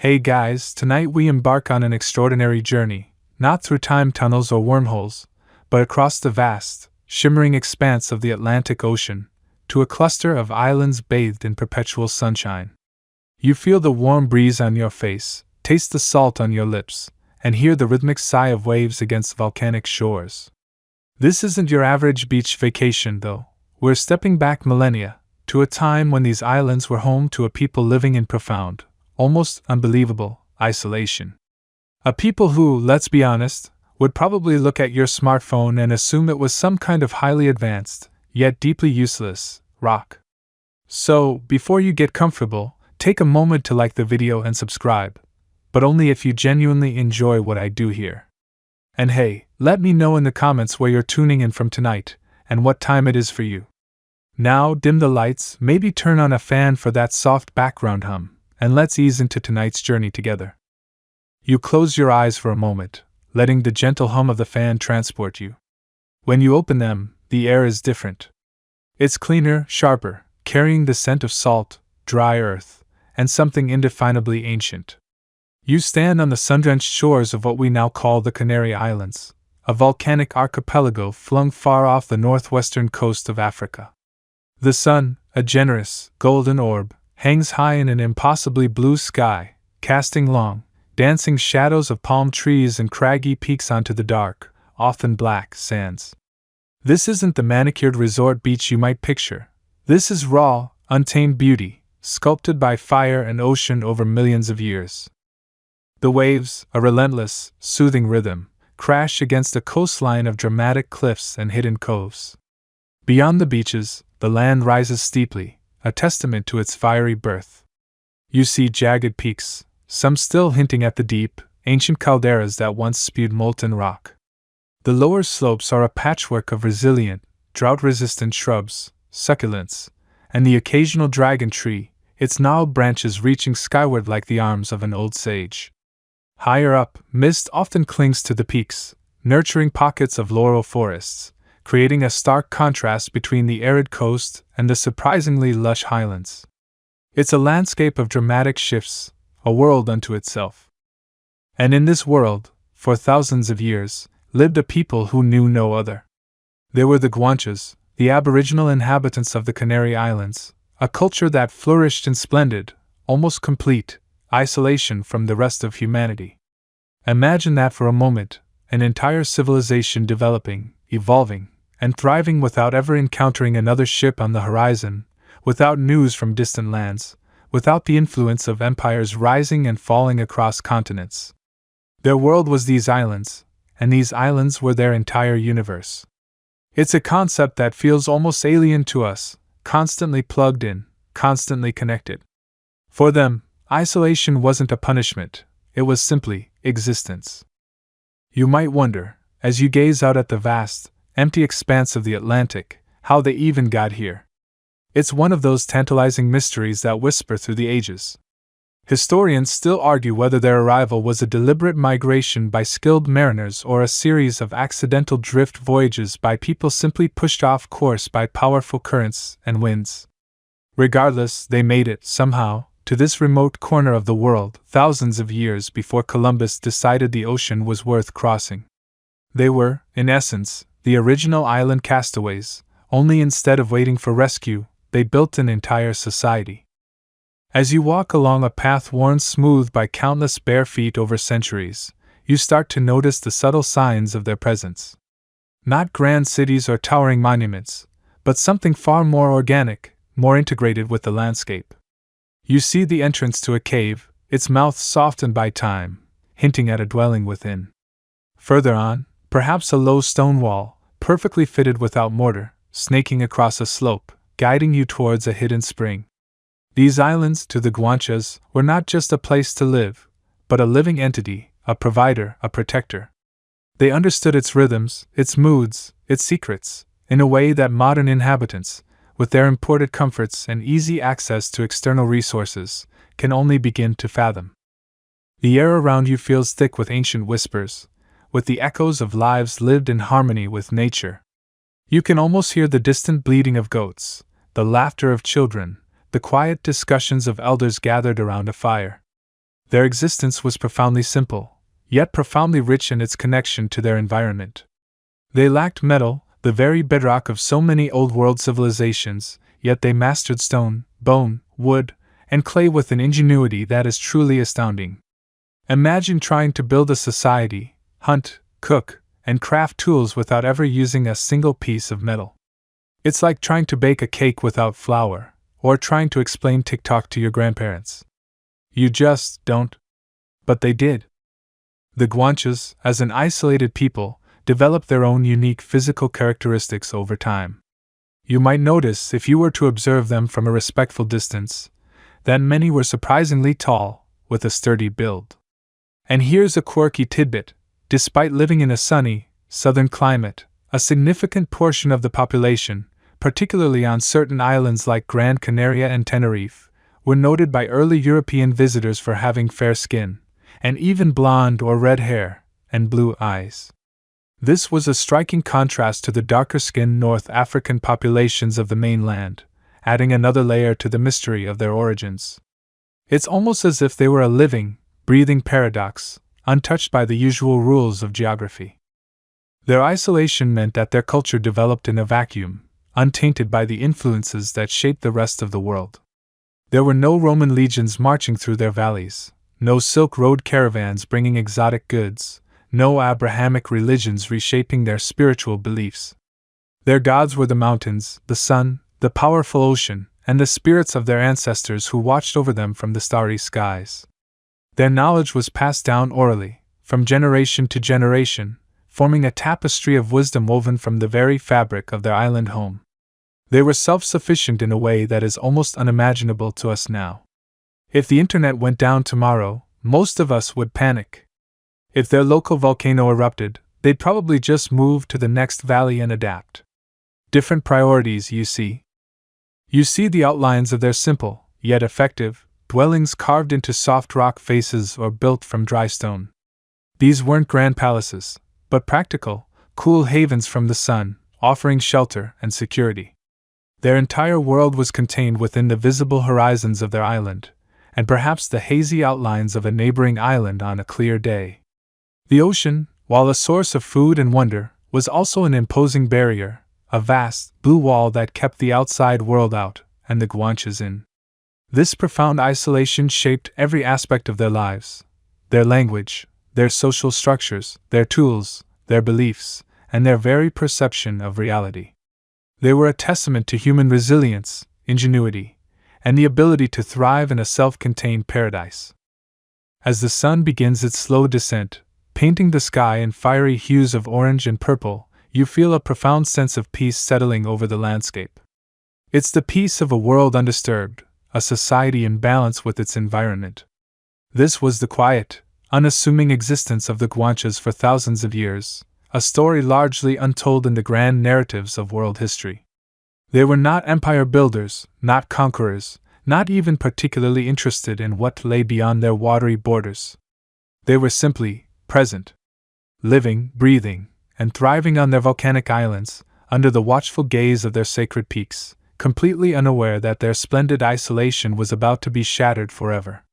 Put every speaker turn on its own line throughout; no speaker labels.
Hey guys, tonight we embark on an extraordinary journey, not through time tunnels or wormholes, but across the vast, shimmering expanse of the Atlantic Ocean, to a cluster of islands bathed in perpetual sunshine. You feel the warm breeze on your face, taste the salt on your lips, and hear the rhythmic sigh of waves against volcanic shores. This isn't your average beach vacation, though. We're stepping back millennia, to a time when these islands were home to a people living in profound, almost unbelievable, isolation. A people who, let's be honest, would probably look at your smartphone and assume it was some kind of highly advanced, yet deeply useless, rock. So, before you get comfortable, take a moment to like the video and subscribe, but only if you genuinely enjoy what I do here. And hey, let me know in the comments where you're tuning in from tonight, and what time it is for you. Now, dim the lights, maybe turn on a fan for that soft background hum, and let's ease into tonight's journey together. You close your eyes for a moment, letting the gentle hum of the fan transport you. When you open them, the air is different. It's cleaner, sharper, carrying the scent of salt, dry earth, and something indefinably ancient. You stand on the sun-drenched shores of what we now call the Canary Islands, a volcanic archipelago flung far off the northwestern coast of Africa. The sun, a generous, golden orb, hangs high in an impossibly blue sky, casting long, dancing shadows of palm trees and craggy peaks onto the dark, often black, sands. This isn't the manicured resort beach you might picture. This is raw, untamed beauty, sculpted by fire and ocean over millions of years. The waves, a relentless, soothing rhythm, crash against a coastline of dramatic cliffs and hidden coves. Beyond the beaches, the land rises steeply, a testament to its fiery birth. You see jagged peaks, some still hinting at the deep, ancient calderas that once spewed molten rock. The lower slopes are a patchwork of resilient, drought-resistant shrubs, succulents, and the occasional dragon tree, its gnarled branches reaching skyward like the arms of an old sage. Higher up, mist often clings to the peaks, nurturing pockets of laurel forests, creating a stark contrast between the arid coast and the surprisingly lush highlands. It's a landscape of dramatic shifts, a world unto itself. And in this world, for thousands of years, lived a people who knew no other. They were the Guanches, the aboriginal inhabitants of the Canary Islands, a culture that flourished in splendid, almost complete, isolation from the rest of humanity. Imagine that for a moment, an entire civilization developing, evolving, and thriving without ever encountering another ship on the horizon, without news from distant lands, without the influence of empires rising and falling across continents. Their world was these islands, and these islands were their entire universe. It's a concept that feels almost alien to us, constantly plugged in, constantly connected. For them, isolation wasn't a punishment, it was simply existence. You might wonder, as you gaze out at the vast, empty expanse of the Atlantic, how they even got here. It's one of those tantalizing mysteries that whisper through the ages. Historians still argue whether their arrival was a deliberate migration by skilled mariners or a series of accidental drift voyages by people simply pushed off course by powerful currents and winds. Regardless, they made it, somehow, to this remote corner of the world thousands of years before Columbus decided the ocean was worth crossing. They were, in essence, the original island castaways, only instead of waiting for rescue, they built an entire society. As you walk along a path worn smooth by countless bare feet over centuries, you start to notice the subtle signs of their presence. Not grand cities or towering monuments, but something far more organic, more integrated with the landscape. You see the entrance to a cave, its mouth softened by time, hinting at a dwelling within. Further on, perhaps a low stone wall, perfectly fitted without mortar, snaking across a slope, guiding you towards a hidden spring. These islands, to the Guanches, were not just a place to live, but a living entity, a provider, a protector. They understood its rhythms, its moods, its secrets, in a way that modern inhabitants, with their imported comforts and easy access to external resources, can only begin to fathom. The air around you feels thick with ancient whispers, with the echoes of lives lived in harmony with nature. You can almost hear the distant bleating of goats, the laughter of children, the quiet discussions of elders gathered around a fire. Their existence was profoundly simple, yet profoundly rich in its connection to their environment. They lacked metal, the very bedrock of so many old-world civilizations, yet they mastered stone, bone, wood, and clay with an ingenuity that is truly astounding. Imagine trying to build a society, hunt, cook, and craft tools without ever using a single piece of metal. It's like trying to bake a cake without flour, or trying to explain TikTok to your grandparents. You just don't. But they did. The Guanches, as an isolated people, developed their own unique physical characteristics over time. You might notice, if you were to observe them from a respectful distance, that many were surprisingly tall, with a sturdy build. And here's a quirky tidbit: despite living in a sunny, southern climate, a significant portion of the population, particularly on certain islands like Gran Canaria and Tenerife, were noted by early European visitors for having fair skin, and even blonde or red hair, and blue eyes. This was a striking contrast to the darker-skinned North African populations of the mainland, adding another layer to the mystery of their origins. It's almost as if they were a living, breathing paradox, untouched by the usual rules of geography. Their isolation meant that their culture developed in a vacuum, untainted by the influences that shaped the rest of the world. There were no Roman legions marching through their valleys, no Silk Road caravans bringing exotic goods, no Abrahamic religions reshaping their spiritual beliefs. Their gods were the mountains, the sun, the powerful ocean, and the spirits of their ancestors who watched over them from the starry skies. Their knowledge was passed down orally, from generation to generation, forming a tapestry of wisdom woven from the very fabric of their island home. They were self-sufficient in a way that is almost unimaginable to us now. If the internet went down tomorrow, most of us would panic. If their local volcano erupted, they'd probably just move to the next valley and adapt. Different priorities, you see. You see the outlines of their simple, yet effective, dwellings carved into soft rock faces or built from dry stone. These weren't grand palaces, but practical, cool havens from the sun, offering shelter and security. Their entire world was contained within the visible horizons of their island, and perhaps the hazy outlines of a neighboring island on a clear day. The ocean, while a source of food and wonder, was also an imposing barrier, a vast, blue wall that kept the outside world out, and the Guanches in. This profound isolation shaped every aspect of their lives: their language, their social structures, their tools, their beliefs, and their very perception of reality. They were a testament to human resilience, ingenuity, and the ability to thrive in a self-contained paradise. As the sun begins its slow descent, painting the sky in fiery hues of orange and purple, you feel a profound sense of peace settling over the landscape. It's the peace of a world undisturbed, a society in balance with its environment. This was the quiet, unassuming existence of the Guanches for thousands of years, a story largely untold in the grand narratives of world history. They were not empire builders, not conquerors, not even particularly interested in what lay beyond their watery borders. They were simply present, living, breathing, and thriving on their volcanic islands, under the watchful gaze of their sacred peaks, completely unaware that their splendid isolation was about to be shattered forever.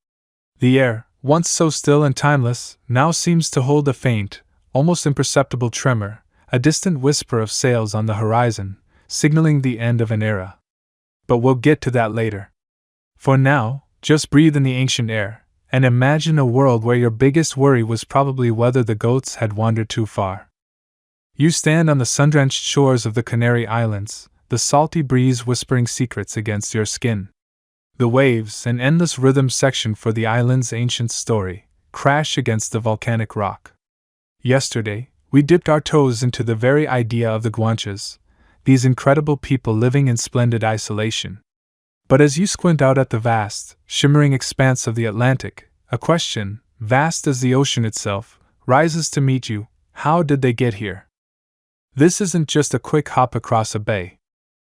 The air, once so still and timeless, now seems to hold a faint, almost imperceptible tremor, a distant whisper of sails on the horizon, signaling the end of an era. But we'll get to that later. For now, just breathe in the ancient air, and imagine a world where your biggest worry was probably whether the goats had wandered too far. You stand on the sun-drenched shores of the Canary Islands, the salty breeze whispering secrets against your skin. The waves, an endless rhythm section for the island's ancient story, crash against the volcanic rock. Yesterday, we dipped our toes into the very idea of the Guanches, these incredible people living in splendid isolation. But as you squint out at the vast, shimmering expanse of the Atlantic, a question, vast as the ocean itself, rises to meet you: how did they get here? This isn't just a quick hop across a bay.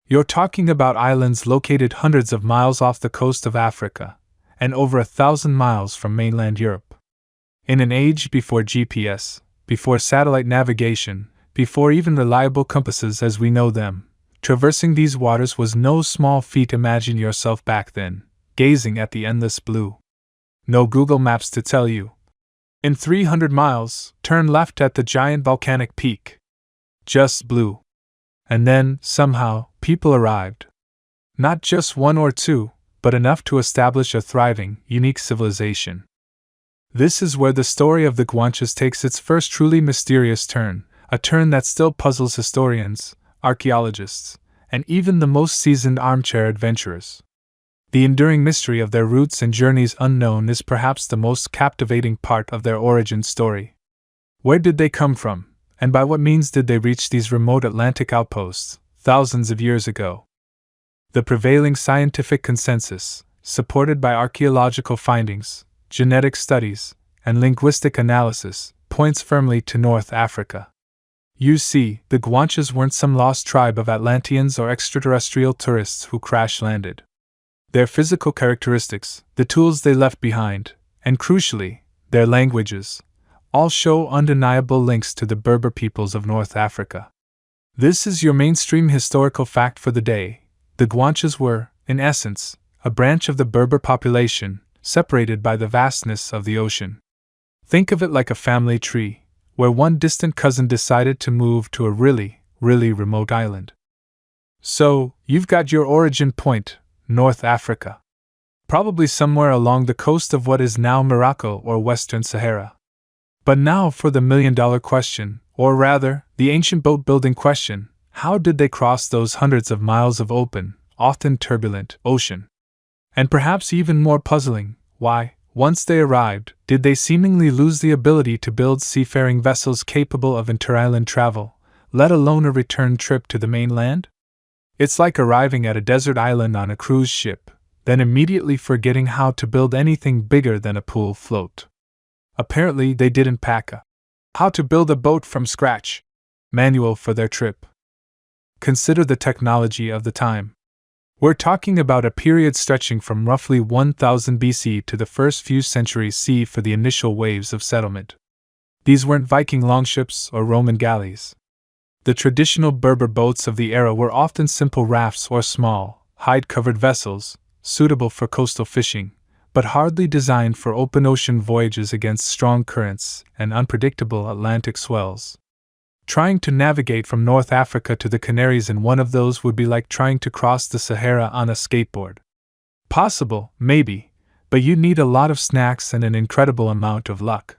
You're talking about islands located hundreds of miles off the coast of Africa, and over 1,000 miles from mainland Europe. In an age before GPS, before satellite navigation, before even reliable compasses as we know them, traversing these waters was no small feat. Imagine yourself back then, gazing at the endless blue. No Google Maps to tell you. In 300 miles, turn left at the giant volcanic peak. Just blue. And then, somehow, people arrived. Not just one or two, but enough to establish a thriving, unique civilization. This is where the story of the Guanches takes its first truly mysterious turn, a turn that still puzzles historians, archaeologists, and even the most seasoned armchair adventurers. The enduring mystery of their roots and journeys unknown is perhaps the most captivating part of their origin story. Where did they come from, and by what means did they reach these remote Atlantic outposts, thousands of years ago? The prevailing scientific consensus, supported by archaeological findings, genetic studies, and linguistic analysis, points firmly to North Africa. You see, the Guanches weren't some lost tribe of Atlanteans or extraterrestrial tourists who crash-landed. Their physical characteristics, the tools they left behind, and crucially, their languages, all show undeniable links to the Berber peoples of North Africa. This is your mainstream historical fact for the day. The Guanches were, in essence, a branch of the Berber population, separated by the vastness of the ocean. Think of it like a family tree, where one distant cousin decided to move to a really remote island. So, you've got your origin point, North Africa. Probably somewhere along the coast of what is now Morocco or Western Sahara. But now for the million-dollar question, or rather, the ancient boat-building question: how did they cross those hundreds of miles of open, often turbulent, ocean? And perhaps even more puzzling, why, once they arrived, did they seemingly lose the ability to build seafaring vessels capable of inter-island travel, let alone a return trip to the mainland? It's like arriving at a desert island on a cruise ship, then immediately forgetting how to build anything bigger than a pool float. Apparently, they didn't pack a "how to build a boat from scratch" manual for their trip. Consider the technology of the time. We're talking about a period stretching from roughly 1000 BC to the first few centuries CE for the initial waves of settlement. These weren't Viking longships or Roman galleys. The traditional Berber boats of the era were often simple rafts or small, hide-covered vessels, suitable for coastal fishing, but hardly designed for open ocean voyages against strong currents and unpredictable Atlantic swells. Trying to navigate from North Africa to the Canaries in one of those would be like trying to cross the Sahara on a skateboard. Possible, maybe, but you'd need a lot of snacks and an incredible amount of luck.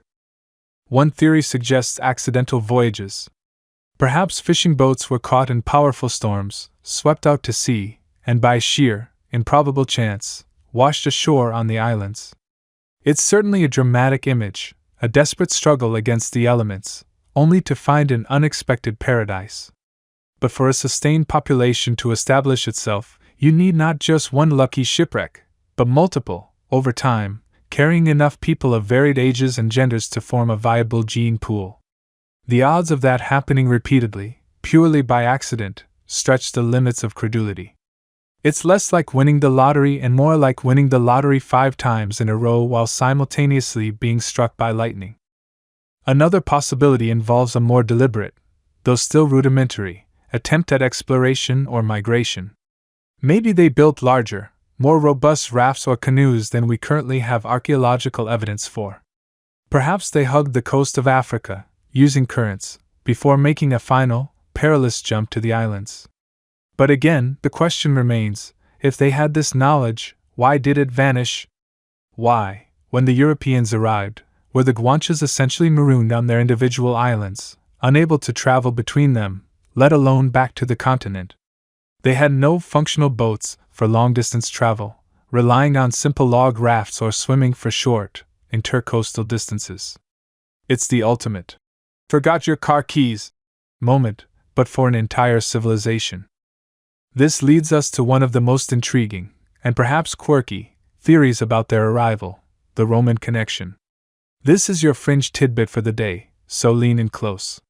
One theory suggests accidental voyages. Perhaps fishing boats were caught in powerful storms, swept out to sea, and by sheer, improbable chance, washed ashore on the islands. It's certainly a dramatic image, a desperate struggle against the elements, only to find an unexpected paradise. But for a sustained population to establish itself, you need not just one lucky shipwreck, but multiple, over time, carrying enough people of varied ages and genders to form a viable gene pool. The odds of that happening repeatedly, purely by accident, stretch the limits of credulity. It's less like winning the lottery and more like winning the lottery 5 times in a row while simultaneously being struck by lightning. Another possibility involves a more deliberate, though still rudimentary, attempt at exploration or migration. Maybe they built larger, more robust rafts or canoes than we currently have archaeological evidence for. Perhaps they hugged the coast of Africa, using currents, before making a final, perilous jump to the islands. But again, the question remains, if they had this knowledge, why did it vanish? Why, when the Europeans arrived, were the Guanches essentially marooned on their individual islands, unable to travel between them, let alone back to the continent? They had no functional boats for long-distance travel, relying on simple log rafts or swimming for short, intercoastal distances. It's the ultimate "forgot your car keys" moment, but for an entire civilization. This leads us to one of the most intriguing, and perhaps quirky, theories about their arrival: the Roman connection. This is your fringe tidbit for the day, so lean in close.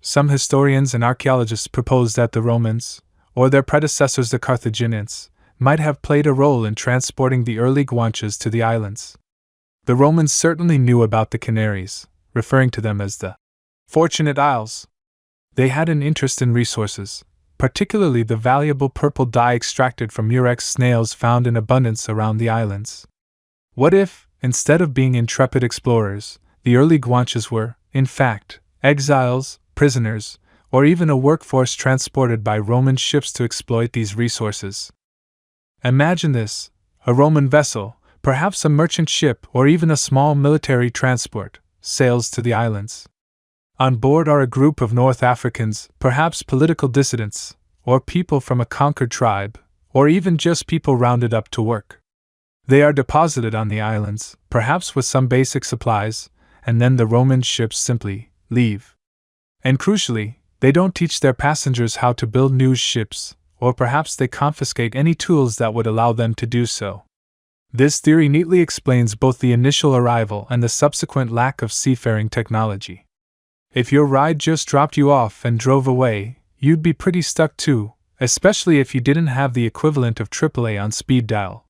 Some historians and archaeologists propose that the Romans, or their predecessors the Carthaginians, might have played a role in transporting the early Guanches to the islands. The Romans certainly knew about the Canaries, referring to them as the Fortunate Isles. They had an interest in resources, particularly the valuable purple dye extracted from murex snails found in abundance around the islands. What if, Instead of being intrepid explorers, the early Guanches were, in fact, exiles, prisoners, or even a workforce transported by Roman ships to exploit these resources. Imagine this: a Roman vessel, perhaps a merchant ship or even a small military transport, sails to the islands. On board are a group of North Africans, perhaps political dissidents, or people from a conquered tribe, or even just people rounded up to work. They are deposited on the islands, perhaps with some basic supplies, and then the Roman ships simply leave. And crucially, they don't teach their passengers how to build new ships, or perhaps they confiscate any tools that would allow them to do so. This theory neatly explains both the initial arrival and the subsequent lack of seafaring technology. If your ride just dropped you off and drove away, you'd be pretty stuck too, especially if you didn't have the equivalent of AAA on speed dial.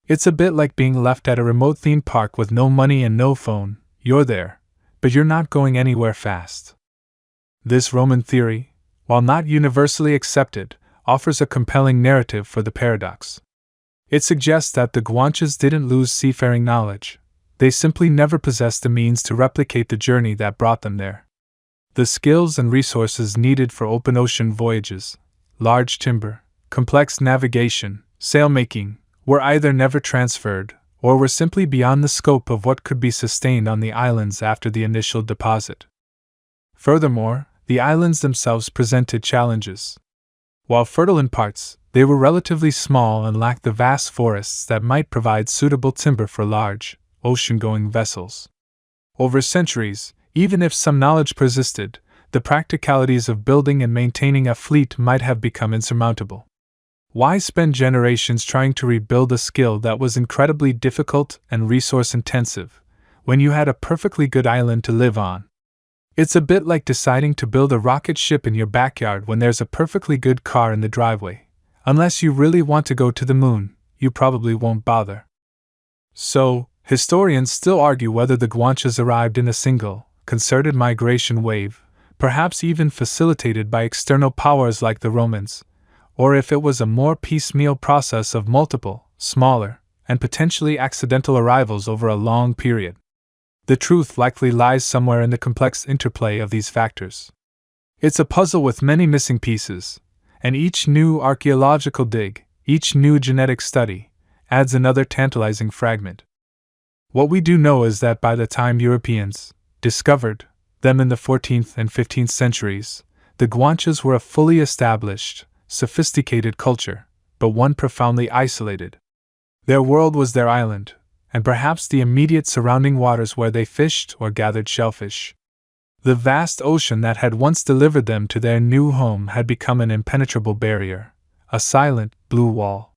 It's a bit like being left at a remote theme park with no money and no phone. You're there, but you're not going anywhere fast. This Roman theory, while not universally accepted, offers a compelling narrative for the paradox. It suggests that the Guanches didn't lose seafaring knowledge, they simply never possessed the means to replicate the journey that brought them there. The skills and resources needed for open ocean voyages, large timber, complex navigation, sailmaking, were either never transferred, or were simply beyond the scope of what could be sustained on the islands after the initial deposit. Furthermore, the islands themselves presented challenges. While fertile in parts, they were relatively small and lacked the vast forests that might provide suitable timber for large, ocean-going vessels. Over centuries, even if some knowledge persisted, the practicalities of building and maintaining a fleet might have become insurmountable. Why spend generations trying to rebuild a skill that was incredibly difficult and resource-intensive, when you had a perfectly good island to live on? It's a bit like deciding to build a rocket ship in your backyard when there's a perfectly good car in the driveway. Unless you really want to go to the moon, you probably won't bother. So, historians still argue whether the Guanches arrived in a single, concerted migration wave, perhaps even facilitated by external powers like the Romans, or if it was a more piecemeal process of multiple, smaller, and potentially accidental arrivals over a long period. The truth likely lies somewhere in the complex interplay of these factors. It's a puzzle with many missing pieces, and each new archaeological dig, each new genetic study, adds another tantalizing fragment. What we do know is that by the time Europeans discovered them in the 14th and 15th centuries, the Guanches were a fully established, sophisticated culture, but one profoundly isolated. Their world was their island, and perhaps the immediate surrounding waters where they fished or gathered shellfish. The vast ocean that had once delivered them to their new home had become an impenetrable barrier, a silent, blue wall.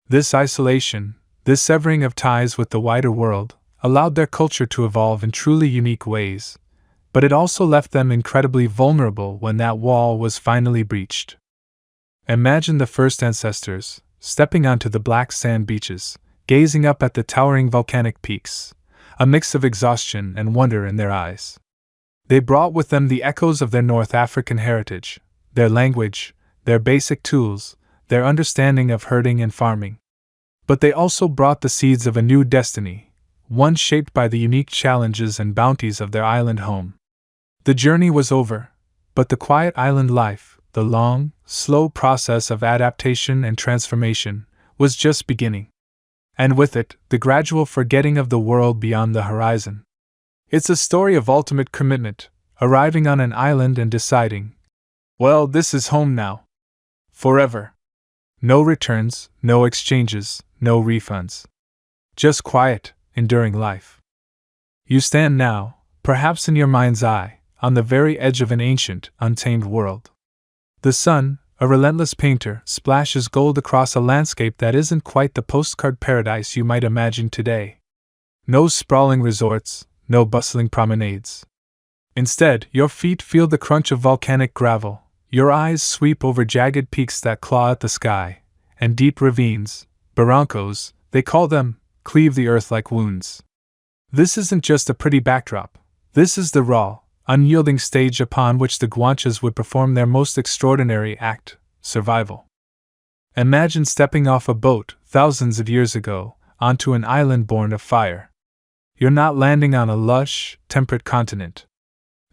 This isolation, this severing of ties with the wider world, allowed their culture to evolve in truly unique ways, but it also left them incredibly vulnerable when that wall was finally breached. Imagine the first ancestors, stepping onto the black sand beaches, gazing up at the towering volcanic peaks, a mix of exhaustion and wonder in their eyes. They brought with them the echoes of their North African heritage, their language, their basic tools, their understanding of herding and farming. But they also brought the seeds of a new destiny, one shaped by the unique challenges and bounties of their island home. The journey was over, but the quiet island life, the long, slow process of adaptation and transformation, was just beginning. And with it, the gradual forgetting of the world beyond the horizon. It's a story of ultimate commitment, arriving on an island and deciding, well, this is home now. Forever. No returns, no exchanges, no refunds. Just quiet, enduring life. You stand now, perhaps in your mind's eye, on the very edge of an ancient, untamed world. The sun, a relentless painter, splashes gold across a landscape that isn't quite the postcard paradise you might imagine today. No sprawling resorts, no bustling promenades. Instead, your feet feel the crunch of volcanic gravel, your eyes sweep over jagged peaks that claw at the sky, and deep ravines, barrancos, they call them, cleave the earth like wounds. This isn't just a pretty backdrop, this is the raw, unyielding stage upon which the Guanches would perform their most extraordinary act, survival. Imagine stepping off a boat, thousands of years ago, onto an island born of fire. you're not landing on a lush, temperate continent.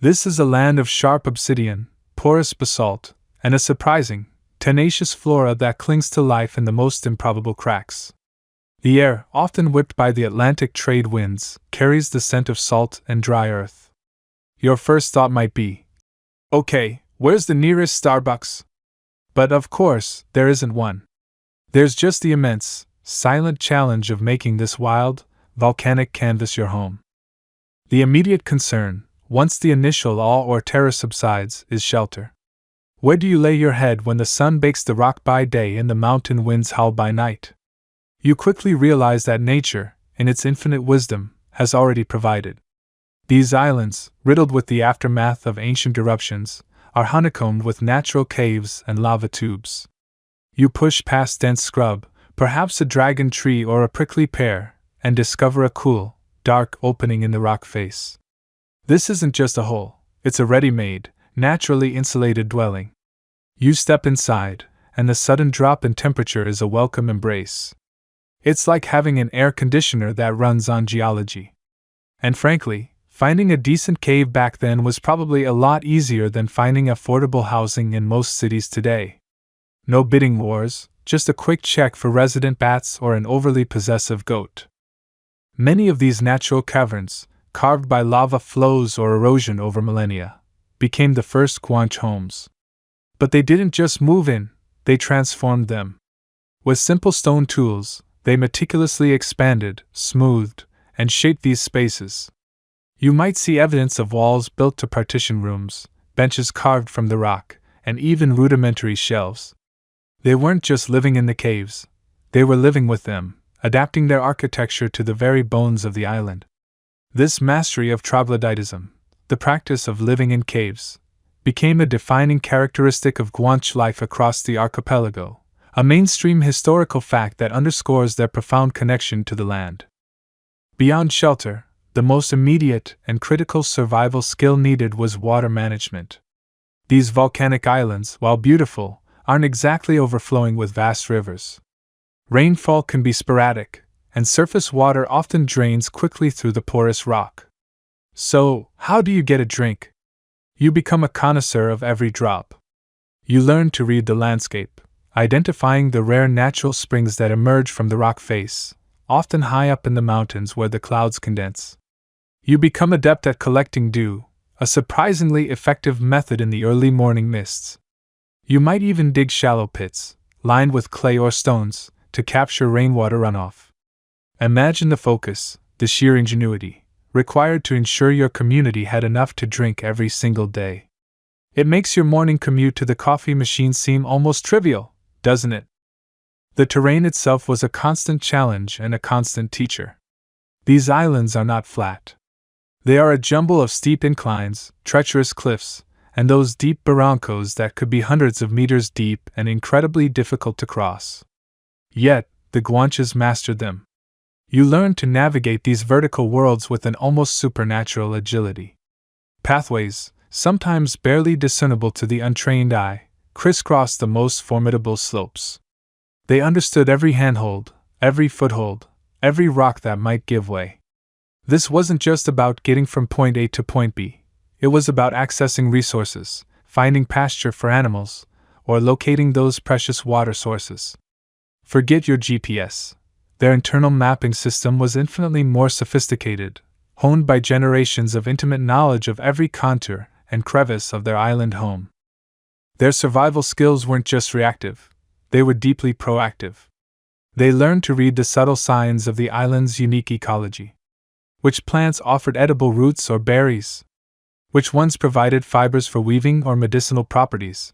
This is a land of sharp obsidian, porous basalt, and a surprising, tenacious flora that clings to life in the most improbable cracks. The air, often whipped by the Atlantic trade winds, carries the scent of salt and dry earth. Your first thought might be, okay, where's the nearest Starbucks? But of course, there isn't one. There's just the immense, silent challenge of making this wild, volcanic canvas your home. The immediate concern, once the initial awe or terror subsides, is shelter. Where do you lay your head when the sun bakes the rock by day and the mountain winds howl by night? You quickly realize that nature, in its infinite wisdom, has already provided. These islands, riddled with the aftermath of ancient eruptions, are honeycombed with natural caves and lava tubes. You push past dense scrub, perhaps a dragon tree or a prickly pear, and discover a cool, dark opening in the rock face. This isn't just a hole, it's a ready-made, naturally insulated dwelling. You step inside, and the sudden drop in temperature is a welcome embrace. It's like having an air conditioner that runs on geology. And frankly, finding a decent cave back then was probably a lot easier than finding affordable housing in most cities today. No bidding wars, just a quick check for resident bats or an overly possessive goat. Many of these natural caverns, carved by lava flows or erosion over millennia, became the first Guanche homes. But they didn't just move in, they transformed them. With simple stone tools, they meticulously expanded, smoothed, and shaped these spaces. You might see evidence of walls built to partition rooms, benches carved from the rock, and even rudimentary shelves. They weren't just living in the caves, they were living with them, adapting their architecture to the very bones of the island. This mastery of troglodytism, the practice of living in caves, became a defining characteristic of Guanche life across the archipelago, a mainstream historical fact that underscores their profound connection to the land. Beyond shelter, the most immediate and critical survival skill needed was water management. These volcanic islands, while beautiful, aren't exactly overflowing with vast rivers. Rainfall can be sporadic, and surface water often drains quickly through the porous rock. So, how do you get a drink? You become a connoisseur of every drop. You learn to read the landscape, identifying the rare natural springs that emerge from the rock face, often high up in the mountains where the clouds condense. You become adept at collecting dew, a surprisingly effective method in the early morning mists. You might even dig shallow pits, lined with clay or stones, to capture rainwater runoff. Imagine the focus, the sheer ingenuity, required to ensure your community had enough to drink every single day. It makes your morning commute to the coffee machine seem almost trivial, doesn't it? The terrain itself was a constant challenge and a constant teacher. These islands are not flat. They are a jumble of steep inclines, treacherous cliffs, and those deep barrancos that could be hundreds of meters deep and incredibly difficult to cross. Yet, the Guanches mastered them. You learn to navigate these vertical worlds with an almost supernatural agility. Pathways, sometimes barely discernible to the untrained eye, crisscrossed the most formidable slopes. They understood every handhold, every foothold, every rock that might give way. This wasn't just about getting from point A to point B. It was about accessing resources, finding pasture for animals, or locating those precious water sources. Forget your GPS. Their internal mapping system was infinitely more sophisticated, honed by generations of intimate knowledge of every contour and crevice of their island home. Their survival skills weren't just reactive, they were deeply proactive. They learned to read the subtle signs of the island's unique ecology. Which plants offered edible roots or berries? Which ones provided fibers for weaving or medicinal properties?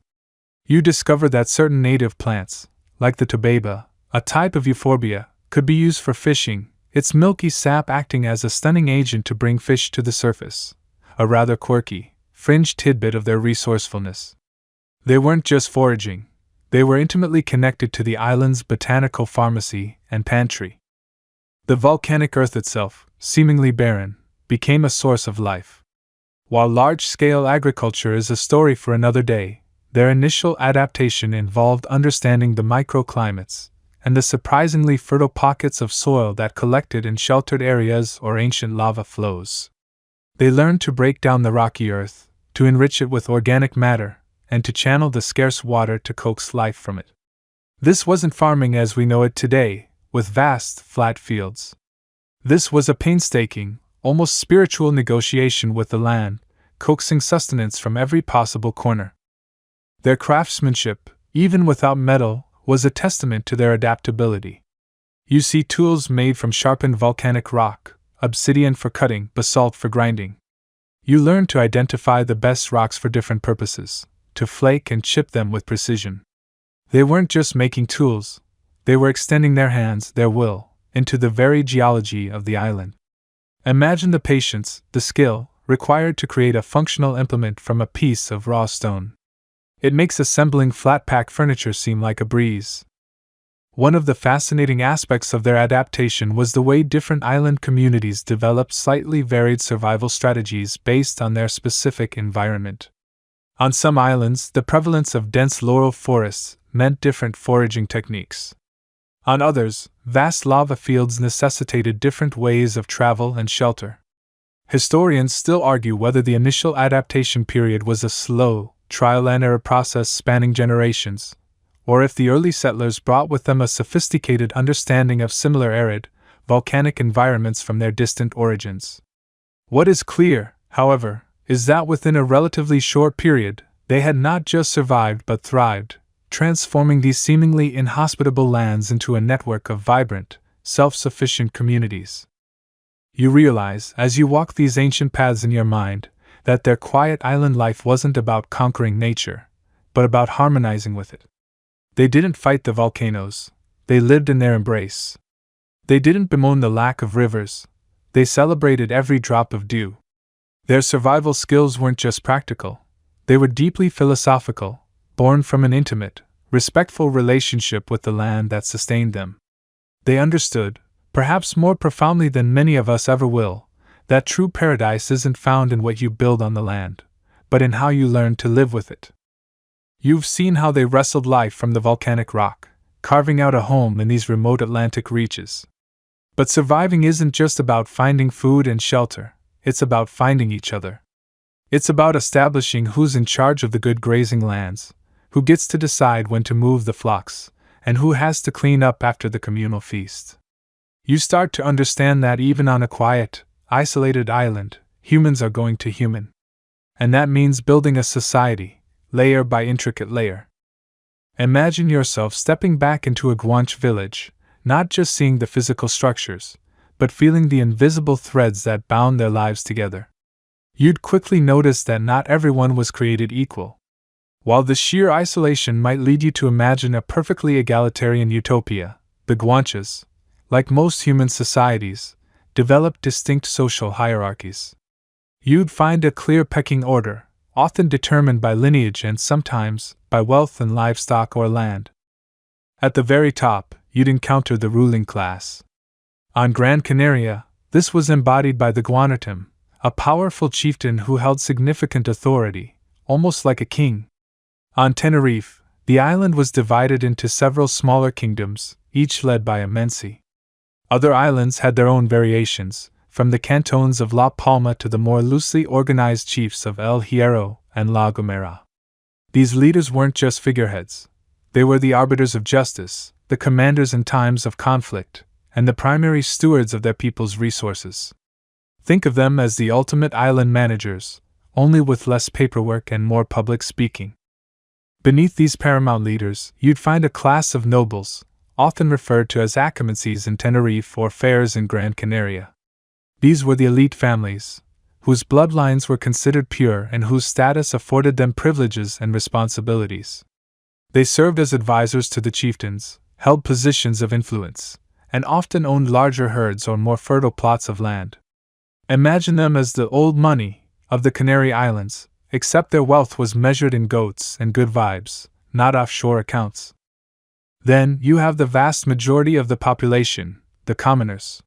You discover that certain native plants, like the tobaba, a type of euphorbia, could be used for fishing, its milky sap acting as a stunning agent to bring fish to the surface, a rather quirky, fringe tidbit of their resourcefulness. They weren't just foraging, they were intimately connected to the island's botanical pharmacy and pantry. The volcanic earth itself, seemingly barren, became a source of life. While large-scale agriculture is a story for another day, their initial adaptation involved understanding the microclimates, and the surprisingly fertile pockets of soil that collected in sheltered areas or ancient lava flows. They learned to break down the rocky earth, to enrich it with organic matter, and to channel the scarce water to coax life from it. This wasn't farming as we know it today, with vast, flat fields. This was a painstaking, almost spiritual negotiation with the land, coaxing sustenance from every possible corner. Their craftsmanship, even without metal, was a testament to their adaptability. You see tools made from sharpened volcanic rock, obsidian for cutting, basalt for grinding. You learn to identify the best rocks for different purposes, to flake and chip them with precision. They weren't just making tools, they were extending their hands, their will, into the very geology of the island. Imagine the patience, the skill, required to create a functional implement from a piece of raw stone. It makes assembling flat-pack furniture seem like a breeze. One of the fascinating aspects of their adaptation was the way different island communities developed slightly varied survival strategies based on their specific environment. On some islands, the prevalence of dense laurel forests meant different foraging techniques. On others, vast lava fields necessitated different ways of travel and shelter. Historians still argue whether the initial adaptation period was a slow, trial-and-error process spanning generations, or if the early settlers brought with them a sophisticated understanding of similar arid, volcanic environments from their distant origins. What is clear, however, is that within a relatively short period, they had not just survived but thrived, transforming these seemingly inhospitable lands into a network of vibrant, self-sufficient communities. You realize, as you walk these ancient paths in your mind, that their quiet island life wasn't about conquering nature, but about harmonizing with it. They didn't fight the volcanoes, they lived in their embrace. They didn't bemoan the lack of rivers, they celebrated every drop of dew. Their survival skills weren't just practical, they were deeply philosophical, born from an intimate, respectful relationship with the land that sustained them. They understood, perhaps more profoundly than many of us ever will, that true paradise isn't found in what you build on the land, but in how you learn to live with it. You've seen how they wrestled life from the volcanic rock, carving out a home in these remote Atlantic reaches. But surviving isn't just about finding food and shelter, it's about finding each other. It's about establishing who's in charge of the good grazing lands, who gets to decide when to move the flocks, and who has to clean up after the communal feast. You start to understand that even on a quiet, isolated island, humans are going to human. And that means building a society, layer by intricate layer. Imagine yourself stepping back into a Guanche village, not just seeing the physical structures, but feeling the invisible threads that bound their lives together. You'd quickly notice that not everyone was created equal. While the sheer isolation might lead you to imagine a perfectly egalitarian utopia, the Guanches, like most human societies, developed distinct social hierarchies. You'd find a clear pecking order, often determined by lineage and sometimes by wealth and livestock or land. At the very top, you'd encounter the ruling class. On Gran Canaria, this was embodied by the Guanatim, a powerful chieftain who held significant authority, almost like a king. On Tenerife, the island was divided into several smaller kingdoms, each led by a mensi. Other islands had their own variations, from the cantons of La Palma to the more loosely organized chiefs of El Hierro and La Gomera. These leaders weren't just figureheads. They were the arbiters of justice, the commanders in times of conflict, and the primary stewards of their people's resources. Think of them as the ultimate island managers, only with less paperwork and more public speaking. Beneath these paramount leaders, you'd find a class of nobles, often referred to as accomancies in Tenerife or fairs in Gran Canaria. These were the elite families, whose bloodlines were considered pure and whose status afforded them privileges and responsibilities. They served as advisors to the chieftains, held positions of influence, and often owned larger herds or more fertile plots of land. Imagine them as the old money of the Canary Islands, except their wealth was measured in goats and good vibes, not offshore accounts. Then you have the vast majority of the population, the commoners.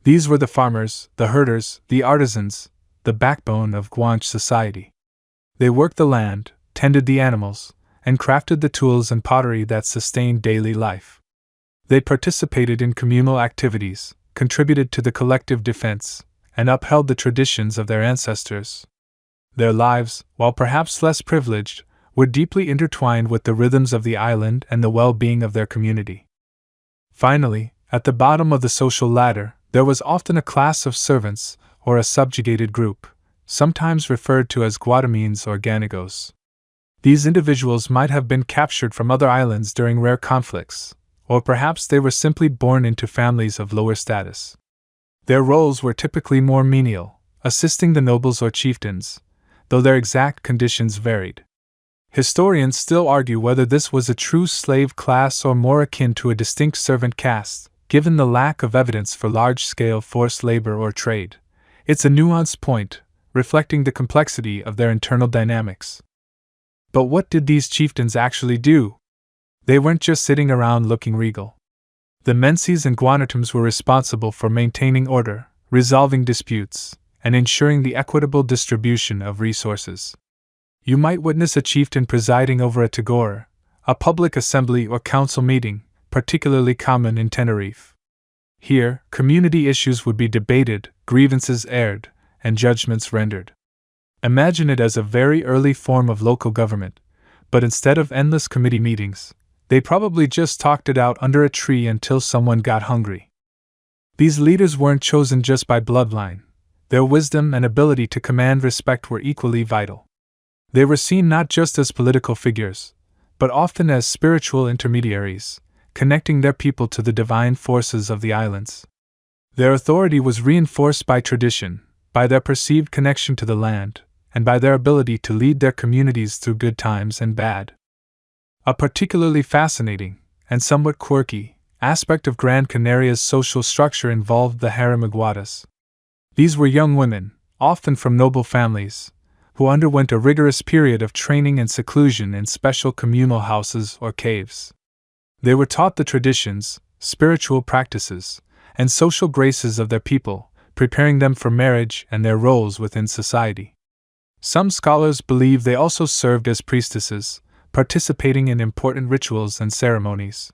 These were the farmers, the herders, the artisans, the backbone of Guanche society. They worked the land, tended the animals, and crafted the tools and pottery that sustained daily life. They participated in communal activities, contributed to the collective defense, and upheld the traditions of their ancestors. Their lives, while perhaps less privileged, were deeply intertwined with the rhythms of the island and the well-being of their community. Finally, at the bottom of the social ladder, there was often a class of servants, or a subjugated group, sometimes referred to as Guatemines or Ganigos. These individuals might have been captured from other islands during rare conflicts, or perhaps they were simply born into families of lower status. Their roles were typically more menial, assisting the nobles or chieftains, though their exact conditions varied. Historians still argue whether this was a true slave class or more akin to a distinct servant caste, given the lack of evidence for large-scale forced labor or trade. It's a nuanced point, reflecting the complexity of their internal dynamics. But what did these chieftains actually do? They weren't just sitting around looking regal. The menses and guanartums were responsible for maintaining order, resolving disputes, and ensuring the equitable distribution of resources. You might witness a chieftain presiding over a tagore, a public assembly or council meeting, particularly common in Tenerife. Here, community issues would be debated, grievances aired, and judgments rendered. Imagine it as a very early form of local government, but instead of endless committee meetings, they probably just talked it out under a tree until someone got hungry. These leaders weren't chosen just by bloodline. Their wisdom and ability to command respect were equally vital. They were seen not just as political figures, but often as spiritual intermediaries, connecting their people to the divine forces of the islands. Their authority was reinforced by tradition, by their perceived connection to the land, and by their ability to lead their communities through good times and bad. A particularly fascinating, and somewhat quirky, aspect of Gran Canaria's social structure involved the harem. These were young women, often from noble families, who underwent a rigorous period of training and seclusion in special communal houses or caves. They were taught the traditions, spiritual practices, and social graces of their people, preparing them for marriage and their roles within society. Some scholars believe they also served as priestesses, participating in important rituals and ceremonies.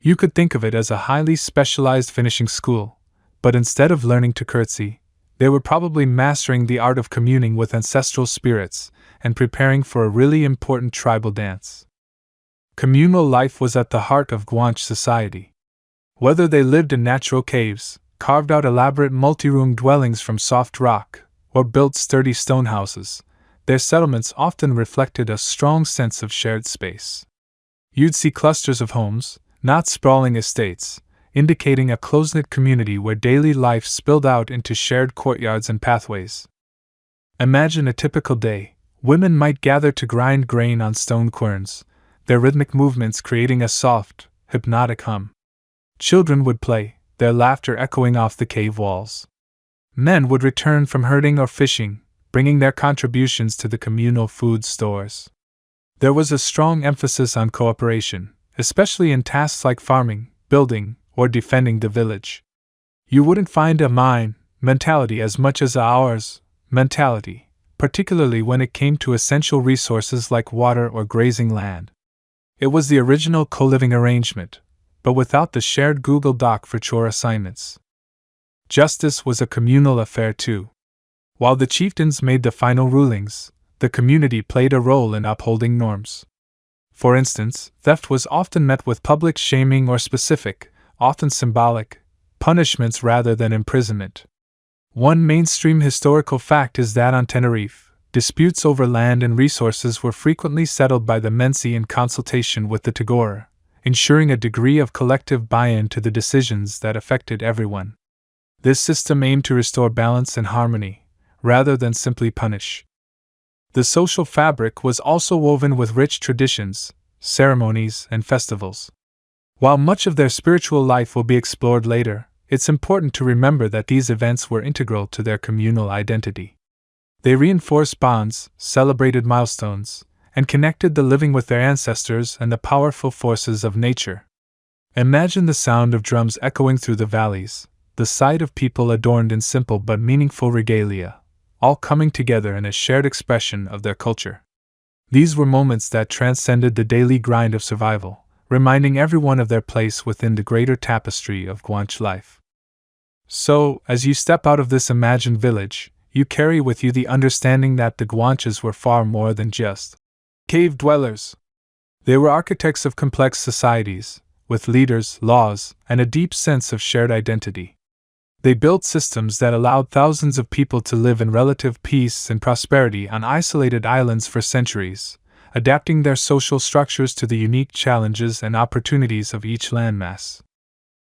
You could think of it as a highly specialized finishing school, but instead of learning to curtsy, they were probably mastering the art of communing with ancestral spirits and preparing for a really important tribal dance. Communal life was at the heart of Guanche society. Whether they lived in natural caves, carved out elaborate multi-room dwellings from soft rock, or built sturdy stone houses, their settlements often reflected a strong sense of shared space. You'd see clusters of homes, not sprawling estates, indicating a close-knit community where daily life spilled out into shared courtyards and pathways. Imagine a typical day. Women might gather to grind grain on stone querns, their rhythmic movements creating a soft, hypnotic hum. Children would play, their laughter echoing off the cave walls. Men would return from herding or fishing, bringing their contributions to the communal food stores. There was a strong emphasis on cooperation, especially in tasks like farming, building, or defending the village. You wouldn't find a mine mentality as much as a ours mentality, particularly when it came to essential resources like water or grazing land. It was the original co-living arrangement, but without the shared Google Doc for chore assignments. Justice was a communal affair too. While the chieftains made the final rulings, the community played a role in upholding norms. For instance, theft was often met with public shaming or specific, often symbolic, punishments rather than imprisonment. One mainstream historical fact is that on Tenerife, disputes over land and resources were frequently settled by the mense in consultation with the tagore, ensuring a degree of collective buy-in to the decisions that affected everyone. This system aimed to restore balance and harmony, rather than simply punish. The social fabric was also woven with rich traditions, ceremonies, and festivals. While much of their spiritual life will be explored later, it's important to remember that these events were integral to their communal identity. They reinforced bonds, celebrated milestones, and connected the living with their ancestors and the powerful forces of nature. Imagine the sound of drums echoing through the valleys, the sight of people adorned in simple but meaningful regalia, all coming together in a shared expression of their culture. These were moments that transcended the daily grind of survival, reminding everyone of their place within the greater tapestry of Guanche life. So, as you step out of this imagined village, you carry with you the understanding that the Guanches were far more than just cave dwellers. They were architects of complex societies, with leaders, laws, and a deep sense of shared identity. They built systems that allowed thousands of people to live in relative peace and prosperity on isolated islands for centuries, adapting their social structures to the unique challenges and opportunities of each landmass.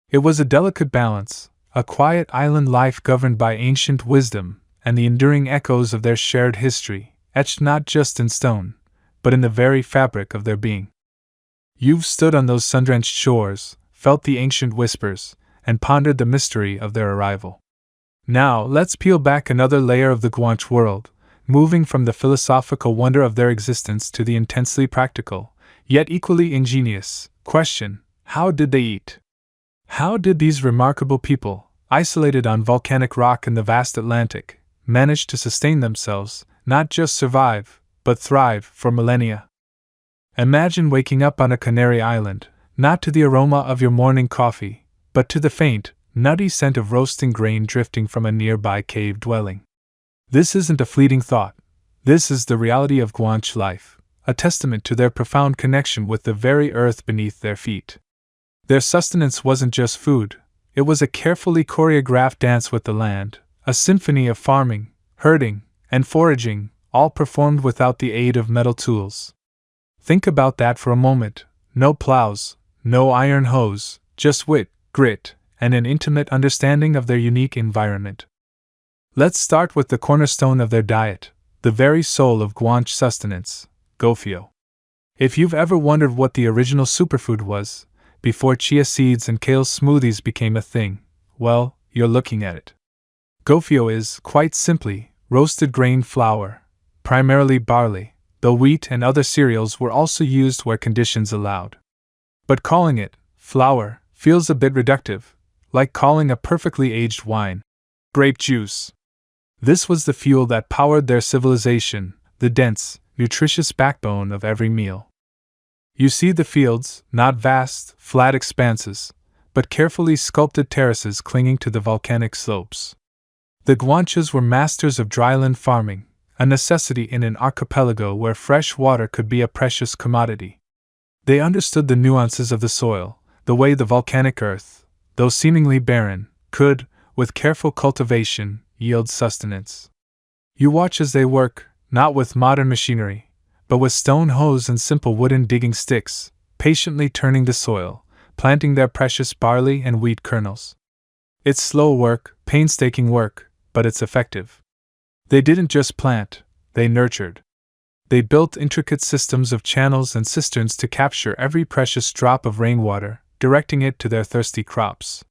It was a delicate balance, a quiet island life governed by ancient wisdom and the enduring echoes of their shared history, etched not just in stone, but in the very fabric of their being. You've stood on those sun-drenched shores, felt the ancient whispers, and pondered the mystery of their arrival. Now, let's peel back another layer of the Guanche world, moving from the philosophical wonder of their existence to the intensely practical, yet equally ingenious, question: how did they eat? How did these remarkable people, isolated on volcanic rock in the vast Atlantic, manage to sustain themselves, not just survive, but thrive for millennia? Imagine waking up on a Canary Island, not to the aroma of your morning coffee, but to the faint, nutty scent of roasting grain drifting from a nearby cave dwelling. This isn't a fleeting thought. This is the reality of Guanche life, a testament to their profound connection with the very earth beneath their feet. Their sustenance wasn't just food, it was a carefully choreographed dance with the land, a symphony of farming, herding, and foraging, all performed without the aid of metal tools. Think about that for a moment. No plows, no iron hoes, just wit, grit, and an intimate understanding of their unique environment. Let's start with the cornerstone of their diet, the very soul of Guanche sustenance, gofio. If you've ever wondered what the original superfood was, before chia seeds and kale smoothies became a thing, well, you're looking at it. Gofio is, quite simply, roasted grain flour, primarily barley, though wheat and other cereals were also used where conditions allowed. But calling it flour feels a bit reductive, like calling a perfectly aged wine grape juice. This was the fuel that powered their civilization, the dense, nutritious backbone of every meal. You see the fields, not vast, flat expanses, but carefully sculpted terraces clinging to the volcanic slopes. The Guanches were masters of dryland farming, a necessity in an archipelago where fresh water could be a precious commodity. They understood the nuances of the soil, the way the volcanic earth, though seemingly barren, could, with careful cultivation, yield sustenance. You watch as they work, not with modern machinery, but with stone hoes and simple wooden digging sticks, patiently turning the soil, planting their precious barley and wheat kernels. It's slow work, painstaking work, but it's effective. They didn't just plant, they nurtured. They built intricate systems of channels and cisterns to capture every precious drop of rainwater, directing it to their thirsty crops.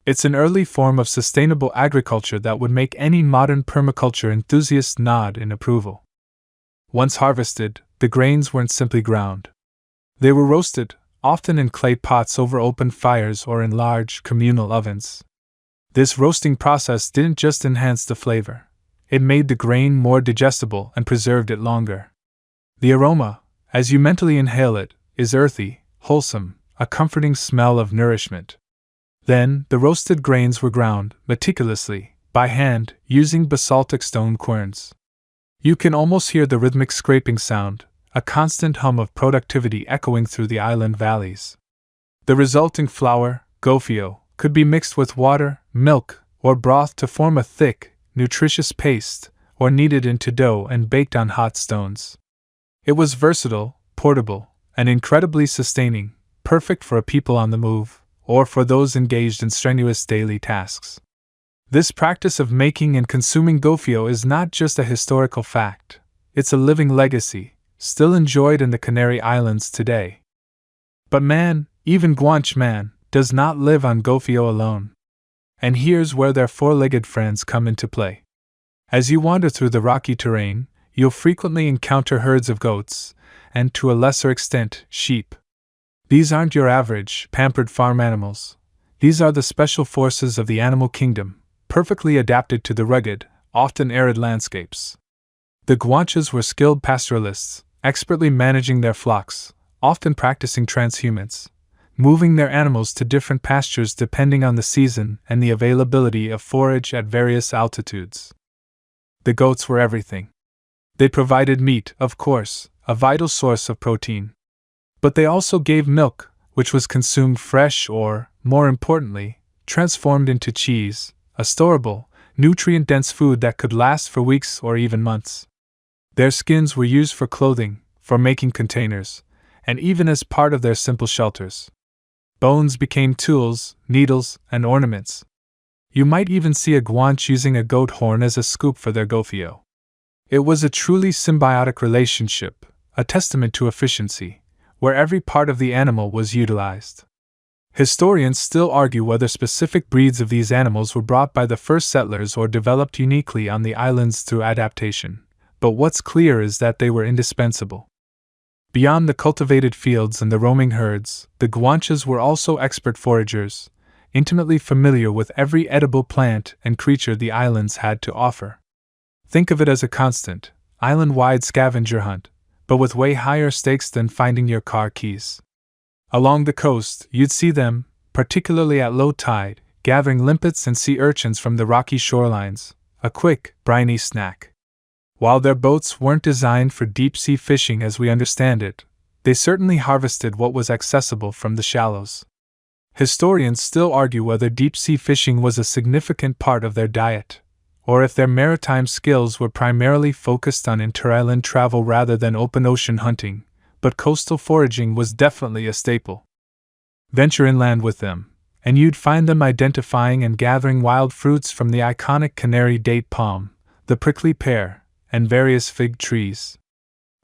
It's an early form of sustainable agriculture that would make any modern permaculture enthusiast nod in approval. Once harvested, the grains weren't simply ground. They were roasted, often in clay pots over open fires or in large, communal ovens. This roasting process didn't just enhance the flavor. It made the grain more digestible and preserved it longer. The aroma, as you mentally inhale it, is earthy, wholesome, a comforting smell of nourishment. Then, the roasted grains were ground, meticulously, by hand, using basaltic stone querns. You can almost hear the rhythmic scraping sound, a constant hum of productivity echoing through the island valleys. The resulting flour, gofio, could be mixed with water, milk, or broth to form a thick, nutritious paste, or kneaded into dough and baked on hot stones. It was versatile, portable, and incredibly sustaining, perfect for a people on the move, or for those engaged in strenuous daily tasks. This practice of making and consuming gofio is not just a historical fact, it's a living legacy, still enjoyed in the Canary Islands today. But man, even Guanche man, does not live on gofio alone. And here's where their four-legged friends come into play. As you wander through the rocky terrain, you'll frequently encounter herds of goats, and to a lesser extent, sheep. These aren't your average, pampered farm animals. These are the special forces of the animal kingdom, perfectly adapted to the rugged, often arid landscapes. The Guanches were skilled pastoralists, expertly managing their flocks, often practicing transhumance, moving their animals to different pastures depending on the season and the availability of forage at various altitudes. The goats were everything. They provided meat, of course, a vital source of protein. But they also gave milk, which was consumed fresh or, more importantly, transformed into cheese, a storable, nutrient-dense food that could last for weeks or even months. Their skins were used for clothing, for making containers, and even as part of their simple shelters. Bones became tools, needles, and ornaments. You might even see a Guanche using a goat horn as a scoop for their gofio. It was a truly symbiotic relationship, a testament to efficiency, where every part of the animal was utilized. Historians still argue whether specific breeds of these animals were brought by the first settlers or developed uniquely on the islands through adaptation, but what's clear is that they were indispensable. Beyond the cultivated fields and the roaming herds, the Guanches were also expert foragers, intimately familiar with every edible plant and creature the islands had to offer. Think of it as a constant, island-wide scavenger hunt, but with way higher stakes than finding your car keys. Along the coast, you'd see them, particularly at low tide, gathering limpets and sea urchins from the rocky shorelines, a quick, briny snack. While their boats weren't designed for deep-sea fishing as we understand it, they certainly harvested what was accessible from the shallows. Historians still argue whether deep-sea fishing was a significant part of their diet, or if their maritime skills were primarily focused on inter-island travel rather than open-ocean hunting, but coastal foraging was definitely a staple. Venture inland with them, and you'd find them identifying and gathering wild fruits from the iconic Canary date palm, the prickly pear, and various fig trees.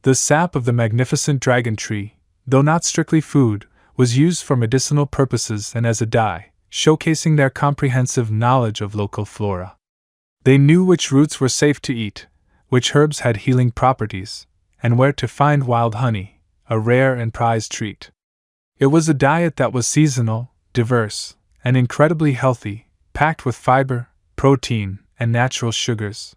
The sap of the magnificent dragon tree, though not strictly food, was used for medicinal purposes and as a dye, showcasing their comprehensive knowledge of local flora. They knew which roots were safe to eat, which herbs had healing properties, and where to find wild honey, a rare and prized treat. It was a diet that was seasonal, diverse, and incredibly healthy, packed with fiber, protein, and natural sugars.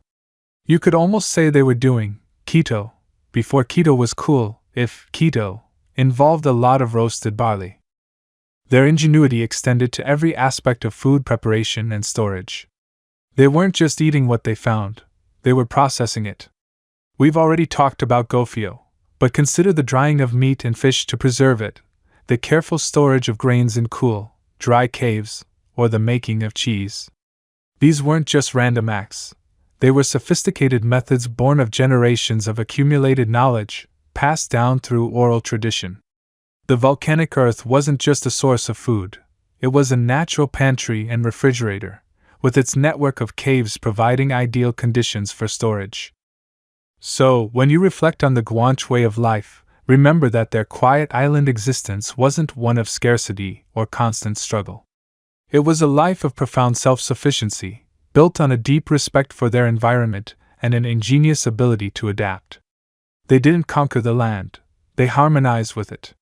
You could almost say they were doing keto before keto was cool, if keto involved a lot of roasted barley. Their ingenuity extended to every aspect of food preparation and storage. They weren't just eating what they found, they were processing it. We've already talked about gofio, but consider the drying of meat and fish to preserve it, the careful storage of grains in cool, dry caves, or the making of cheese. These weren't just random acts. They were sophisticated methods born of generations of accumulated knowledge, passed down through oral tradition. The volcanic earth wasn't just a source of food, it was a natural pantry and refrigerator, with its network of caves providing ideal conditions for storage. So, when you reflect on the Guanche way of life, remember that their quiet island existence wasn't one of scarcity or constant struggle. It was a life of profound self-sufficiency, built on a deep respect for their environment and an ingenious ability to adapt. They didn't conquer the land, they harmonized with it.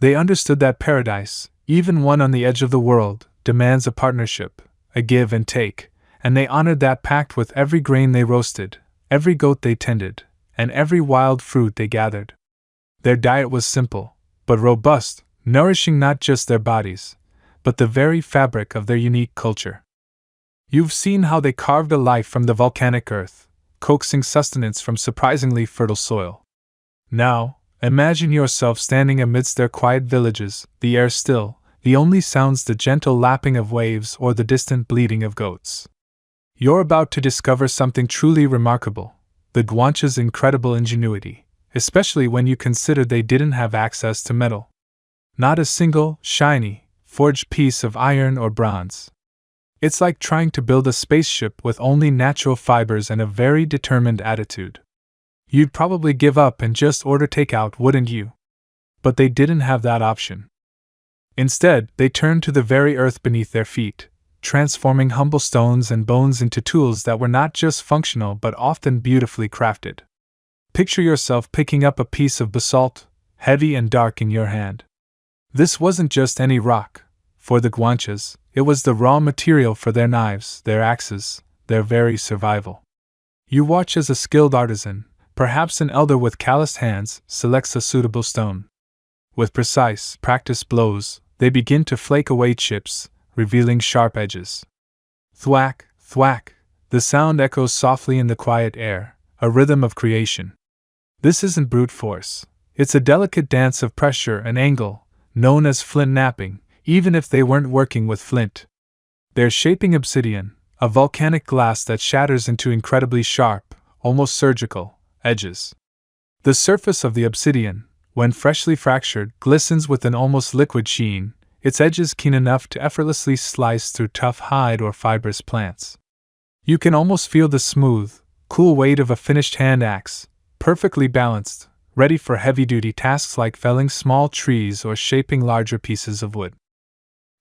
They understood that paradise, even one on the edge of the world, demands a partnership, a give and take, and they honored that pact with every grain they roasted, every goat they tended, and every wild fruit they gathered. Their diet was simple, but robust, nourishing not just their bodies, but the very fabric of their unique culture. You've seen how they carved a life from the volcanic earth, coaxing sustenance from surprisingly fertile soil. Now, imagine yourself standing amidst their quiet villages, the air still, the only sounds the gentle lapping of waves or the distant bleating of goats. You're about to discover something truly remarkable, the Guanches' incredible ingenuity, especially when you consider they didn't have access to metal. Not a single, shiny, forged piece of iron or bronze. It's like trying to build a spaceship with only natural fibers and a very determined attitude. You'd probably give up and just order takeout, wouldn't you? But they didn't have that option. Instead, they turned to the very earth beneath their feet, transforming humble stones and bones into tools that were not just functional but often beautifully crafted. Picture yourself picking up a piece of basalt, heavy and dark, in your hand. This wasn't just any rock. For the Guanches, it was the raw material for their knives, their axes, their very survival. You watch as a skilled artisan, perhaps an elder with calloused hands, selects a suitable stone. With precise, practiced blows, they begin to flake away chips, revealing sharp edges. Thwack, thwack, the sound echoes softly in the quiet air, a rhythm of creation. This isn't brute force. It's a delicate dance of pressure and angle, known as flint knapping, even if they weren't working with flint. They're shaping obsidian, a volcanic glass that shatters into incredibly sharp, almost surgical, edges. The surface of the obsidian, when freshly fractured, glistens with an almost liquid sheen, its edges keen enough to effortlessly slice through tough hide or fibrous plants. You can almost feel the smooth, cool weight of a finished hand axe, perfectly balanced, ready for heavy-duty tasks like felling small trees or shaping larger pieces of wood.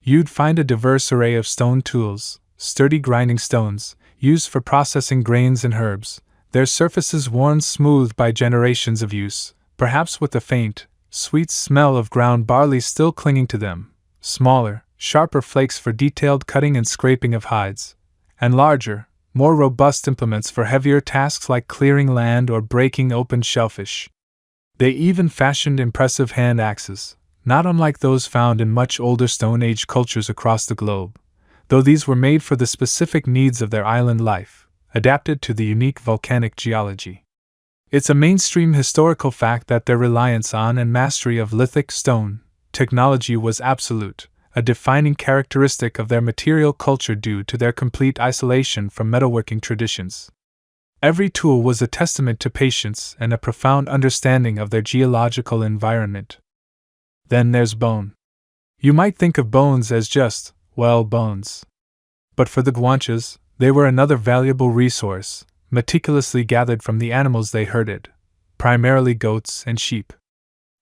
You'd find a diverse array of stone tools, sturdy grinding stones, used for processing grains and herbs, their surfaces worn smooth by generations of use, perhaps with the faint, sweet smell of ground barley still clinging to them, smaller, sharper flakes for detailed cutting and scraping of hides, and larger, more robust implements for heavier tasks like clearing land or breaking open shellfish. They even fashioned impressive hand axes, not unlike those found in much older Stone Age cultures across the globe, though these were made for the specific needs of their island life, adapted to the unique volcanic geology. It's a mainstream historical fact that their reliance on and mastery of lithic stone technology was absolute, a defining characteristic of their material culture due to their complete isolation from metalworking traditions. Every tool was a testament to patience and a profound understanding of their geological environment. Then there's bone. You might think of bones as just, well, bones. But for the Guanches, they were another valuable resource, meticulously gathered from the animals they herded, primarily goats and sheep.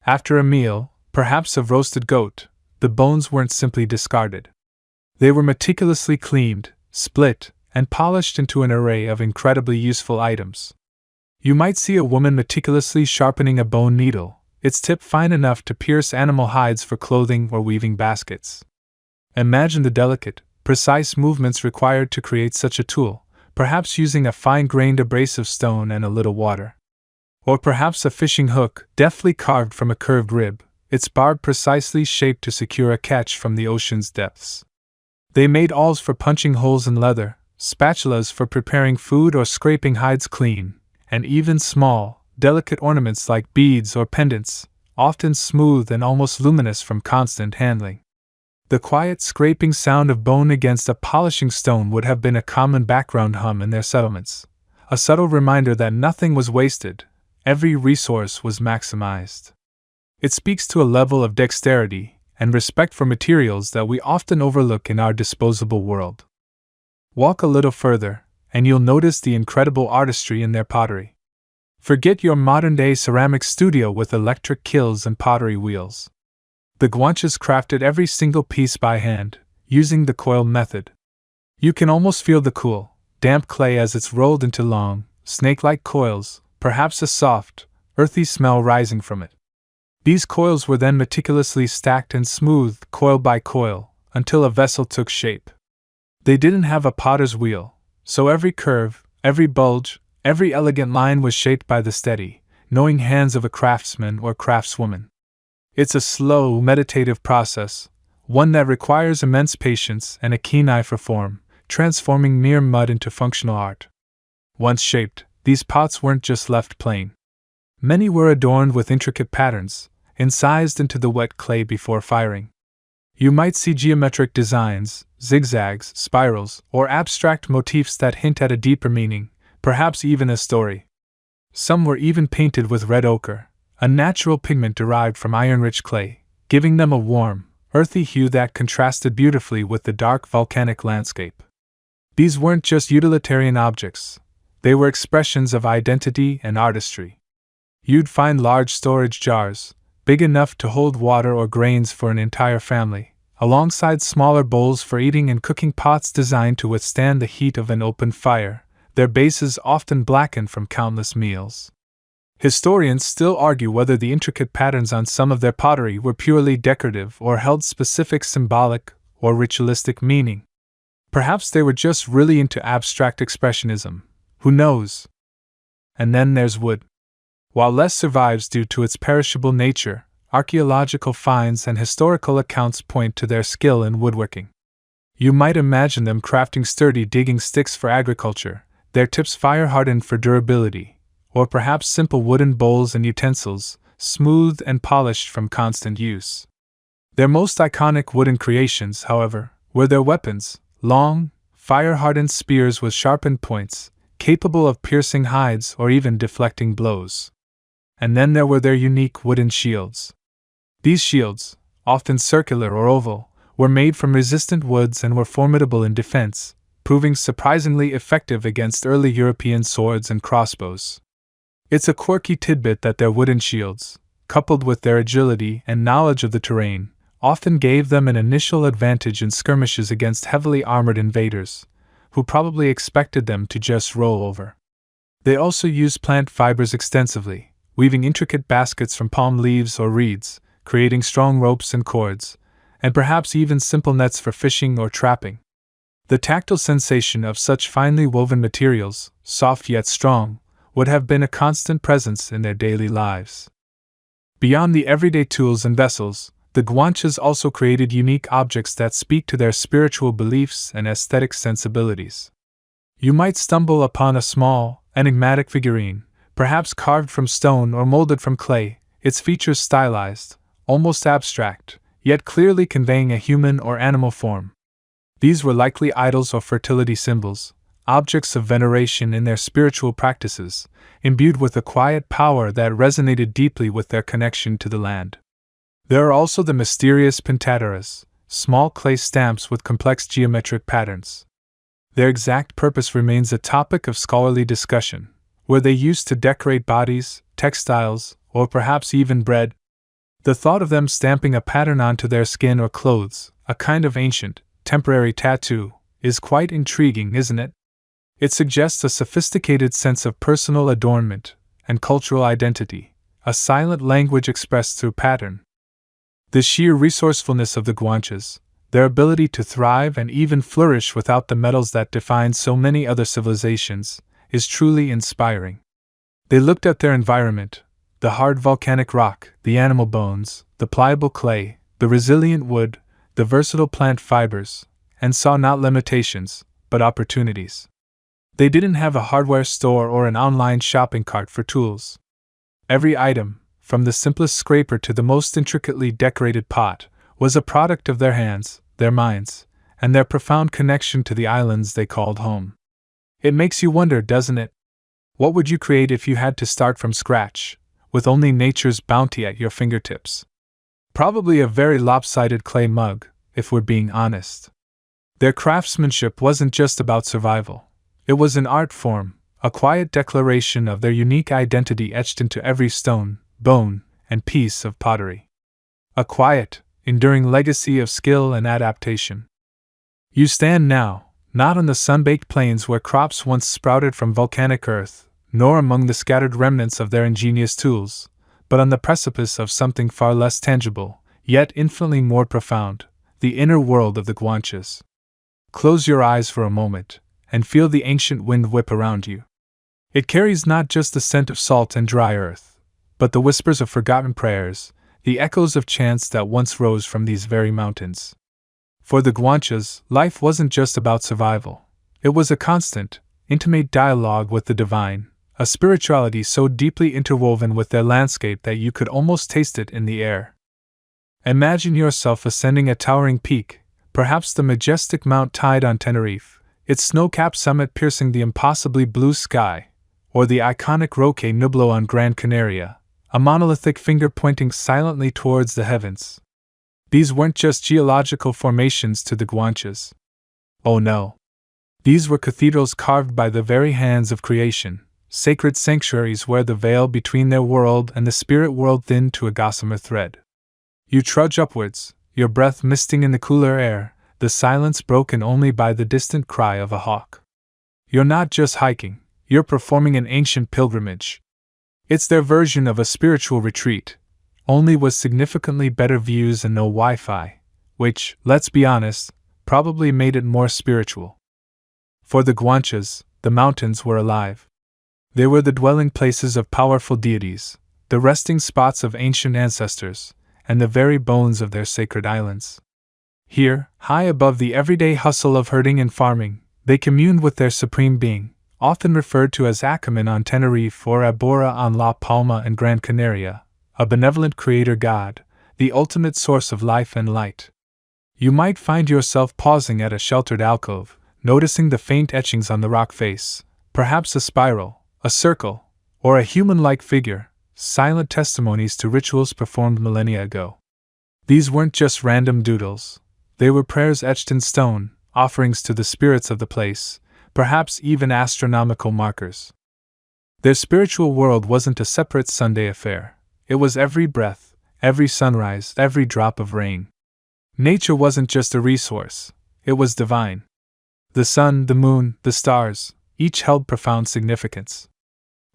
After a meal, perhaps of roasted goat, the bones weren't simply discarded. They were meticulously cleaned, split, and polished into an array of incredibly useful items. You might see a woman meticulously sharpening a bone needle, its tip fine enough to pierce animal hides for clothing or weaving baskets. Imagine the delicate, precise movements required to create such a tool, perhaps using a fine-grained abrasive stone and a little water. Or perhaps a fishing hook, deftly carved from a curved rib, its barb precisely shaped to secure a catch from the ocean's depths. They made awls for punching holes in leather, spatulas for preparing food or scraping hides clean, and even small, delicate ornaments like beads or pendants, often smooth and almost luminous from constant handling. The quiet scraping sound of bone against a polishing stone would have been a common background hum in their settlements, a subtle reminder that nothing was wasted, every resource was maximized. It speaks to a level of dexterity and respect for materials that we often overlook in our disposable world. Walk a little further, and you'll notice the incredible artistry in their pottery. Forget your modern-day ceramic studio with electric kilns and pottery wheels. The Guanches crafted every single piece by hand, using the coil method. You can almost feel the cool, damp clay as it's rolled into long, snake-like coils, perhaps a soft, earthy smell rising from it. These coils were then meticulously stacked and smoothed coil by coil, until a vessel took shape. They didn't have a potter's wheel, so every curve, every bulge, every elegant line was shaped by the steady, knowing hands of a craftsman or craftswoman. It's a slow, meditative process, one that requires immense patience and a keen eye for form, transforming mere mud into functional art. Once shaped, these pots weren't just left plain. Many were adorned with intricate patterns, incised into the wet clay before firing. You might see geometric designs, zigzags, spirals, or abstract motifs that hint at a deeper meaning, perhaps even a story. Some were even painted with red ochre, a natural pigment derived from iron-rich clay, giving them a warm, earthy hue that contrasted beautifully with the dark volcanic landscape. These weren't just utilitarian objects, they were expressions of identity and artistry. You'd find large storage jars, big enough to hold water or grains for an entire family, alongside smaller bowls for eating and cooking pots designed to withstand the heat of an open fire, their bases often blackened from countless meals. Historians still argue whether the intricate patterns on some of their pottery were purely decorative or held specific symbolic or ritualistic meaning. Perhaps they were just really into abstract expressionism, who knows? And then there's wood. While less survives due to its perishable nature, archaeological finds and historical accounts point to their skill in woodworking. You might imagine them crafting sturdy digging sticks for agriculture, their tips fire-hardened for durability, or perhaps simple wooden bowls and utensils, smoothed and polished from constant use. Their most iconic wooden creations, however, were their weapons, long, fire-hardened spears with sharpened points, capable of piercing hides or even deflecting blows. And then there were their unique wooden shields. These shields, often circular or oval, were made from resistant woods and were formidable in defense, proving surprisingly effective against early European swords and crossbows. It's a quirky tidbit that their wooden shields, coupled with their agility and knowledge of the terrain, often gave them an initial advantage in skirmishes against heavily armored invaders, who probably expected them to just roll over. They also used plant fibers extensively, weaving intricate baskets from palm leaves or reeds, creating strong ropes and cords, and perhaps even simple nets for fishing or trapping. The tactile sensation of such finely woven materials, soft yet strong, would have been a constant presence in their daily lives. Beyond the everyday tools and vessels, the Guanches also created unique objects that speak to their spiritual beliefs and aesthetic sensibilities. You might stumble upon a small, enigmatic figurine, perhaps carved from stone or molded from clay, its features stylized, almost abstract, yet clearly conveying a human or animal form. These were likely idols or fertility symbols, objects of veneration in their spiritual practices, imbued with a quiet power that resonated deeply with their connection to the land. There are also the mysterious pintaderas, small clay stamps with complex geometric patterns. Their exact purpose remains a topic of scholarly discussion. Were they used to decorate bodies, textiles, or perhaps even bread? The thought of them stamping a pattern onto their skin or clothes, a kind of ancient, temporary tattoo, is quite intriguing, isn't it? It suggests a sophisticated sense of personal adornment and cultural identity, a silent language expressed through pattern. The sheer resourcefulness of the Guanches, their ability to thrive and even flourish without the metals that define so many other civilizations, is truly inspiring. They looked at their environment, the hard volcanic rock, the animal bones, the pliable clay, the resilient wood, the versatile plant fibers, and saw not limitations, but opportunities. They didn't have a hardware store or an online shopping cart for tools. Every item, from the simplest scraper to the most intricately decorated pot, was a product of their hands, their minds, and their profound connection to the islands they called home. It makes you wonder, doesn't it? What would you create if you had to start from scratch, with only nature's bounty at your fingertips? Probably a very lopsided clay mug, if we're being honest. Their craftsmanship wasn't just about survival. It was an art form, a quiet declaration of their unique identity etched into every stone, bone, and piece of pottery. A quiet, enduring legacy of skill and adaptation. You stand now, not on the sun-baked plains where crops once sprouted from volcanic earth, nor among the scattered remnants of their ingenious tools, but on the precipice of something far less tangible, yet infinitely more profound, the inner world of the Guanches. Close your eyes for a moment, and feel the ancient wind whip around you. It carries not just the scent of salt and dry earth, but the whispers of forgotten prayers, the echoes of chants that once rose from these very mountains. For the Guanches, life wasn't just about survival. It was a constant, intimate dialogue with the divine, a spirituality so deeply interwoven with their landscape that you could almost taste it in the air. Imagine yourself ascending a towering peak, perhaps the majestic Mount Tide on Tenerife, its snow-capped summit piercing the impossibly blue sky, or the iconic Roque Nublo on Gran Canaria, a monolithic finger pointing silently towards the heavens. These weren't just geological formations to the Guanches. Oh no. These were cathedrals carved by the very hands of creation, sacred sanctuaries where the veil between their world and the spirit world thinned to a gossamer thread. You trudge upwards, your breath misting in the cooler air, the silence broken only by the distant cry of a hawk. You're not just hiking, you're performing an ancient pilgrimage. It's their version of a spiritual retreat, only with significantly better views and no Wi-Fi, which, let's be honest, probably made it more spiritual. For the Guanches, the mountains were alive. They were the dwelling places of powerful deities, the resting spots of ancient ancestors, and the very bones of their sacred islands. Here, high above the everyday hustle of herding and farming, they communed with their supreme being, often referred to as Achaman on Tenerife or Abora on La Palma and Gran Canaria, a benevolent creator god, the ultimate source of life and light. You might find yourself pausing at a sheltered alcove, noticing the faint etchings on the rock face, perhaps a spiral, a circle, or a human-like figure, silent testimonies to rituals performed millennia ago. These weren't just random doodles. They were prayers etched in stone, offerings to the spirits of the place, perhaps even astronomical markers. Their spiritual world wasn't a separate Sunday affair. It was every breath, every sunrise, every drop of rain. Nature wasn't just a resource, it was divine. The sun, the moon, the stars, each held profound significance.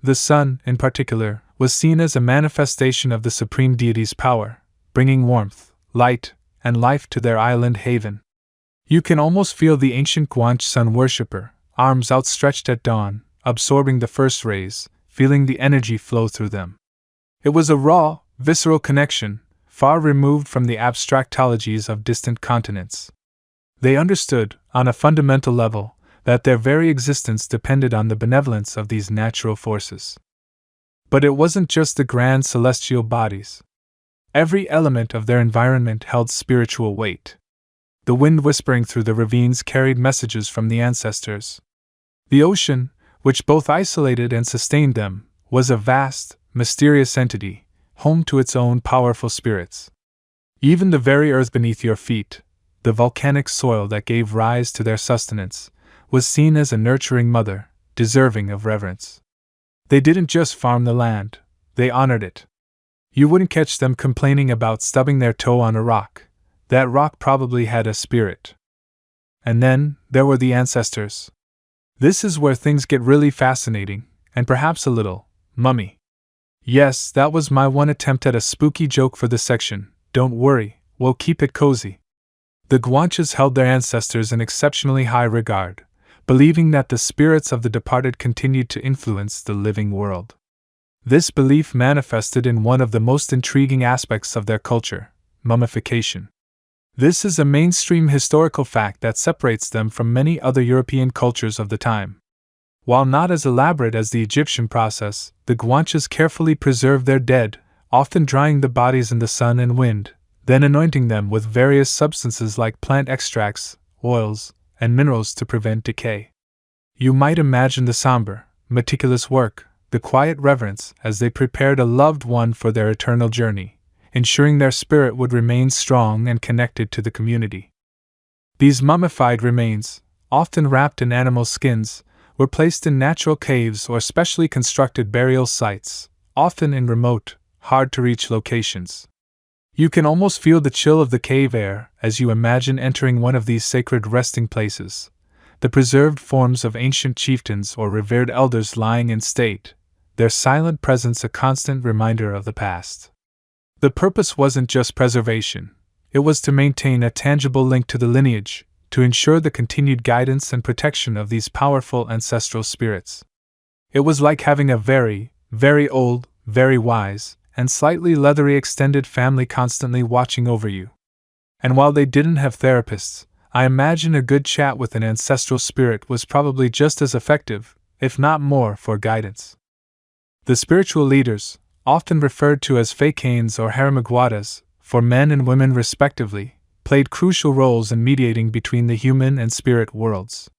The sun, in particular, was seen as a manifestation of the supreme deity's power, bringing warmth, light, and life to their island haven. You can almost feel the ancient Guanche sun worshipper, arms outstretched at dawn, absorbing the first rays, feeling the energy flow through them. It was a raw, visceral connection, far removed from the abstractologies of distant continents. They understood, on a fundamental level, that their very existence depended on the benevolence of these natural forces. But it wasn't just the grand celestial bodies. Every element of their environment held spiritual weight. The wind whispering through the ravines carried messages from the ancestors. The ocean, which both isolated and sustained them, was a vast, mysterious entity, home to its own powerful spirits. Even the very earth beneath your feet, the volcanic soil that gave rise to their sustenance, was seen as a nurturing mother, deserving of reverence. They didn't just farm the land, they honored it. You wouldn't catch them complaining about stubbing their toe on a rock. That rock probably had a spirit. And then, there were the ancestors. This is where things get really fascinating, and perhaps a little mummy. Yes, that was my one attempt at a spooky joke for this section. Don't worry, we'll keep it cozy. The Guanches held their ancestors in exceptionally high regard, believing that the spirits of the departed continued to influence the living world. This belief manifested in one of the most intriguing aspects of their culture, mummification. This is a mainstream historical fact that separates them from many other European cultures of the time. While not as elaborate as the Egyptian process, the Guanches carefully preserved their dead, often drying the bodies in the sun and wind, then anointing them with various substances like plant extracts, oils, and minerals to prevent decay. You might imagine the somber, meticulous work, the quiet reverence as they prepared a loved one for their eternal journey, ensuring their spirit would remain strong and connected to the community. These mummified remains, often wrapped in animal skins, were placed in natural caves or specially constructed burial sites, often in remote, hard-to-reach locations. You can almost feel the chill of the cave air as you imagine entering one of these sacred resting places, the preserved forms of ancient chieftains or revered elders lying in state, their silent presence a constant reminder of the past. The purpose wasn't just preservation, it was to maintain a tangible link to the lineage, to ensure the continued guidance and protection of these powerful ancestral spirits. It was like having a very, very old, very wise, and slightly leathery extended family constantly watching over you. And while they didn't have therapists, I imagine a good chat with an ancestral spirit was probably just as effective, if not more, for guidance. The spiritual leaders, often referred to as Facanes or Haramagwadas, for men and women respectively, played crucial roles in mediating between the human and spirit worlds.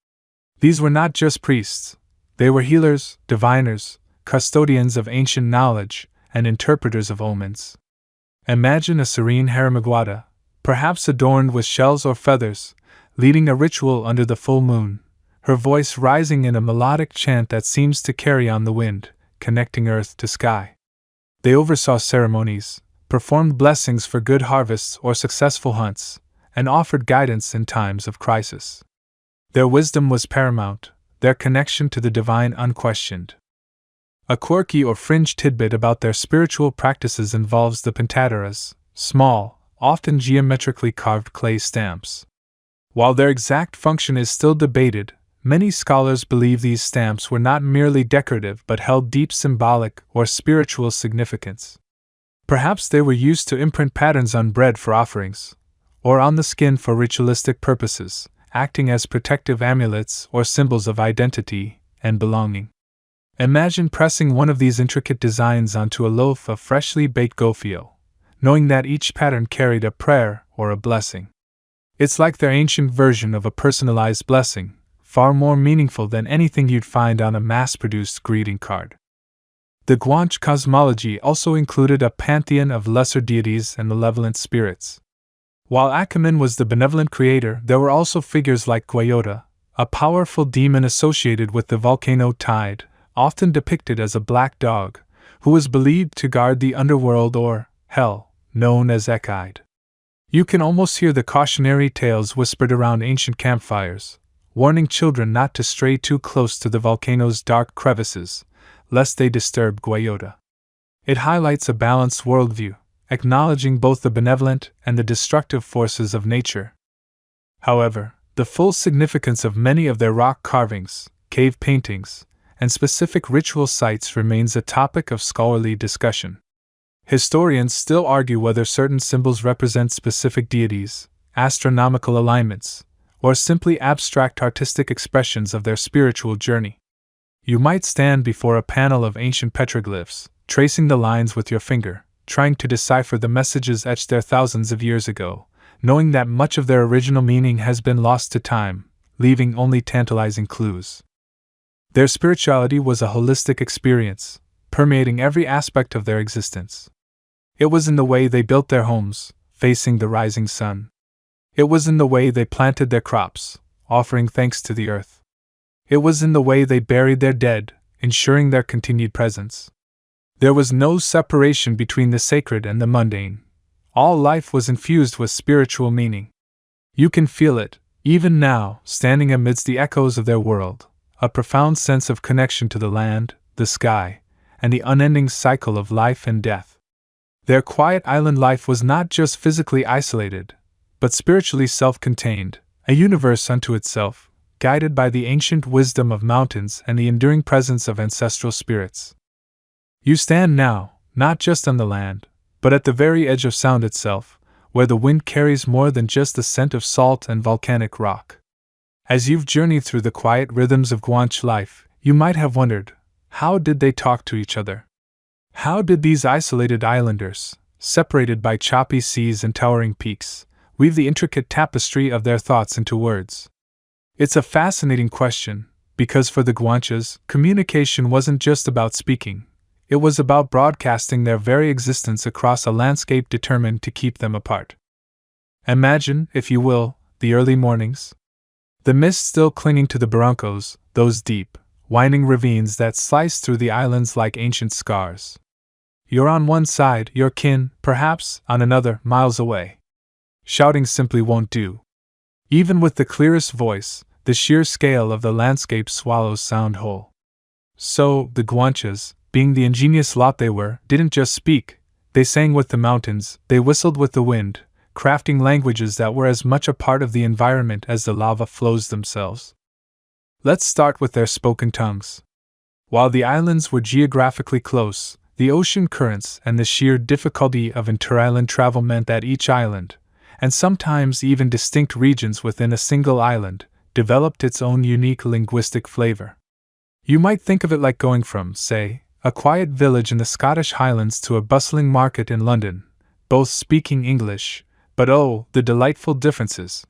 These were not just priests, they were healers, diviners, custodians of ancient knowledge, and interpreters of omens. Imagine a serene Haramagwada, perhaps adorned with shells or feathers, leading a ritual under the full moon, her voice rising in a melodic chant that seems to carry on the wind, connecting earth to sky. They oversaw ceremonies, performed blessings for good harvests or successful hunts, and offered guidance in times of crisis. Their wisdom was paramount, their connection to the divine unquestioned. A quirky or fringe tidbit about their spiritual practices involves the pentataras, small, often geometrically carved clay stamps. While their exact function is still debated, Many scholars believe these stamps were not merely decorative but held deep symbolic or spiritual significance. Perhaps they were used to imprint patterns on bread for offerings, or on the skin for ritualistic purposes, acting as protective amulets or symbols of identity and belonging. Imagine pressing one of these intricate designs onto a loaf of freshly baked gofio, knowing that each pattern carried a prayer or a blessing. It's like their ancient version of a personalized blessing, far more meaningful than anything you'd find on a mass-produced greeting card. The Guanche cosmology also included a pantheon of lesser deities and malevolent spirits. While Achaman was the benevolent creator, there were also figures like Guayota, a powerful demon associated with the volcano tide, often depicted as a black dog, who was believed to guard the underworld or hell, known as Ekide. You can almost hear the cautionary tales whispered around ancient campfires, warning children not to stray too close to the volcano's dark crevices, lest they disturb Guayota. It highlights a balanced worldview, acknowledging both the benevolent and the destructive forces of nature. However, the full significance of many of their rock carvings, cave paintings, and specific ritual sites remains a topic of scholarly discussion. Historians still argue whether certain symbols represent specific deities, astronomical alignments, or simply abstract artistic expressions of their spiritual journey. You might stand before a panel of ancient petroglyphs, tracing the lines with your finger, trying to decipher the messages etched there thousands of years ago, knowing that much of their original meaning has been lost to time, leaving only tantalizing clues. Their spirituality was a holistic experience, permeating every aspect of their existence. It was in the way they built their homes, facing the rising sun. It was in the way they planted their crops, offering thanks to the earth. It was in the way they buried their dead, ensuring their continued presence. There was no separation between the sacred and the mundane. All life was infused with spiritual meaning. You can feel it, even now, standing amidst the echoes of their world, a profound sense of connection to the land, the sky, and the unending cycle of life and death. Their quiet island life was not just physically isolated, but spiritually self-contained, a universe unto itself, guided by the ancient wisdom of mountains and the enduring presence of ancestral spirits. You stand now, not just on the land, but at the very edge of sound itself, where the wind carries more than just the scent of salt and volcanic rock. As you've journeyed through the quiet rhythms of Guanche life, you might have wondered, how did they talk to each other? How did these isolated islanders, separated by choppy seas and towering peaks, weave the intricate tapestry of their thoughts into words? It's a fascinating question, because for the Guanches, communication wasn't just about speaking. It was about broadcasting their very existence across a landscape determined to keep them apart. Imagine, if you will, the early mornings. The mist still clinging to the barrancos, those deep, winding ravines that slice through the islands like ancient scars. You're on one side, your kin, perhaps, on another, miles away. Shouting simply won't do. Even with the clearest voice, the sheer scale of the landscape swallows sound whole. So, the Guanches, being the ingenious lot they were, didn't just speak, they sang with the mountains, they whistled with the wind, crafting languages that were as much a part of the environment as the lava flows themselves. Let's start with their spoken tongues. While the islands were geographically close, the ocean currents and the sheer difficulty of inter-island travel meant that each island, and sometimes even distinct regions within a single island, developed its own unique linguistic flavor. You might think of it like going from, say, a quiet village in the Scottish Highlands to a bustling market in London, both speaking English, but oh, the delightful differences.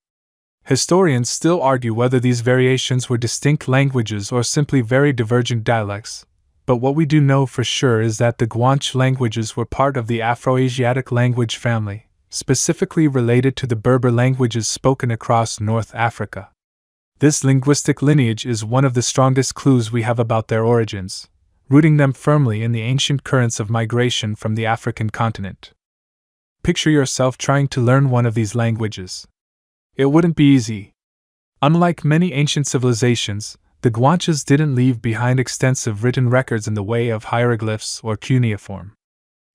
Historians still argue whether these variations were distinct languages or simply very divergent dialects, but what we do know for sure is that the Guanche languages were part of the Afroasiatic language family, specifically related to the Berber languages spoken across North Africa. This linguistic lineage is one of the strongest clues we have about their origins, rooting them firmly in the ancient currents of migration from the African continent. Picture yourself trying to learn one of these languages. It wouldn't be easy. Unlike many ancient civilizations, the Guanches didn't leave behind extensive written records in the way of hieroglyphs or cuneiform.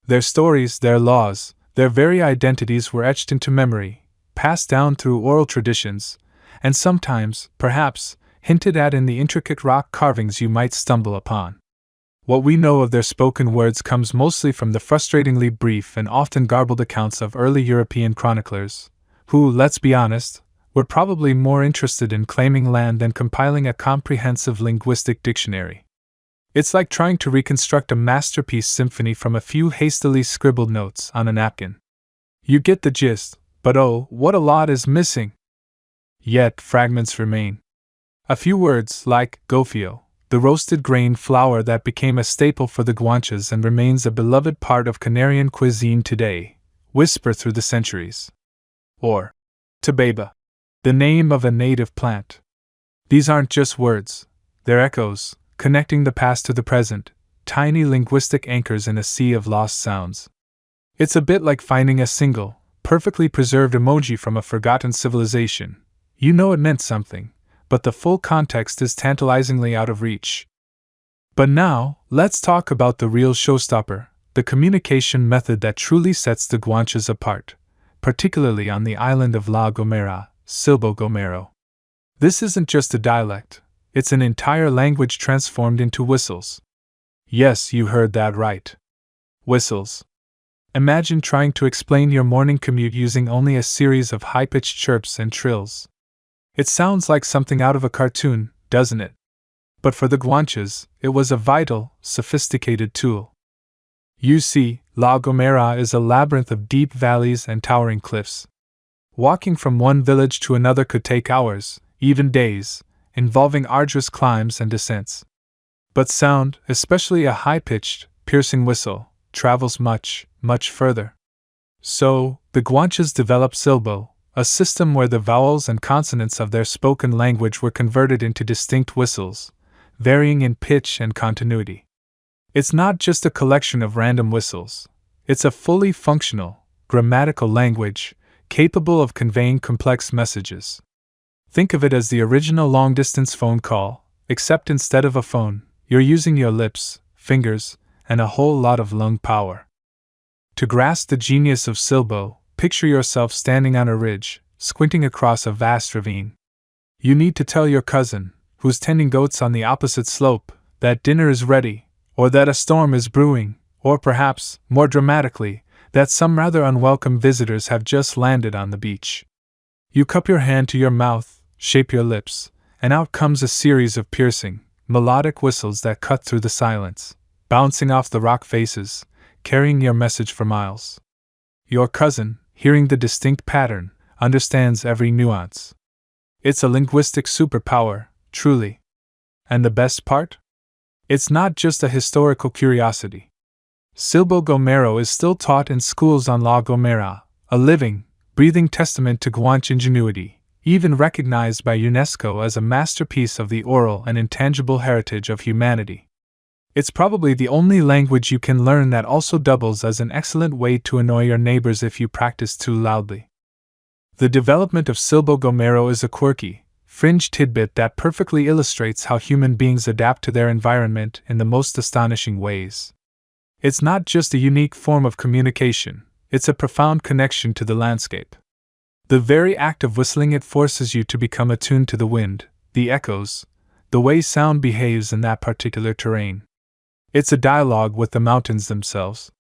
Their stories, their laws, their very identities were etched into memory, passed down through oral traditions, and sometimes, perhaps, hinted at in the intricate rock carvings you might stumble upon. What we know of their spoken words comes mostly from the frustratingly brief and often garbled accounts of early European chroniclers, who, let's be honest, were probably more interested in claiming land than compiling a comprehensive linguistic dictionary. It's like trying to reconstruct a masterpiece symphony from a few hastily scribbled notes on a napkin. You get the gist, but oh, what a lot is missing! Yet fragments remain. A few words like gofio, the roasted grain flour that became a staple for the Guanches and remains a beloved part of Canarian cuisine today, whisper through the centuries. Or tabeba, the name of a native plant. These aren't just words, they're echoes, connecting the past to the present, tiny linguistic anchors in a sea of lost sounds. It's a bit like finding a single, perfectly preserved emoji from a forgotten civilization. You know it meant something, but the full context is tantalizingly out of reach. But now, let's talk about the real showstopper, the communication method that truly sets the Guanches apart, particularly on the island of La Gomera, Silbo Gomero. This isn't just a dialect, it's an entire language transformed into whistles. Yes, you heard that right. Whistles. Imagine trying to explain your morning commute using only a series of high-pitched chirps and trills. It sounds like something out of a cartoon, doesn't it? But for the Guanches, it was a vital, sophisticated tool. You see, La Gomera is a labyrinth of deep valleys and towering cliffs. Walking from one village to another could take hours, even days, involving arduous climbs and descents. But sound, especially a high-pitched, piercing whistle, travels much, much further. So, the Guanches developed Silbo, a system where the vowels and consonants of their spoken language were converted into distinct whistles, varying in pitch and continuity. It's not just a collection of random whistles, it's a fully functional, grammatical language, capable of conveying complex messages. Think of it as the original long-distance phone call, except instead of a phone, you're using your lips, fingers, and a whole lot of lung power. To grasp the genius of Silbo, picture yourself standing on a ridge, squinting across a vast ravine. You need to tell your cousin, who's tending goats on the opposite slope, that dinner is ready, or that a storm is brewing, or perhaps, more dramatically, that some rather unwelcome visitors have just landed on the beach. You cup your hand to your mouth, shape your lips, and out comes a series of piercing, melodic whistles that cut through the silence, bouncing off the rock faces, carrying your message for miles. Your cousin, hearing the distinct pattern, understands every nuance. It's a linguistic superpower, truly. And the best part? It's not just a historical curiosity. Silbo Gomero is still taught in schools on La Gomera, a living, breathing testament to Guanche ingenuity, even recognized by UNESCO as a masterpiece of the oral and intangible heritage of humanity. It's probably the only language you can learn that also doubles as an excellent way to annoy your neighbors if you practice too loudly. The development of Silbo Gomero is a quirky, fringe tidbit that perfectly illustrates how human beings adapt to their environment in the most astonishing ways. It's not just a unique form of communication, it's a profound connection to the landscape. The very act of whistling it forces you to become attuned to the wind, the echoes, the way sound behaves in that particular terrain. It's a dialogue with the mountains themselves.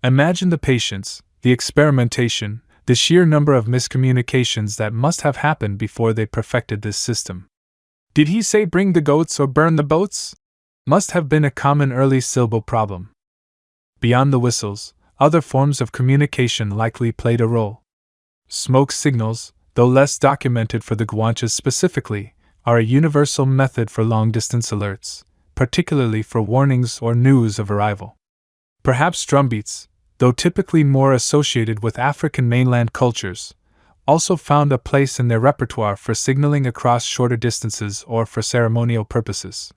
Imagine the patience, the experimentation, the sheer number of miscommunications that must have happened before they perfected this system. Did he say bring the goats or burn the boats? Must have been a common early Silbo problem. Beyond the whistles, other forms of communication likely played a role. Smoke signals, though less documented for the Guanches specifically, are a universal method for long-distance alerts, particularly for warnings or news of arrival. Perhaps drumbeats, though typically more associated with African mainland cultures, also found a place in their repertoire for signaling across shorter distances or for ceremonial purposes.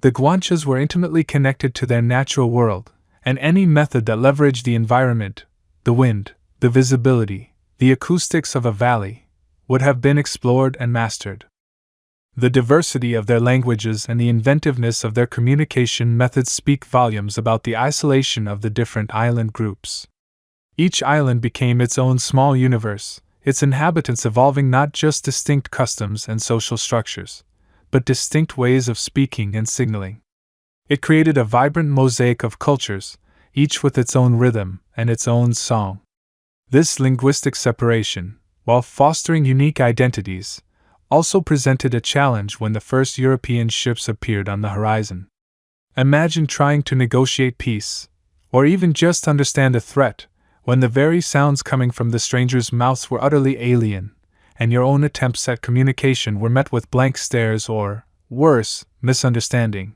The Guanches were intimately connected to their natural world, and any method that leveraged the environment, the wind, the visibility, the acoustics of a valley, would have been explored and mastered. The diversity of their languages and the inventiveness of their communication methods speak volumes about the isolation of the different island groups. Each island became its own small universe, its inhabitants evolving not just distinct customs and social structures, but distinct ways of speaking and signaling. It created a vibrant mosaic of cultures, each with its own rhythm and its own song. This linguistic separation, while fostering unique identities, also presented a challenge when the first European ships appeared on the horizon. Imagine trying to negotiate peace, or even just understand a threat, when the very sounds coming from the strangers' mouths were utterly alien, and your own attempts at communication were met with blank stares or, worse, misunderstanding.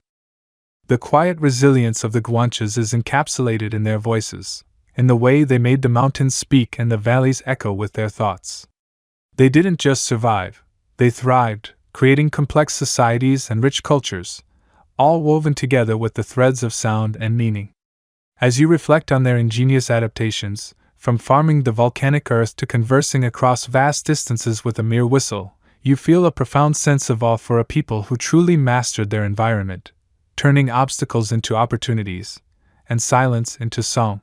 The quiet resilience of the Guanches is encapsulated in their voices, in the way they made the mountains speak and the valleys echo with their thoughts. They didn't just survive, they thrived, creating complex societies and rich cultures, all woven together with the threads of sound and meaning. As you reflect on their ingenious adaptations, from farming the volcanic earth to conversing across vast distances with a mere whistle, you feel a profound sense of awe for a people who truly mastered their environment, turning obstacles into opportunities, and silence into song.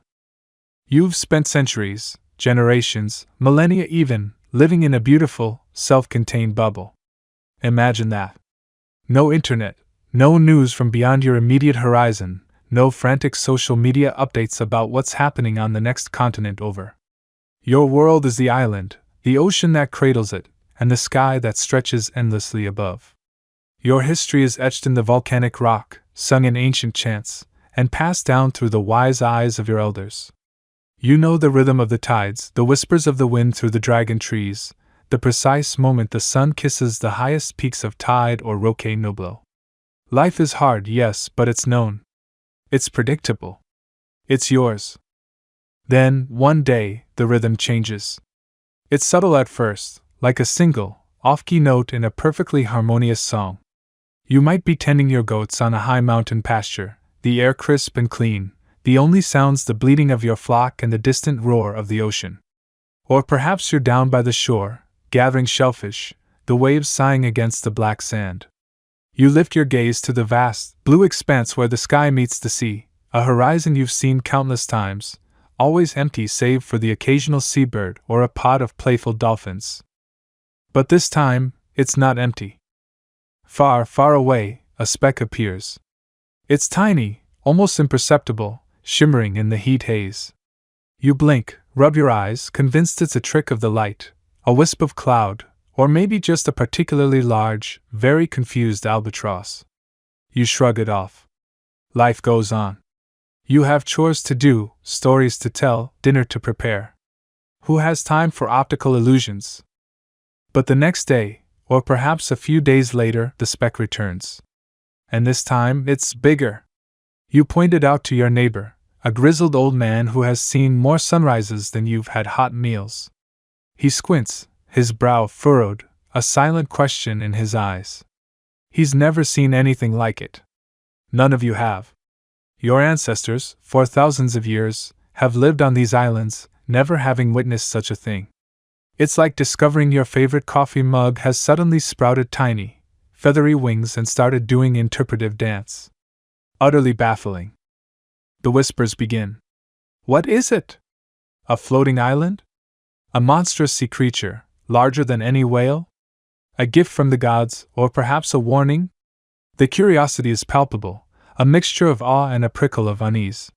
You've spent centuries, generations, millennia even, living in a beautiful, self-contained bubble. Imagine that. No internet, no news from beyond your immediate horizon, no frantic social media updates about what's happening on the next continent over. Your world is the island, the ocean that cradles it, and the sky that stretches endlessly above. Your history is etched in the volcanic rock, sung in ancient chants, and passed down through the wise eyes of your elders. You know the rhythm of the tides, the whispers of the wind through the dragon trees, the precise moment the sun kisses the highest peaks of Tide or Roque Noblo. Life is hard, yes, but it's known. It's predictable. It's yours. Then, one day, the rhythm changes. It's subtle at first, like a single, off-key note in a perfectly harmonious song. You might be tending your goats on a high mountain pasture, the air crisp and clean, the only sounds the bleating of your flock and the distant roar of the ocean. Or perhaps you're down by the shore, gathering shellfish, the waves sighing against the black sand. You lift your gaze to the vast, blue expanse where the sky meets the sea, a horizon you've seen countless times, always empty save for the occasional seabird or a pod of playful dolphins. But this time, it's not empty. Far, far away, a speck appears. It's tiny, almost imperceptible, shimmering in the heat haze. You blink, rub your eyes, convinced it's a trick of the light, a wisp of cloud, or maybe just a particularly large, very confused albatross. You shrug it off. Life goes on. You have chores to do, stories to tell, dinner to prepare. Who has time for optical illusions? But the next day, or perhaps a few days later, the speck returns. And this time, it's bigger. You point it out to your neighbor, a grizzled old man who has seen more sunrises than you've had hot meals. He squints, his brow furrowed, a silent question in his eyes. He's never seen anything like it. None of you have. Your ancestors, for thousands of years, have lived on these islands, never having witnessed such a thing. It's like discovering your favorite coffee mug has suddenly sprouted tiny, feathery wings and started doing interpretive dance. Utterly baffling. The whispers begin. What is it? A floating island? A monstrous sea creature, larger than any whale? A gift from the gods, or perhaps a warning? The curiosity is palpable, a mixture of awe and a prickle of unease.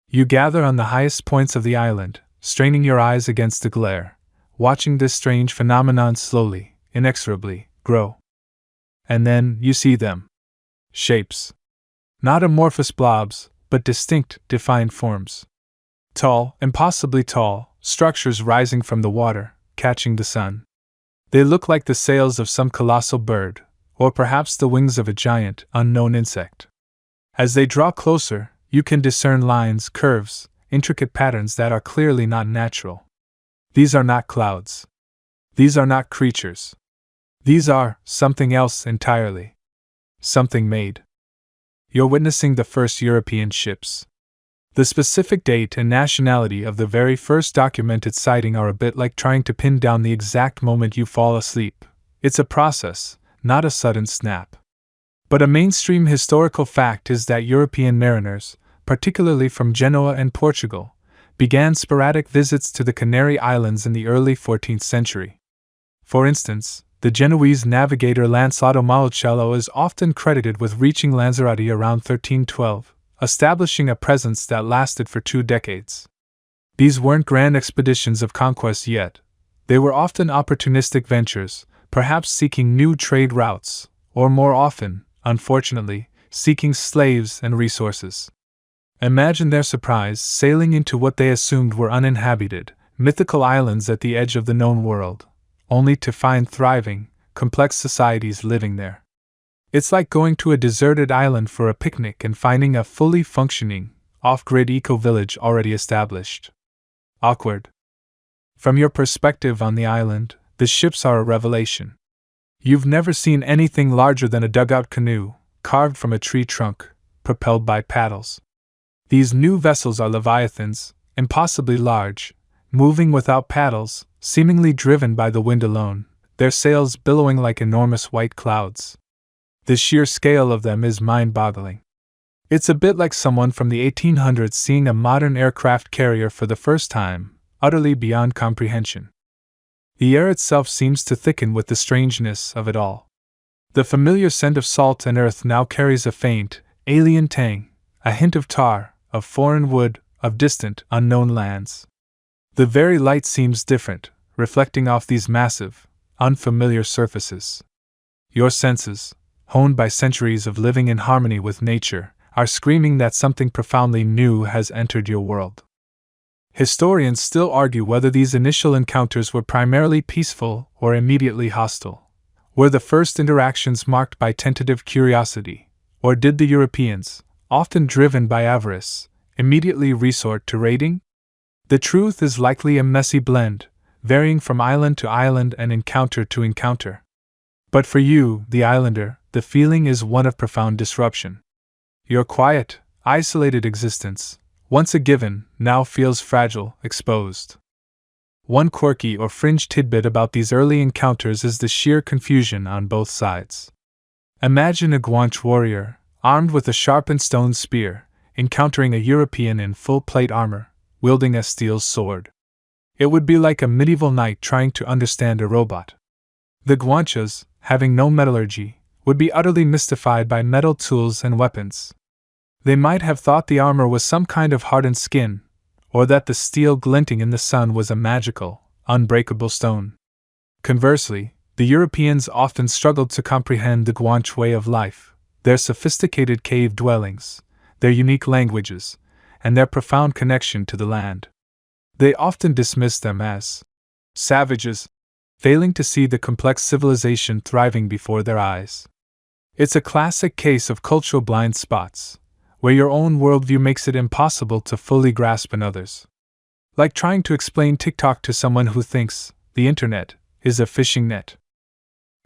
You gather on the highest points of the island, straining your eyes against the glare, watching this strange phenomenon slowly, inexorably, grow. And then you see them. Shapes. Not amorphous blobs, but distinct, defined forms. Tall, impossibly tall, structures rising from the water, catching the sun. They look like the sails of some colossal bird, or perhaps the wings of a giant, unknown insect. As they draw closer, you can discern lines, curves, intricate patterns that are clearly not natural. These are not clouds. These are not creatures. These are something else entirely. Something made. You're witnessing the first European ships. The specific date and nationality of the very first documented sighting are a bit like trying to pin down the exact moment you fall asleep. It's a process, not a sudden snap. But a mainstream historical fact is that European mariners, particularly from Genoa and Portugal, began sporadic visits to the Canary Islands in the early 14th century. For instance, The Genoese navigator Lancelot Malicello is often credited with reaching Lanzarote around 1312, establishing a presence that lasted for 2 decades. These weren't grand expeditions of conquest yet. They were often opportunistic ventures, perhaps seeking new trade routes, or more often, unfortunately, seeking slaves and resources. Imagine their surprise sailing into what they assumed were uninhabited, mythical islands at the edge of the known world, only to find thriving, complex societies living there. It's like going to a deserted island for a picnic and finding a fully functioning, off-grid eco-village already established. Awkward. From your perspective on the island, the ships are a revelation. You've never seen anything larger than a dugout canoe, carved from a tree trunk, propelled by paddles. These new vessels are leviathans, impossibly large, moving without paddles, seemingly driven by the wind alone, their sails billowing like enormous white clouds. The sheer scale of them is mind-boggling. It's a bit like someone from the 1800s seeing a modern aircraft carrier for the first time, utterly beyond comprehension. The air itself seems to thicken with the strangeness of it all. The familiar scent of salt and earth now carries a faint, alien tang, a hint of tar, of foreign wood, of distant, unknown lands. The very light seems different, reflecting off these massive, unfamiliar surfaces. Your senses, honed by centuries of living in harmony with nature, are screaming that something profoundly new has entered your world. Historians still argue whether these initial encounters were primarily peaceful or immediately hostile. Were the first interactions marked by tentative curiosity, or did the Europeans, often driven by avarice, immediately resort to raiding? The truth is likely a messy blend, varying from island to island and encounter to encounter. But for you, the islander, the feeling is one of profound disruption. Your quiet, isolated existence, once a given, now feels fragile, exposed. One quirky or fringe tidbit about these early encounters is the sheer confusion on both sides. Imagine a Guanche warrior, armed with a sharpened stone spear, encountering a European in full plate armor, wielding a steel sword. It would be like a medieval knight trying to understand a robot. The Guanches, having no metallurgy, would be utterly mystified by metal tools and weapons. They might have thought the armor was some kind of hardened skin, or that the steel glinting in the sun was a magical, unbreakable stone. Conversely, the Europeans often struggled to comprehend the Guanche way of life, their sophisticated cave dwellings, their unique languages, and their profound connection to the land. They often dismissed them as savages, failing to see the complex civilization thriving before their eyes. It's a classic case of cultural blind spots, where your own worldview makes it impossible to fully grasp another's. Like trying to explain TikTok to someone who thinks the internet is a fishing net.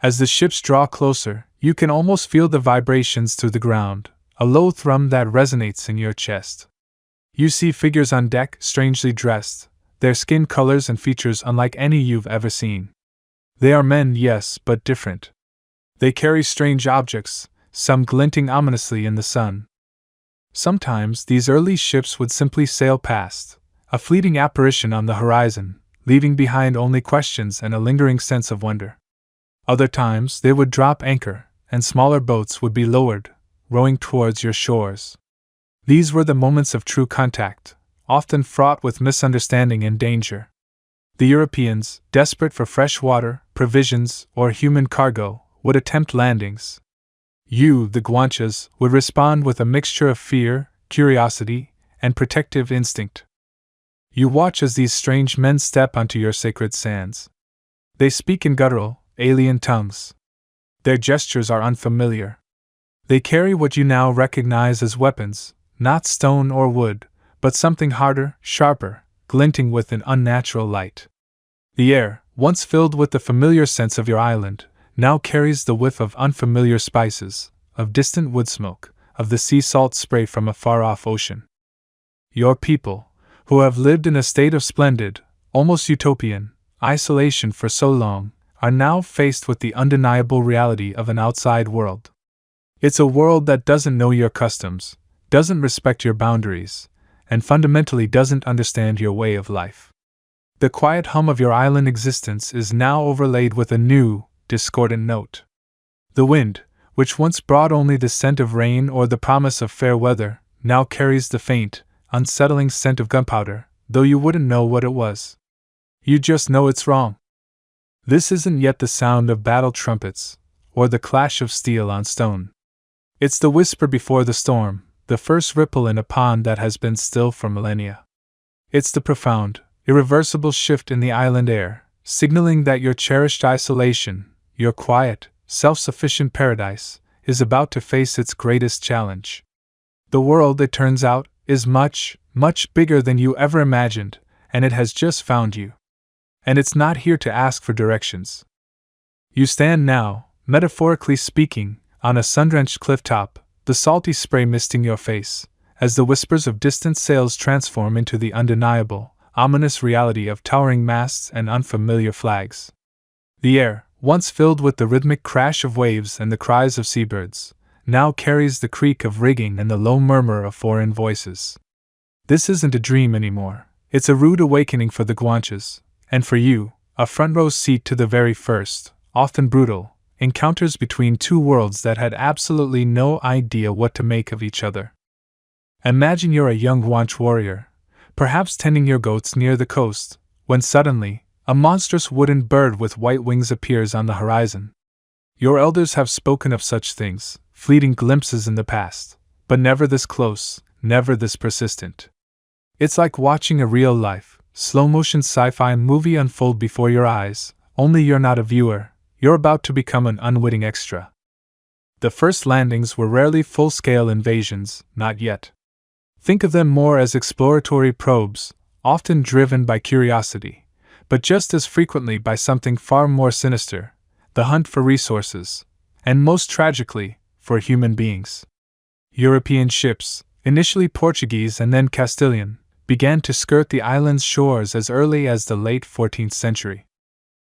As the ships draw closer, you can almost feel the vibrations through the ground, a low thrum that resonates in your chest. You see figures on deck, strangely dressed, their skin colors and features unlike any you've ever seen. They are men, yes, but different. They carry strange objects, some glinting ominously in the sun. Sometimes these early ships would simply sail past, a fleeting apparition on the horizon, leaving behind only questions and a lingering sense of wonder. Other times they would drop anchor, and smaller boats would be lowered, rowing towards your shores. These were the moments of true contact, often fraught with misunderstanding and danger. The Europeans, desperate for fresh water, provisions, or human cargo, would attempt landings. You, the Guanches, would respond with a mixture of fear, curiosity, and protective instinct. You watch as these strange men step onto your sacred sands. They speak in guttural, alien tongues. Their gestures are unfamiliar. They carry what you now recognize as weapons, not stone or wood, but something harder, sharper, glinting with an unnatural light. The air, once filled with the familiar scents of your island, now carries the whiff of unfamiliar spices, of distant wood smoke, of the sea salt spray from a far-off ocean. Your people, who have lived in a state of splendid, almost utopian, isolation for so long, are now faced with the undeniable reality of an outside world. It's a world that doesn't know your customs, doesn't respect your boundaries, and fundamentally doesn't understand your way of life. The quiet hum of your island existence is now overlaid with a new, discordant note. The wind, which once brought only the scent of rain or the promise of fair weather, now carries the faint, unsettling scent of gunpowder, though you wouldn't know what it was. You just know it's wrong. This isn't yet the sound of battle trumpets, or the clash of steel on stone. It's the whisper before the storm, the first ripple in a pond that has been still for millennia. It's the profound, irreversible shift in the island air, signaling that your cherished isolation, your quiet, self-sufficient paradise, is about to face its greatest challenge. The world, it turns out, is much, much bigger than you ever imagined, and it has just found you. And it's not here to ask for directions. You stand now, metaphorically speaking, on a sun-drenched cliff top, the salty spray misting your face, as the whispers of distant sails transform into the undeniable, ominous reality of towering masts and unfamiliar flags. The air, once filled with the rhythmic crash of waves and the cries of seabirds, now carries the creak of rigging and the low murmur of foreign voices. This isn't a dream anymore. It's a rude awakening for the Guanches, and for you, a front-row seat to the very first, often brutal, encounters between two worlds that had absolutely no idea what to make of each other. Imagine you're a young Guanche warrior, perhaps tending your goats near the coast, when suddenly, a monstrous wooden bird with white wings appears on the horizon. Your elders have spoken of such things, fleeting glimpses in the past, but never this close, never this persistent. It's like watching a real-life, slow-motion sci-fi movie unfold before your eyes, only you're not a viewer, you're about to become an unwitting extra. The first landings were rarely full-scale invasions, not yet. Think of them more as exploratory probes, often driven by curiosity, but just as frequently by something far more sinister, the hunt for resources, and most tragically, for human beings. European ships, initially Portuguese and then Castilian, began to skirt the island's shores as early as the late 14th century.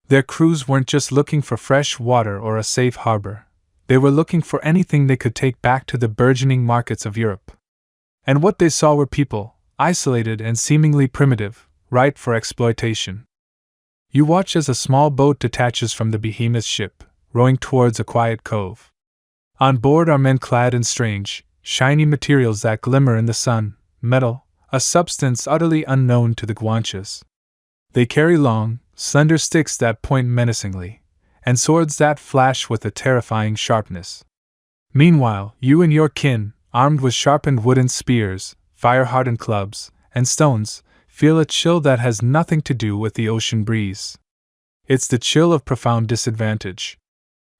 Their crews weren't just looking for fresh water or a safe harbor, they were looking for anything they could take back to the burgeoning markets of Europe. And what they saw were people, isolated and seemingly primitive, ripe for exploitation. You watch as a small boat detaches from the behemoth ship, rowing towards a quiet cove. On board are men clad in strange, shiny materials that glimmer in the sun, metal, a substance utterly unknown to the Guanches. They carry long, slender sticks that point menacingly, and swords that flash with a terrifying sharpness. Meanwhile, you and your kin, armed with sharpened wooden spears, fire-hardened clubs, and stones, feel a chill that has nothing to do with the ocean breeze. It's the chill of profound disadvantage.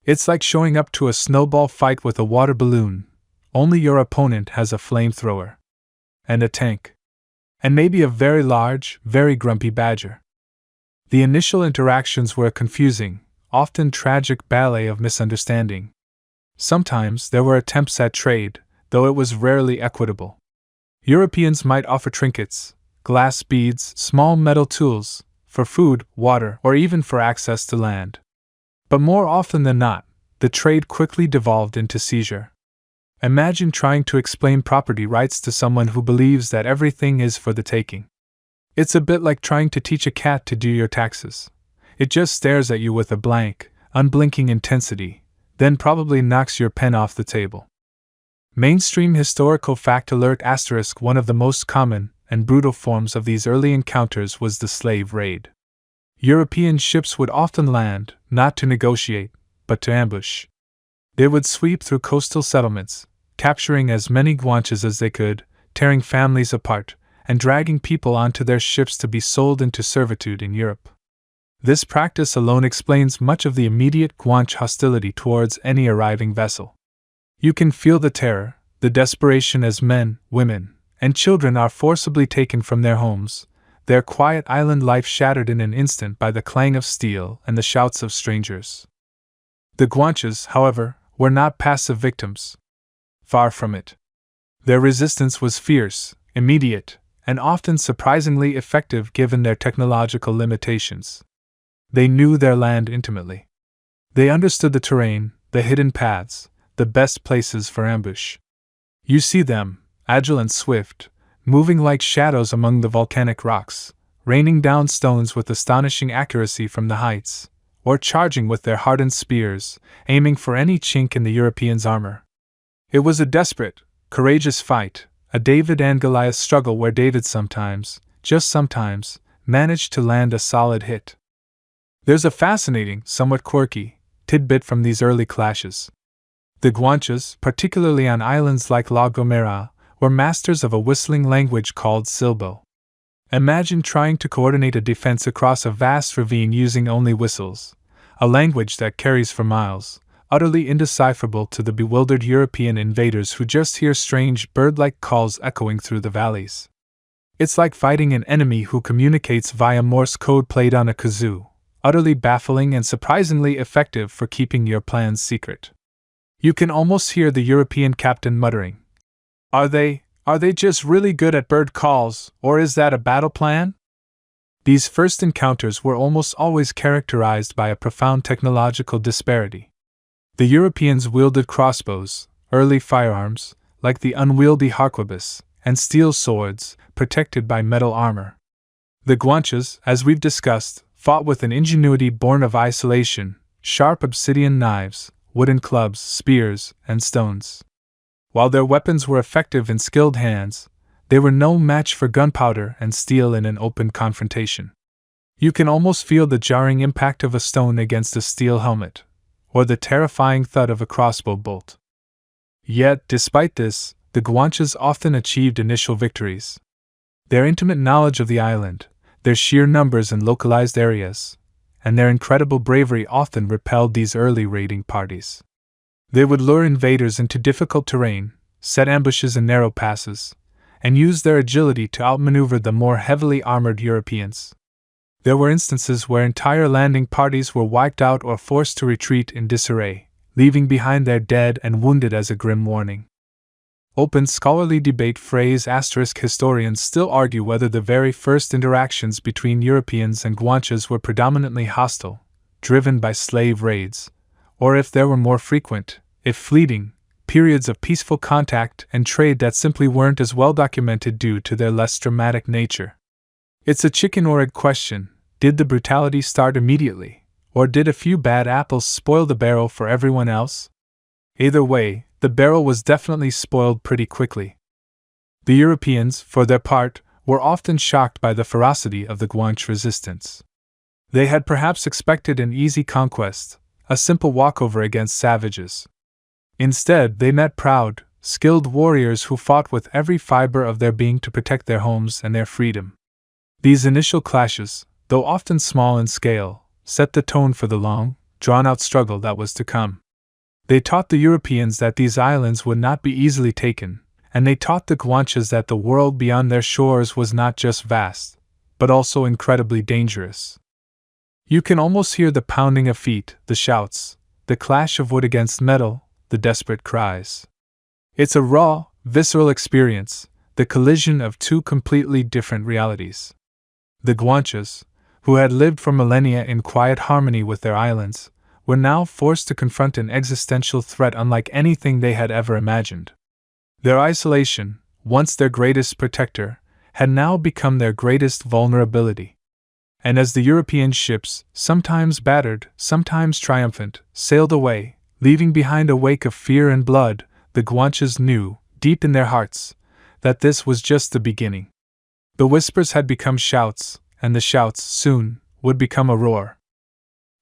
It's like showing up to a snowball fight with a water balloon, only your opponent has a flamethrower. And a tank. And maybe a very large, very grumpy badger. The initial interactions were a confusing, often tragic ballet of misunderstanding. Sometimes there were attempts at trade, though it was rarely equitable. Europeans might offer trinkets, glass beads, small metal tools, for food, water, or even for access to land. But more often than not, the trade quickly devolved into seizure. Imagine trying to explain property rights to someone who believes that everything is for the taking. It's a bit like trying to teach a cat to do your taxes. It just stares at you with a blank, unblinking intensity, then probably knocks your pen off the table. Mainstream historical fact alert *, one of the most common and brutal forms of these early encounters was the slave raid. European ships would often land, not to negotiate, but to ambush. They would sweep through coastal settlements, capturing as many Guanches as they could, tearing families apart, and dragging people onto their ships to be sold into servitude in Europe. This practice alone explains much of the immediate Guanche hostility towards any arriving vessel. You can feel the terror, the desperation as men, women, and children are forcibly taken from their homes, their quiet island life shattered in an instant by the clang of steel and the shouts of strangers. The Guanches, however, were not passive victims. Far from it. Their resistance was fierce, immediate, and often surprisingly effective given their technological limitations. They knew their land intimately. They understood the terrain, the hidden paths, the best places for ambush. You see them, agile and swift, moving like shadows among the volcanic rocks, raining down stones with astonishing accuracy from the heights, or charging with their hardened spears, aiming for any chink in the Europeans' armor. It was a desperate, courageous fight, a David and Goliath struggle where David sometimes, just sometimes, managed to land a solid hit. There's a fascinating, somewhat quirky, tidbit from these early clashes. The Guanches, particularly on islands like La Gomera, were masters of a whistling language called Silbo. Imagine trying to coordinate a defense across a vast ravine using only whistles, a language that carries for miles, utterly indecipherable to the bewildered European invaders who just hear strange bird-like calls echoing through the valleys. It's like fighting an enemy who communicates via Morse code played on a kazoo, utterly baffling and surprisingly effective for keeping your plans secret. You can almost hear the European captain muttering, Are they just really good at bird calls, or is that a battle plan? These first encounters were almost always characterized by a profound technological disparity. The Europeans wielded crossbows, early firearms, like the unwieldy harquebus, and steel swords, protected by metal armor. The Guanches, as we've discussed, fought with an ingenuity born of isolation, sharp obsidian knives, wooden clubs, spears, and stones. While their weapons were effective in skilled hands, they were no match for gunpowder and steel in an open confrontation. You can almost feel the jarring impact of a stone against a steel helmet, or the terrifying thud of a crossbow bolt. Yet, despite this, the Guanches often achieved initial victories. Their intimate knowledge of the island, their sheer numbers in localized areas, and their incredible bravery often repelled these early raiding parties. They would lure invaders into difficult terrain, set ambushes in narrow passes, and use their agility to outmaneuver the more heavily armored Europeans. There were instances where entire landing parties were wiped out or forced to retreat in disarray, leaving behind their dead and wounded as a grim warning. Open scholarly debate phrase * historians still argue whether the very first interactions between Europeans and Guanches were predominantly hostile, driven by slave raids, or if there were more frequent, if fleeting, periods of peaceful contact and trade that simply weren't as well documented due to their less dramatic nature. It's a chicken or egg question. Did the brutality start immediately, or did a few bad apples spoil the barrel for everyone else? Either way, the barrel was definitely spoiled pretty quickly. The Europeans, for their part, were often shocked by the ferocity of the Guanche resistance. They had perhaps expected an easy conquest, a simple walkover against savages. Instead, they met proud, skilled warriors who fought with every fiber of their being to protect their homes and their freedom. These initial clashes, though often small in scale, set the tone for the long, drawn-out struggle that was to come. They taught the Europeans that these islands would not be easily taken, and they taught the Guanches that the world beyond their shores was not just vast, but also incredibly dangerous. You can almost hear the pounding of feet, the shouts, the clash of wood against metal, the desperate cries. It's a raw, visceral experience, the collision of two completely different realities. The Guanches, who had lived for millennia in quiet harmony with their islands, were now forced to confront an existential threat unlike anything they had ever imagined. Their isolation, once their greatest protector, had now become their greatest vulnerability. And as the European ships, sometimes battered, sometimes triumphant, sailed away, leaving behind a wake of fear and blood, the Guanches knew, deep in their hearts, that this was just the beginning. The whispers had become shouts, and the shouts, soon, would become a roar.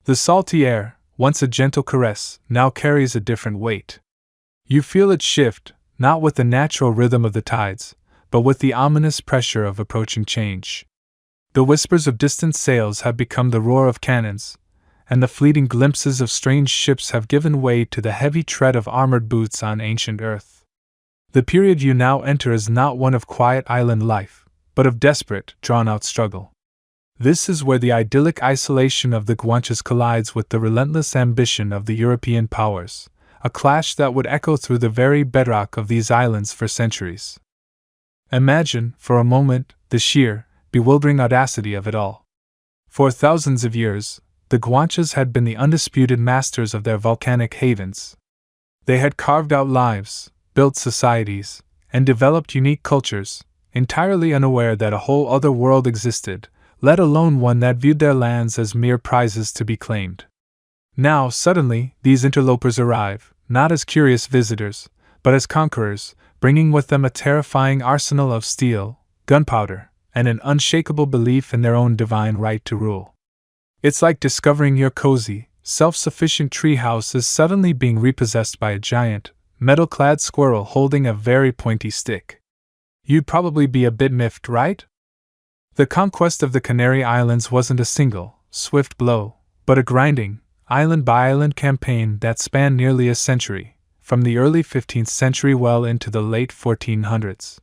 The salty air, once a gentle caress, now carries a different weight. You feel it shift, not with the natural rhythm of the tides, but with the ominous pressure of approaching change. The whispers of distant sails have become the roar of cannons, and the fleeting glimpses of strange ships have given way to the heavy tread of armored boots on ancient earth. The period you now enter is not one of quiet island life, but of desperate, drawn-out struggle. This is where the idyllic isolation of the Guanches collides with the relentless ambition of the European powers, a clash that would echo through the very bedrock of these islands for centuries. Imagine, for a moment, the sheer, bewildering audacity of it all. For thousands of years, the Guanches had been the undisputed masters of their volcanic havens. They had carved out lives, built societies, and developed unique cultures, entirely unaware that a whole other world existed, let alone one that viewed their lands as mere prizes to be claimed. Now, suddenly, these interlopers arrive, not as curious visitors, but as conquerors, bringing with them a terrifying arsenal of steel, gunpowder, and an unshakable belief in their own divine right to rule. It's like discovering your cozy, self-sufficient treehouse is suddenly being repossessed by a giant, metal-clad squirrel holding a very pointy stick. You'd probably be a bit miffed, right? The conquest of the Canary Islands wasn't a single, swift blow, but a grinding, island-by-island campaign that spanned nearly a century, from the early 15th century well into the late 1400s.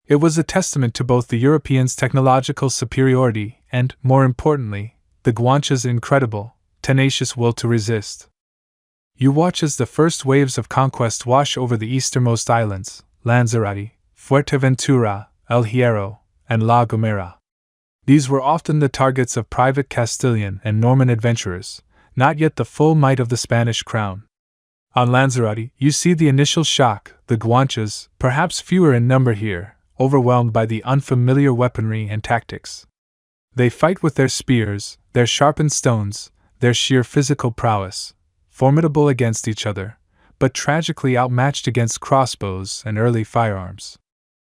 It was a testament to both the Europeans' technological superiority and, more importantly, the Guanches' incredible, tenacious will to resist. You watch as the first waves of conquest wash over the easternmost islands, Lanzarote, Fuerteventura, El Hierro, and La Gomera. These were often the targets of private Castilian and Norman adventurers, not yet the full might of the Spanish crown. On Lanzarote, you see the initial shock, the Guanches, perhaps fewer in number here, overwhelmed by the unfamiliar weaponry and tactics. They fight with their spears, their sharpened stones, their sheer physical prowess, formidable against each other, but tragically outmatched against crossbows and early firearms.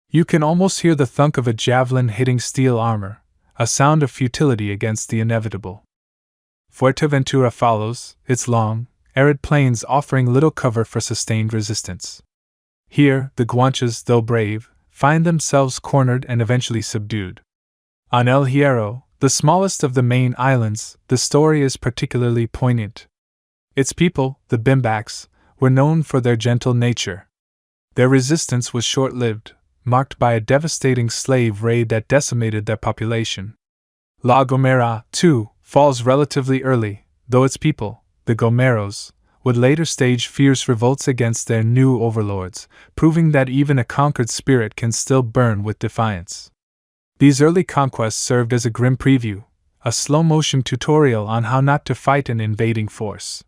You can almost hear the thunk of a javelin hitting steel armor, a sound of futility against the inevitable. Fuerteventura follows, its long, arid plains offering little cover for sustained resistance. Here, the Guanches, though brave, find themselves cornered and eventually subdued. On El Hierro, the smallest of the main islands, the story is particularly poignant. Its people, the Bimbaks, were known for their gentle nature. Their resistance was short-lived, marked by a devastating slave raid that decimated their population. La Gomera, too, falls relatively early, though its people, the Gomeros, would later stage fierce revolts against their new overlords, proving that even a conquered spirit can still burn with defiance. These early conquests served as a grim preview, a slow-motion tutorial on how not to fight an invading force.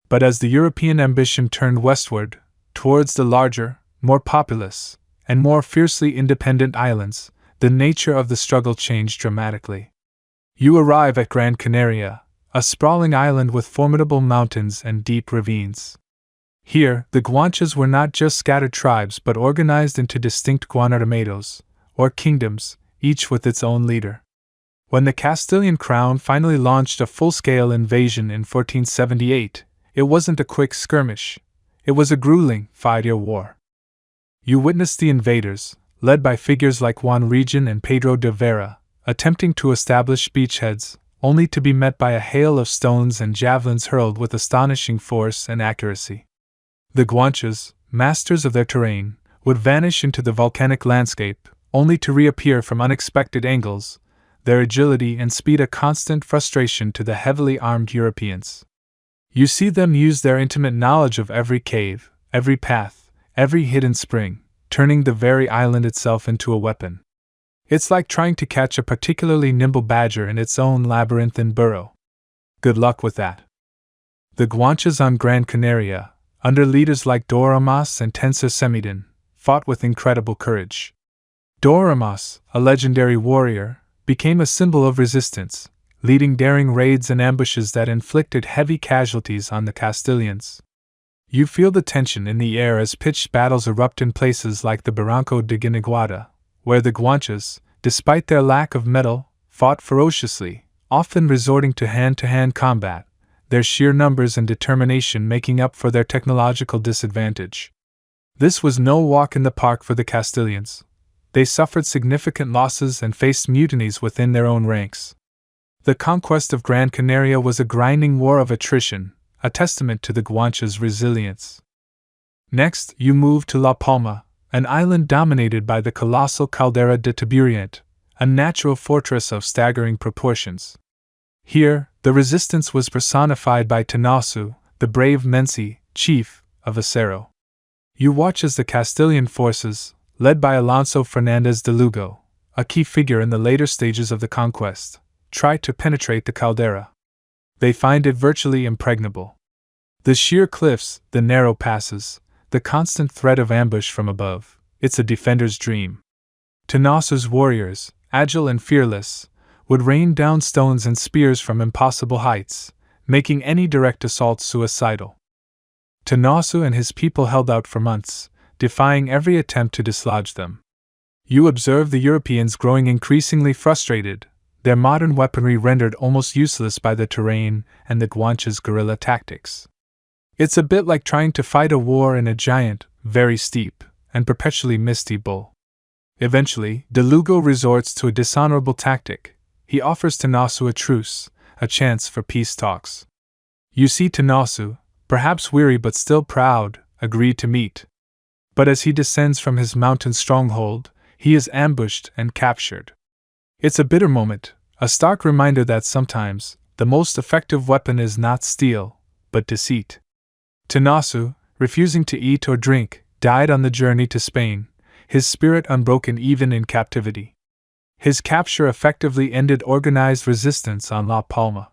But as the European ambition turned westward, towards the larger, more populous, and more fiercely independent islands, the nature of the struggle changed dramatically. You arrive at Gran Canaria, a sprawling island with formidable mountains and deep ravines. Here, the Guanches were not just scattered tribes but organized into distinct guanarmedos, or kingdoms, each with its own leader. When the Castilian crown finally launched a full-scale invasion in 1478, it wasn't a quick skirmish. It was a grueling, 5-year war. You witnessed the invaders, led by figures like Juan Regan and Pedro de Vera, attempting to establish beachheads, only to be met by a hail of stones and javelins hurled with astonishing force and accuracy. The Guanches, masters of their terrain, would vanish into the volcanic landscape, only to reappear from unexpected angles, their agility and speed a constant frustration to the heavily armed Europeans. You see them use their intimate knowledge of every cave, every path, every hidden spring, turning the very island itself into a weapon. It's like trying to catch a particularly nimble badger in its own labyrinthine burrow. Good luck with that. The Guanches on Gran Canaria, under leaders like Doramas and Tensa Semidin, fought with incredible courage. Doramas, a legendary warrior, became a symbol of resistance, leading daring raids and ambushes that inflicted heavy casualties on the Castilians. You feel the tension in the air as pitched battles erupt in places like the Barranco de Guinaguada, where the Guanches, despite their lack of metal, fought ferociously, often resorting to hand-to-hand combat, their sheer numbers and determination making up for their technological disadvantage. This was no walk in the park for the Castilians. They suffered significant losses and faced mutinies within their own ranks. The conquest of Gran Canaria was a grinding war of attrition, a testament to the Guanches' resilience. Next, you move to La Palma, an island dominated by the colossal Caldera de Taburiente, a natural fortress of staggering proportions. Here, the resistance was personified by Tanasu, the brave Mensi, chief of Acero. You watch as the Castilian forces, led by Alonso Fernández de Lugo, a key figure in the later stages of the conquest, try to penetrate the caldera. They find it virtually impregnable. The sheer cliffs, the narrow passes, the constant threat of ambush from above, it's a defender's dream. Tenasu's warriors, agile and fearless, would rain down stones and spears from impossible heights, making any direct assault suicidal. Tanasu and his people held out for months, defying every attempt to dislodge them. You observe the Europeans growing increasingly frustrated, their modern weaponry rendered almost useless by the terrain and the Guanches' guerrilla tactics. It's a bit like trying to fight a war in a giant, very steep, and perpetually misty bowl. Eventually, De Lugo resorts to a dishonorable tactic. He offers Tanasu a truce, a chance for peace talks. You see Tanasu, perhaps weary but still proud, agree to meet. But as he descends from his mountain stronghold, he is ambushed and captured. It's a bitter moment, a stark reminder that sometimes, the most effective weapon is not steel, but deceit. Tanasu, refusing to eat or drink, died on the journey to Spain, his spirit unbroken even in captivity. His capture effectively ended organized resistance on La Palma.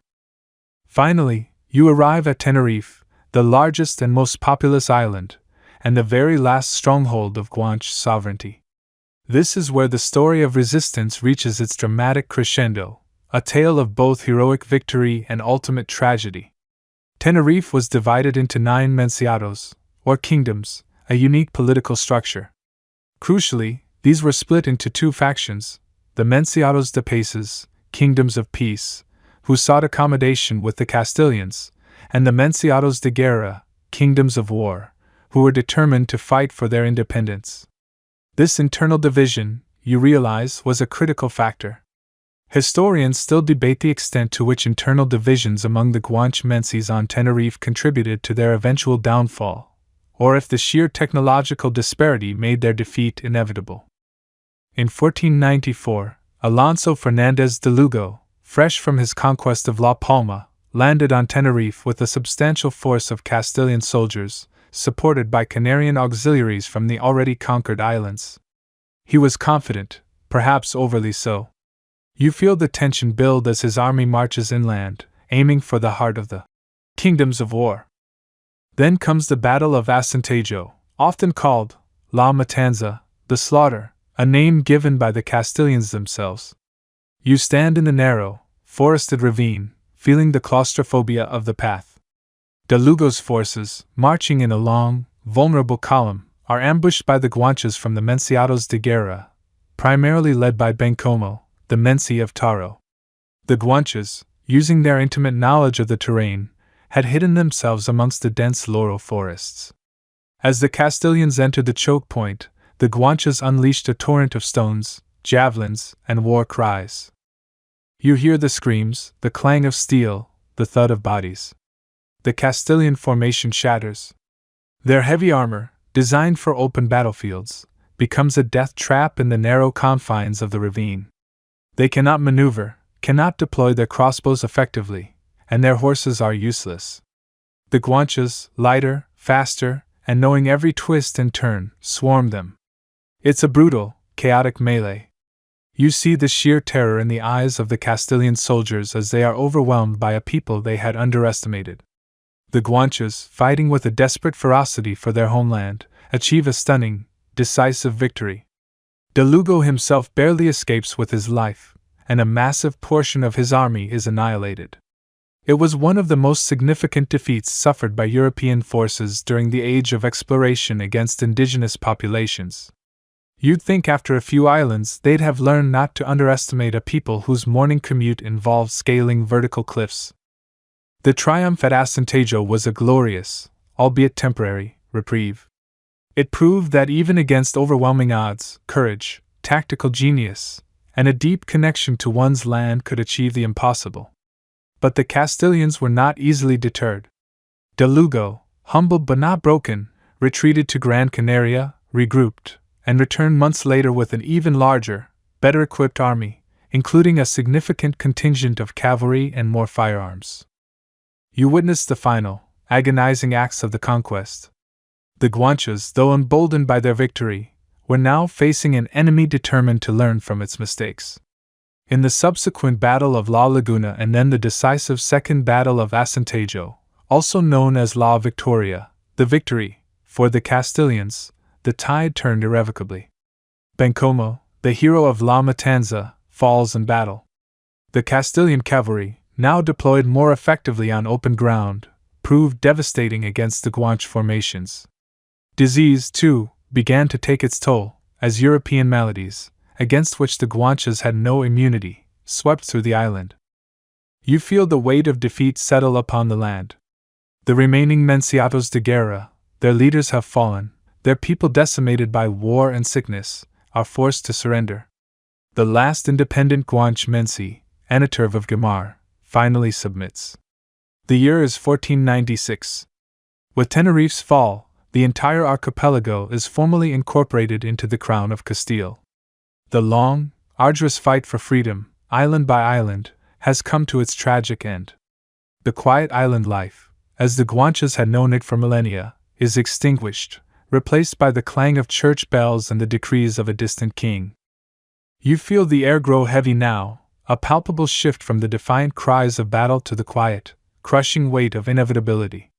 Finally, you arrive at Tenerife, the largest and most populous island, and the very last stronghold of Guanche sovereignty. This is where the story of resistance reaches its dramatic crescendo, a tale of both heroic victory and ultimate tragedy. Tenerife was divided into 9 menciados, or kingdoms, a unique political structure. Crucially, these were split into 2 factions, the Menciados de Paces, kingdoms of peace, who sought accommodation with the Castilians, and the Menciados de Guerra, kingdoms of war, who were determined to fight for their independence. This internal division, you realize, was a critical factor. Historians still debate the extent to which internal divisions among the Guanche Mencies on Tenerife contributed to their eventual downfall, or if the sheer technological disparity made their defeat inevitable. In 1494, Alonso Fernández de Lugo, fresh from his conquest of La Palma, landed on Tenerife with a substantial force of Castilian soldiers, supported by Canarian auxiliaries from the already conquered islands. He was confident, perhaps overly so. You feel the tension build as his army marches inland, aiming for the heart of the kingdoms of war. Then comes the Battle of Acentejo, often called La Matanza, the slaughter, a name given by the Castilians themselves. You stand in the narrow, forested ravine, feeling the claustrophobia of the path. De Lugo's forces, marching in a long, vulnerable column, are ambushed by the Guanches from the Menciados de Guerra, primarily led by Bencomo, the Menci of Taro. The Guanches, using their intimate knowledge of the terrain, had hidden themselves amongst the dense laurel forests. As the Castilians entered the choke point, the Guanches unleashed a torrent of stones, javelins, and war cries. You hear the screams, the clang of steel, the thud of bodies. The Castilian formation shatters. Their heavy armor, designed for open battlefields, becomes a death trap in the narrow confines of the ravine. They cannot maneuver, cannot deploy their crossbows effectively, and their horses are useless. The Guanches, lighter, faster, and knowing every twist and turn, swarm them. It's a brutal, chaotic melee. You see the sheer terror in the eyes of the Castilian soldiers as they are overwhelmed by a people they had underestimated. The Guanches, fighting with a desperate ferocity for their homeland, achieve a stunning, decisive victory. De Lugo himself barely escapes with his life, and a massive portion of his army is annihilated. It was one of the most significant defeats suffered by European forces during the age of exploration against indigenous populations. You'd think after a few islands they'd have learned not to underestimate a people whose morning commute involved scaling vertical cliffs. The triumph at Acentejo was a glorious, albeit temporary, reprieve. It proved that even against overwhelming odds, courage, tactical genius, and a deep connection to one's land could achieve the impossible. But the Castilians were not easily deterred. De Lugo, humbled but not broken, retreated to Gran Canaria, regrouped, and returned months later with an even larger, better equipped army, including a significant contingent of cavalry and more firearms. You witnessed the final, agonizing acts of the conquest. The Guanches, though emboldened by their victory, were now facing an enemy determined to learn from its mistakes. In the subsequent Battle of La Laguna and then the decisive Second Battle of Acentejo, also known as La Victoria, the victory, for the Castilians, the tide turned irrevocably. Bencomo, the hero of La Matanza, falls in battle. The Castilian cavalry, now deployed more effectively on open ground, proved devastating against the Guanche formations. Disease, too, began to take its toll, as European maladies, against which the Guanches had no immunity, swept through the island. You feel the weight of defeat settle upon the land. The remaining Menciatos de Guerra, their leaders have fallen, their people decimated by war and sickness, are forced to surrender. The last independent Guanche Menci, Anaturv of Guimar, finally submits. The year is 1496. With Tenerife's fall, the entire archipelago is formally incorporated into the Crown of Castile. The long, arduous fight for freedom, island by island, has come to its tragic end. The quiet island life, as the Guanches had known it for millennia, is extinguished, replaced by the clang of church bells and the decrees of a distant king. You feel the air grow heavy now, a palpable shift from the defiant cries of battle to the quiet, crushing weight of inevitability.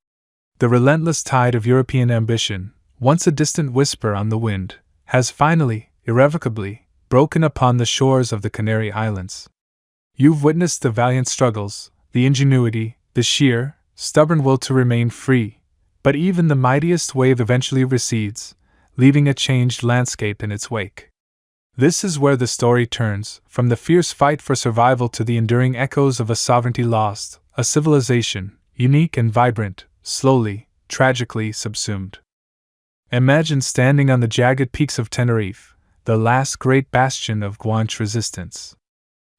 The relentless tide of European ambition, once a distant whisper on the wind, has finally, irrevocably, broken upon the shores of the Canary Islands. You've witnessed the valiant struggles, the ingenuity, the sheer, stubborn will to remain free, but even the mightiest wave eventually recedes, leaving a changed landscape in its wake. This is where the story turns, from the fierce fight for survival to the enduring echoes of a sovereignty lost, a civilization, unique and vibrant, slowly, tragically subsumed. Imagine standing on the jagged peaks of Tenerife, the last great bastion of Guanche resistance.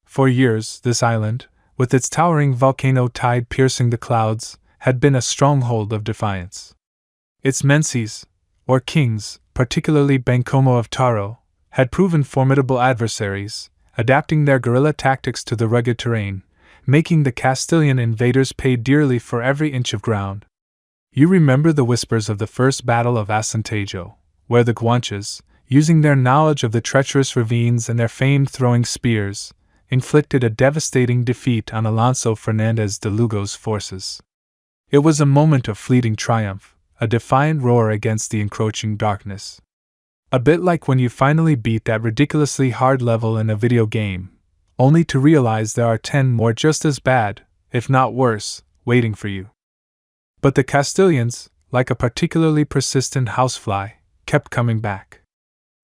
For years, this island, with its towering volcano tide piercing the clouds, had been a stronghold of defiance. Its mencies, or kings, particularly Bencomo of Taro, had proven formidable adversaries, adapting their guerrilla tactics to the rugged terrain, making the Castilian invaders pay dearly for every inch of ground. You remember the whispers of the first Battle of Acentejo, where the Guanches, using their knowledge of the treacherous ravines and their famed throwing spears, inflicted a devastating defeat on Alonso Fernandez de Lugo's forces. It was a moment of fleeting triumph, a defiant roar against the encroaching darkness. A bit like when you finally beat that ridiculously hard level in a video game, only to realize there are 10 more just as bad, if not worse, waiting for you. But the Castilians, like a particularly persistent housefly, kept coming back.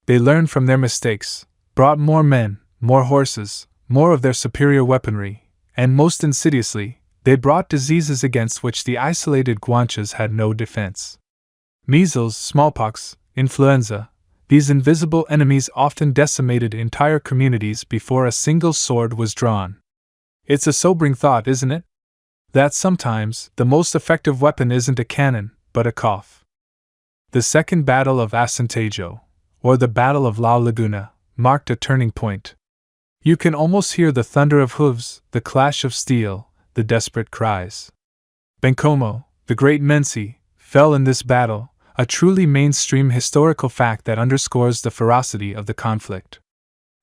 They learned from their mistakes, brought more men, more horses, more of their superior weaponry, and most insidiously, they brought diseases against which the isolated Guanches had no defense. Measles, smallpox, influenza, these invisible enemies often decimated entire communities before a single sword was drawn. It's a sobering thought, isn't it? That sometimes the most effective weapon isn't a cannon, but a cough. The Second Battle of Acentejo, or the Battle of La Laguna, marked a turning point. You can almost hear the thunder of hooves, the clash of steel, the desperate cries. Bencomo, the great Menci, fell in this battle, a truly mainstream historical fact that underscores the ferocity of the conflict.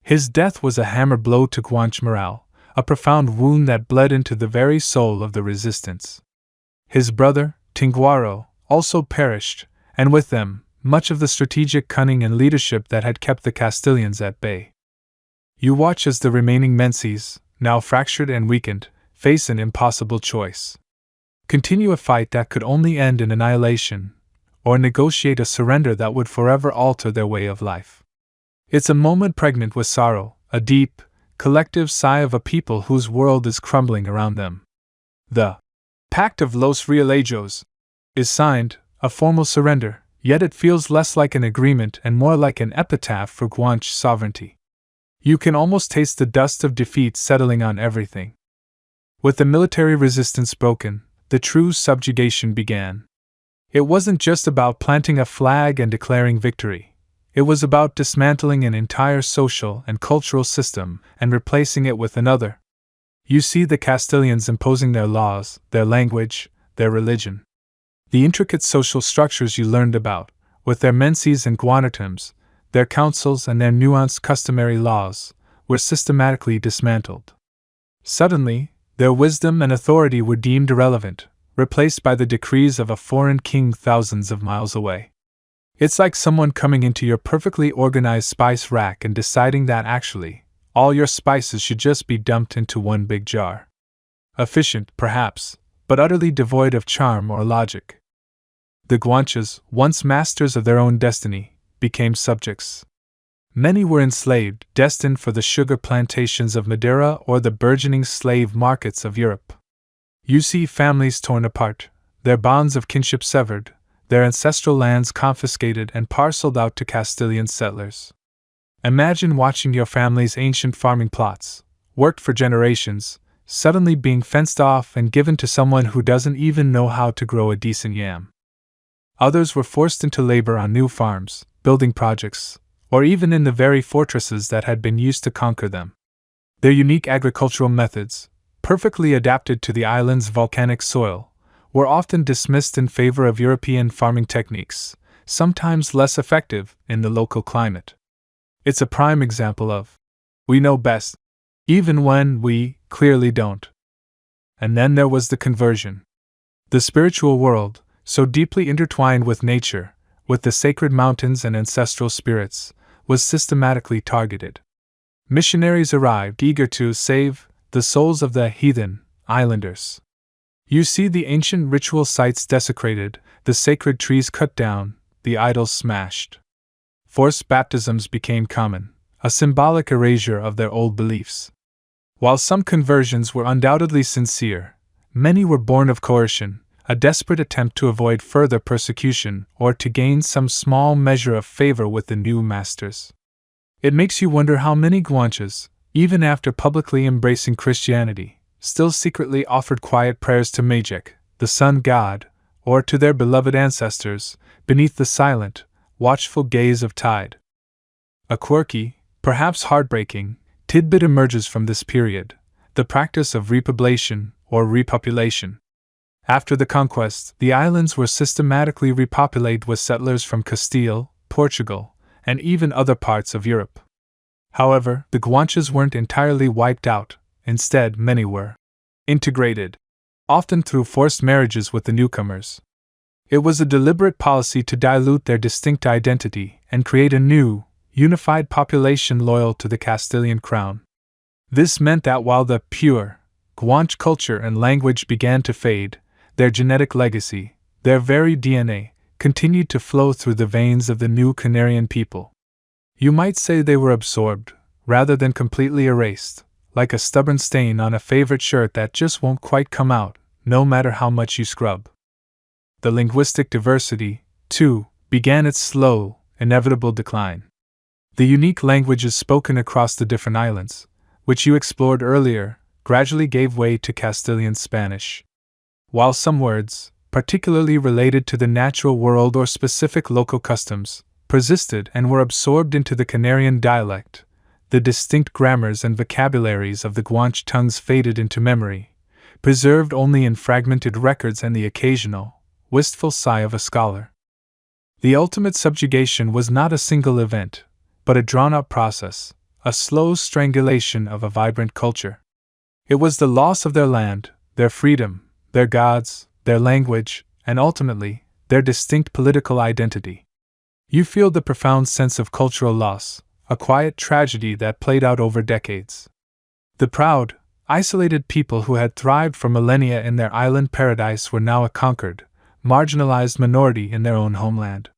His death was a hammer blow to Guanche morale, a profound wound that bled into the very soul of the resistance. His brother, Tinguaro, also perished, and with them, much of the strategic cunning and leadership that had kept the Castilians at bay. You watch as the remaining Mencies, now fractured and weakened, face an impossible choice. Continue a fight that could only end in annihilation, or negotiate a surrender that would forever alter their way of life. It's a moment pregnant with sorrow, a deep, collective sigh of a people whose world is crumbling around them. The Pact of Los Realejos is signed, a formal surrender, yet it feels less like an agreement and more like an epitaph for Guanche sovereignty. You can almost taste the dust of defeat settling on everything. With the military resistance broken, the true subjugation began. It wasn't just about planting a flag and declaring victory. It was about dismantling an entire social and cultural system and replacing it with another. You see the Castilians imposing their laws, their language, their religion. The intricate social structures you learned about, with their mencies and guanartums, their councils and their nuanced customary laws, were systematically dismantled. Suddenly, their wisdom and authority were deemed irrelevant, replaced by the decrees of a foreign king thousands of miles away. It's like someone coming into your perfectly organized spice rack and deciding that actually, All your spices should just be dumped into one big jar. Efficient, perhaps, but utterly devoid of charm or logic. The Guanches, once masters of their own destiny, became subjects. Many were enslaved, destined for the sugar plantations of Madeira or the burgeoning slave markets of Europe. You see families torn apart, their bonds of kinship severed, their ancestral lands confiscated and parceled out to Castilian settlers. Imagine watching your family's ancient farming plots, worked for generations, suddenly being fenced off and given to someone who doesn't even know how to grow a decent yam. Others were forced into labor on new farms, building projects, or even in the very fortresses that had been used to conquer them. Their unique agricultural methods, perfectly adapted to the island's volcanic soil, were often dismissed in favor of European farming techniques, sometimes less effective in the local climate. It's a prime example of, we know best, even when we clearly don't. And then there was the conversion. The spiritual world, so deeply intertwined with nature, with the sacred mountains and ancestral spirits, was systematically targeted. Missionaries arrived eager to save the souls of the heathen islanders. You see the ancient ritual sites desecrated, the sacred trees cut down, the idols smashed. Forced baptisms became common, a symbolic erasure of their old beliefs. While some conversions were undoubtedly sincere, many were born of coercion, a desperate attempt to avoid further persecution or to gain some small measure of favor with the new masters. It makes you wonder how many Guanches, even after publicly embracing Christianity, still secretly offered quiet prayers to Majek, the sun god, or to their beloved ancestors, beneath the silent, watchful gaze of tide. A quirky, perhaps heartbreaking, tidbit emerges from this period, the practice of repoblation or repopulation. After the conquest, the islands were systematically repopulated with settlers from Castile, Portugal, and even other parts of Europe. However, the Guanches weren't entirely wiped out, instead many were integrated, often through forced marriages with the newcomers. It was a deliberate policy to dilute their distinct identity and create a new, unified population loyal to the Castilian crown. This meant that while the pure Guanche culture and language began to fade, their genetic legacy, their very DNA, continued to flow through the veins of the new Canarian people. You might say they were absorbed, rather than completely erased, like a stubborn stain on a favorite shirt that just won't quite come out, no matter how much you scrub. The linguistic diversity, too, began its slow, inevitable decline. The unique languages spoken across the different islands, which you explored earlier, gradually gave way to Castilian Spanish. While some words, particularly related to the natural world or specific local customs, persisted and were absorbed into the Canarian dialect, the distinct grammars and vocabularies of the Guanche tongues faded into memory, preserved only in fragmented records and the occasional, wistful sigh of a scholar. The ultimate subjugation was not a single event, but a drawn-out process, a slow strangulation of a vibrant culture. It was the loss of their land, their freedom, their gods, their language, and ultimately, their distinct political identity. You feel the profound sense of cultural loss, a quiet tragedy that played out over decades. The proud, isolated people who had thrived for millennia in their island paradise were now a conquered, marginalized minority in their own homeland.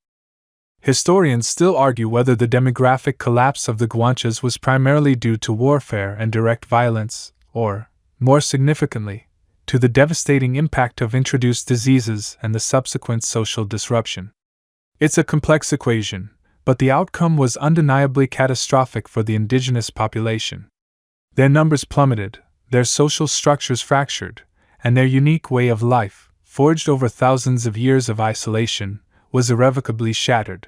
Historians still argue whether the demographic collapse of the Guanches was primarily due to warfare and direct violence, or, more significantly, to the devastating impact of introduced diseases and the subsequent social disruption. It's a complex equation, but the outcome was undeniably catastrophic for the indigenous population. Their numbers plummeted, their social structures fractured, and their unique way of life, forged over thousands of years of isolation, was irrevocably shattered.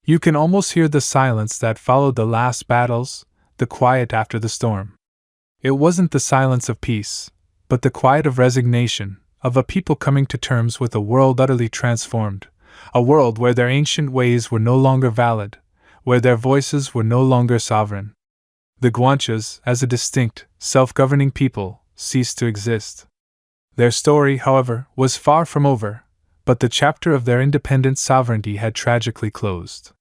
You can almost hear the silence that followed the last battles, the quiet after the storm. It wasn't the silence of peace, but the quiet of resignation, of a people coming to terms with a world utterly transformed, a world where their ancient ways were no longer valid, where their voices were no longer sovereign. The Guanches, as a distinct, self-governing people, ceased to exist. Their story, however, was far from over, but the chapter of their independent sovereignty had tragically closed.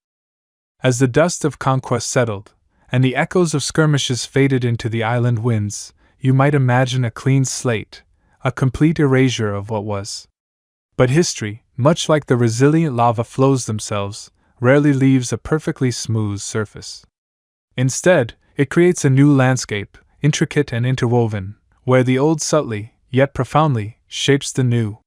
As the dust of conquest settled, and the echoes of skirmishes faded into the island winds, you might imagine a clean slate, a complete erasure of what was. But history, much like the resilient lava flows themselves, rarely leaves a perfectly smooth surface. Instead, it creates a new landscape, intricate and interwoven, where the old subtly, yet profoundly, shapes the new.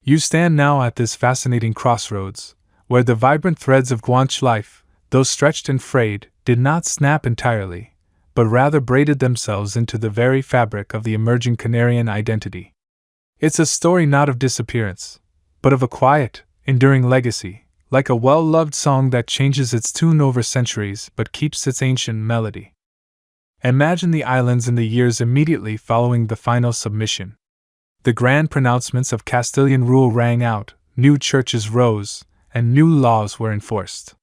You stand now at this fascinating crossroads, where the vibrant threads of Guanche life, though stretched and frayed, did not snap entirely, but rather braided themselves into the very fabric of the emerging Canarian identity. It's a story not of disappearance, but of a quiet, enduring legacy, like a well-loved song that changes its tune over centuries but keeps its ancient melody. Imagine the islands in the years immediately following the final submission. The grand pronouncements of Castilian rule rang out, new churches rose, and new laws were enforced.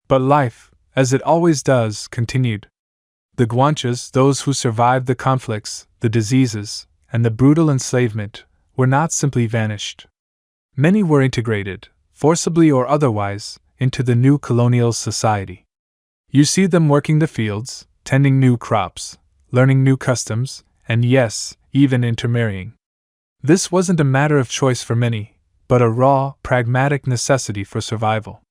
But life, as it always does, continued. The Guanches, those who survived the conflicts, the diseases, and the brutal enslavement, were not simply vanished. Many were integrated, forcibly or otherwise, into the new colonial society. You see them working the fields, tending new crops, learning new customs, and yes, even intermarrying. This wasn't a matter of choice for many, but a raw, pragmatic necessity for survival.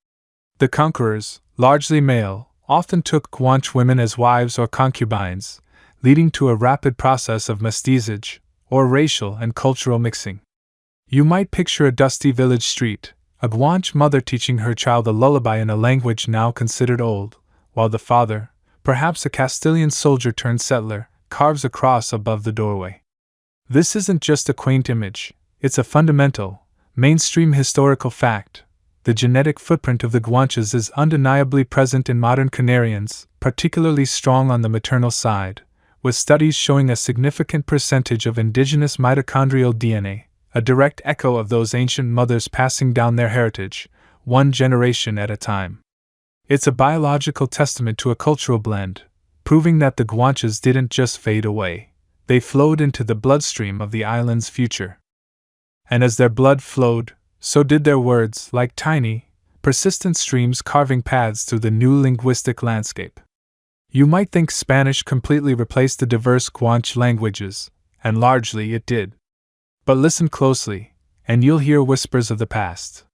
The conquerors, largely male, often took Guanche women as wives or concubines, leading to a rapid process of mestizage, or racial and cultural mixing. You might picture a dusty village street, a Guanche mother teaching her child a lullaby in a language now considered old, while the father, perhaps a Castilian soldier turned settler, carves a cross above the doorway. This isn't just a quaint image, it's a fundamental, mainstream historical fact. The genetic footprint of the Guanches is undeniably present in modern Canarians, particularly strong on the maternal side, with studies showing a significant percentage of indigenous mitochondrial DNA, a direct echo of those ancient mothers passing down their heritage, one generation at a time. It's a biological testament to a cultural blend, proving that the Guanches didn't just fade away. They flowed into the bloodstream of the island's future. And as their blood flowed, so did their words, like tiny, persistent streams carving paths through the new linguistic landscape. You might think Spanish completely replaced the diverse Guanche languages, and largely it did. But listen closely, and you'll hear whispers of the past.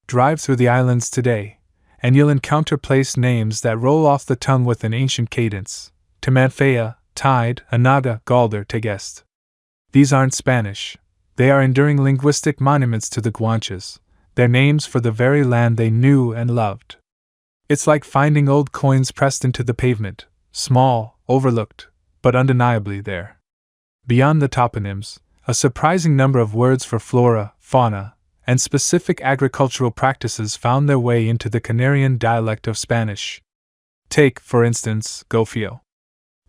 Drive through the islands today, and you'll encounter place names that roll off the tongue with an ancient cadence. Tamanfaya, Tide, Anada, Galder, Tegest. These aren't Spanish. They are enduring linguistic monuments to the Guanches, their names for the very land they knew and loved. It's like finding old coins pressed into the pavement, small, overlooked, but undeniably there. Beyond the toponyms, a surprising number of words for flora, fauna, and specific agricultural practices found their way into the Canarian dialect of Spanish. Take, for instance, gofio.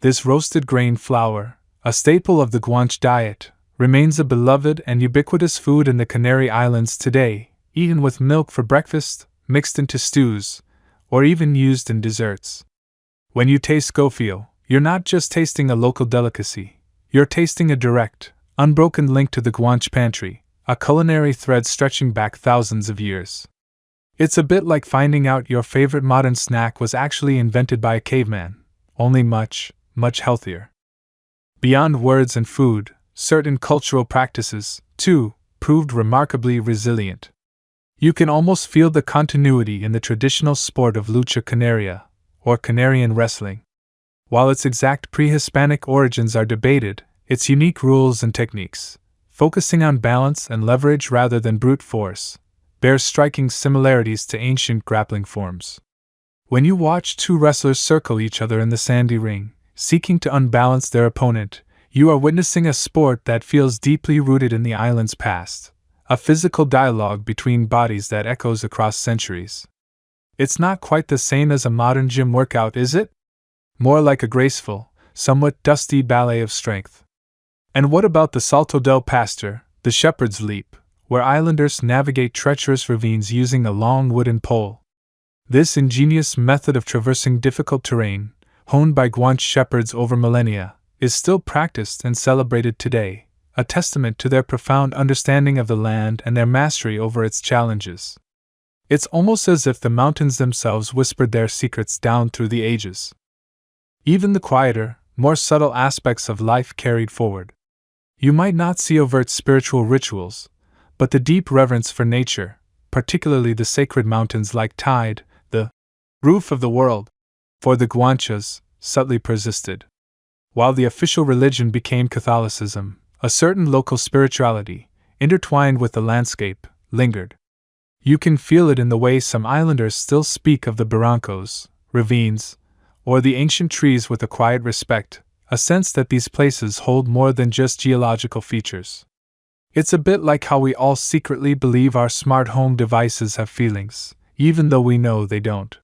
This roasted grain flour, a staple of the Guanche diet, remains a beloved and ubiquitous food in the Canary Islands today, eaten with milk for breakfast, mixed into stews, or even used in desserts. When you taste gofio, you're not just tasting a local delicacy, you're tasting a direct, unbroken link to the Guanche pantry, a culinary thread stretching back thousands of years. It's a bit like finding out your favorite modern snack was actually invented by a caveman, only much, much healthier. Beyond words and food, certain cultural practices, too, proved remarkably resilient. You can almost feel the continuity in the traditional sport of lucha canaria, or Canarian wrestling. While its exact pre-Hispanic origins are debated, its unique rules and techniques, focusing on balance and leverage rather than brute force, bear striking similarities to ancient grappling forms. When you watch two wrestlers circle each other in the sandy ring, seeking to unbalance their opponent, you are witnessing a sport that feels deeply rooted in the island's past, a physical dialogue between bodies that echoes across centuries. It's not quite the same as a modern gym workout, is it? More like a graceful, somewhat dusty ballet of strength. And what about the Salto del Pastor, the shepherd's leap, where islanders navigate treacherous ravines using a long wooden pole? This ingenious method of traversing difficult terrain, honed by Guanche shepherds over millennia, is still practiced and celebrated today, a testament to their profound understanding of the land and their mastery over its challenges. It's almost as if the mountains themselves whispered their secrets down through the ages. Even the quieter, more subtle aspects of life carried forward. You might not see overt spiritual rituals, but the deep reverence for nature, particularly the sacred mountains like Tide, the roof of the world, for the Guanches, subtly persisted. While the official religion became Catholicism, a certain local spirituality, intertwined with the landscape, lingered. You can feel it in the way some islanders still speak of the barrancos, ravines, or the ancient trees with a quiet respect, a sense that these places hold more than just geological features. It's a bit like how we all secretly believe our smart home devices have feelings, even though we know they don't.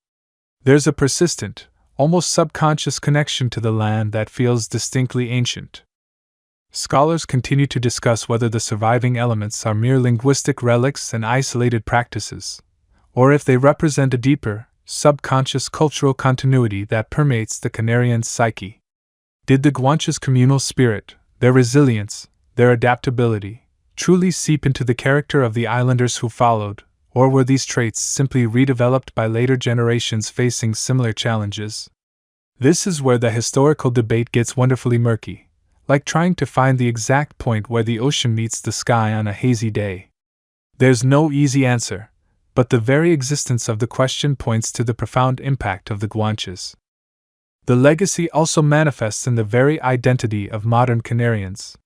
There's a persistent, almost subconscious connection to the land that feels distinctly ancient. Scholars continue to discuss whether the surviving elements are mere linguistic relics and isolated practices, or if they represent a deeper, subconscious cultural continuity that permeates the Canarian psyche. Did the Guanches' communal spirit, their resilience, their adaptability, truly seep into the character of the islanders who followed, or were these traits simply redeveloped by later generations facing similar challenges? This is where the historical debate gets wonderfully murky, like trying to find the exact point where the ocean meets the sky on a hazy day. There's no easy answer, but the very existence of the question points to the profound impact of the Guanches. The legacy also manifests in the very identity of modern Canarians.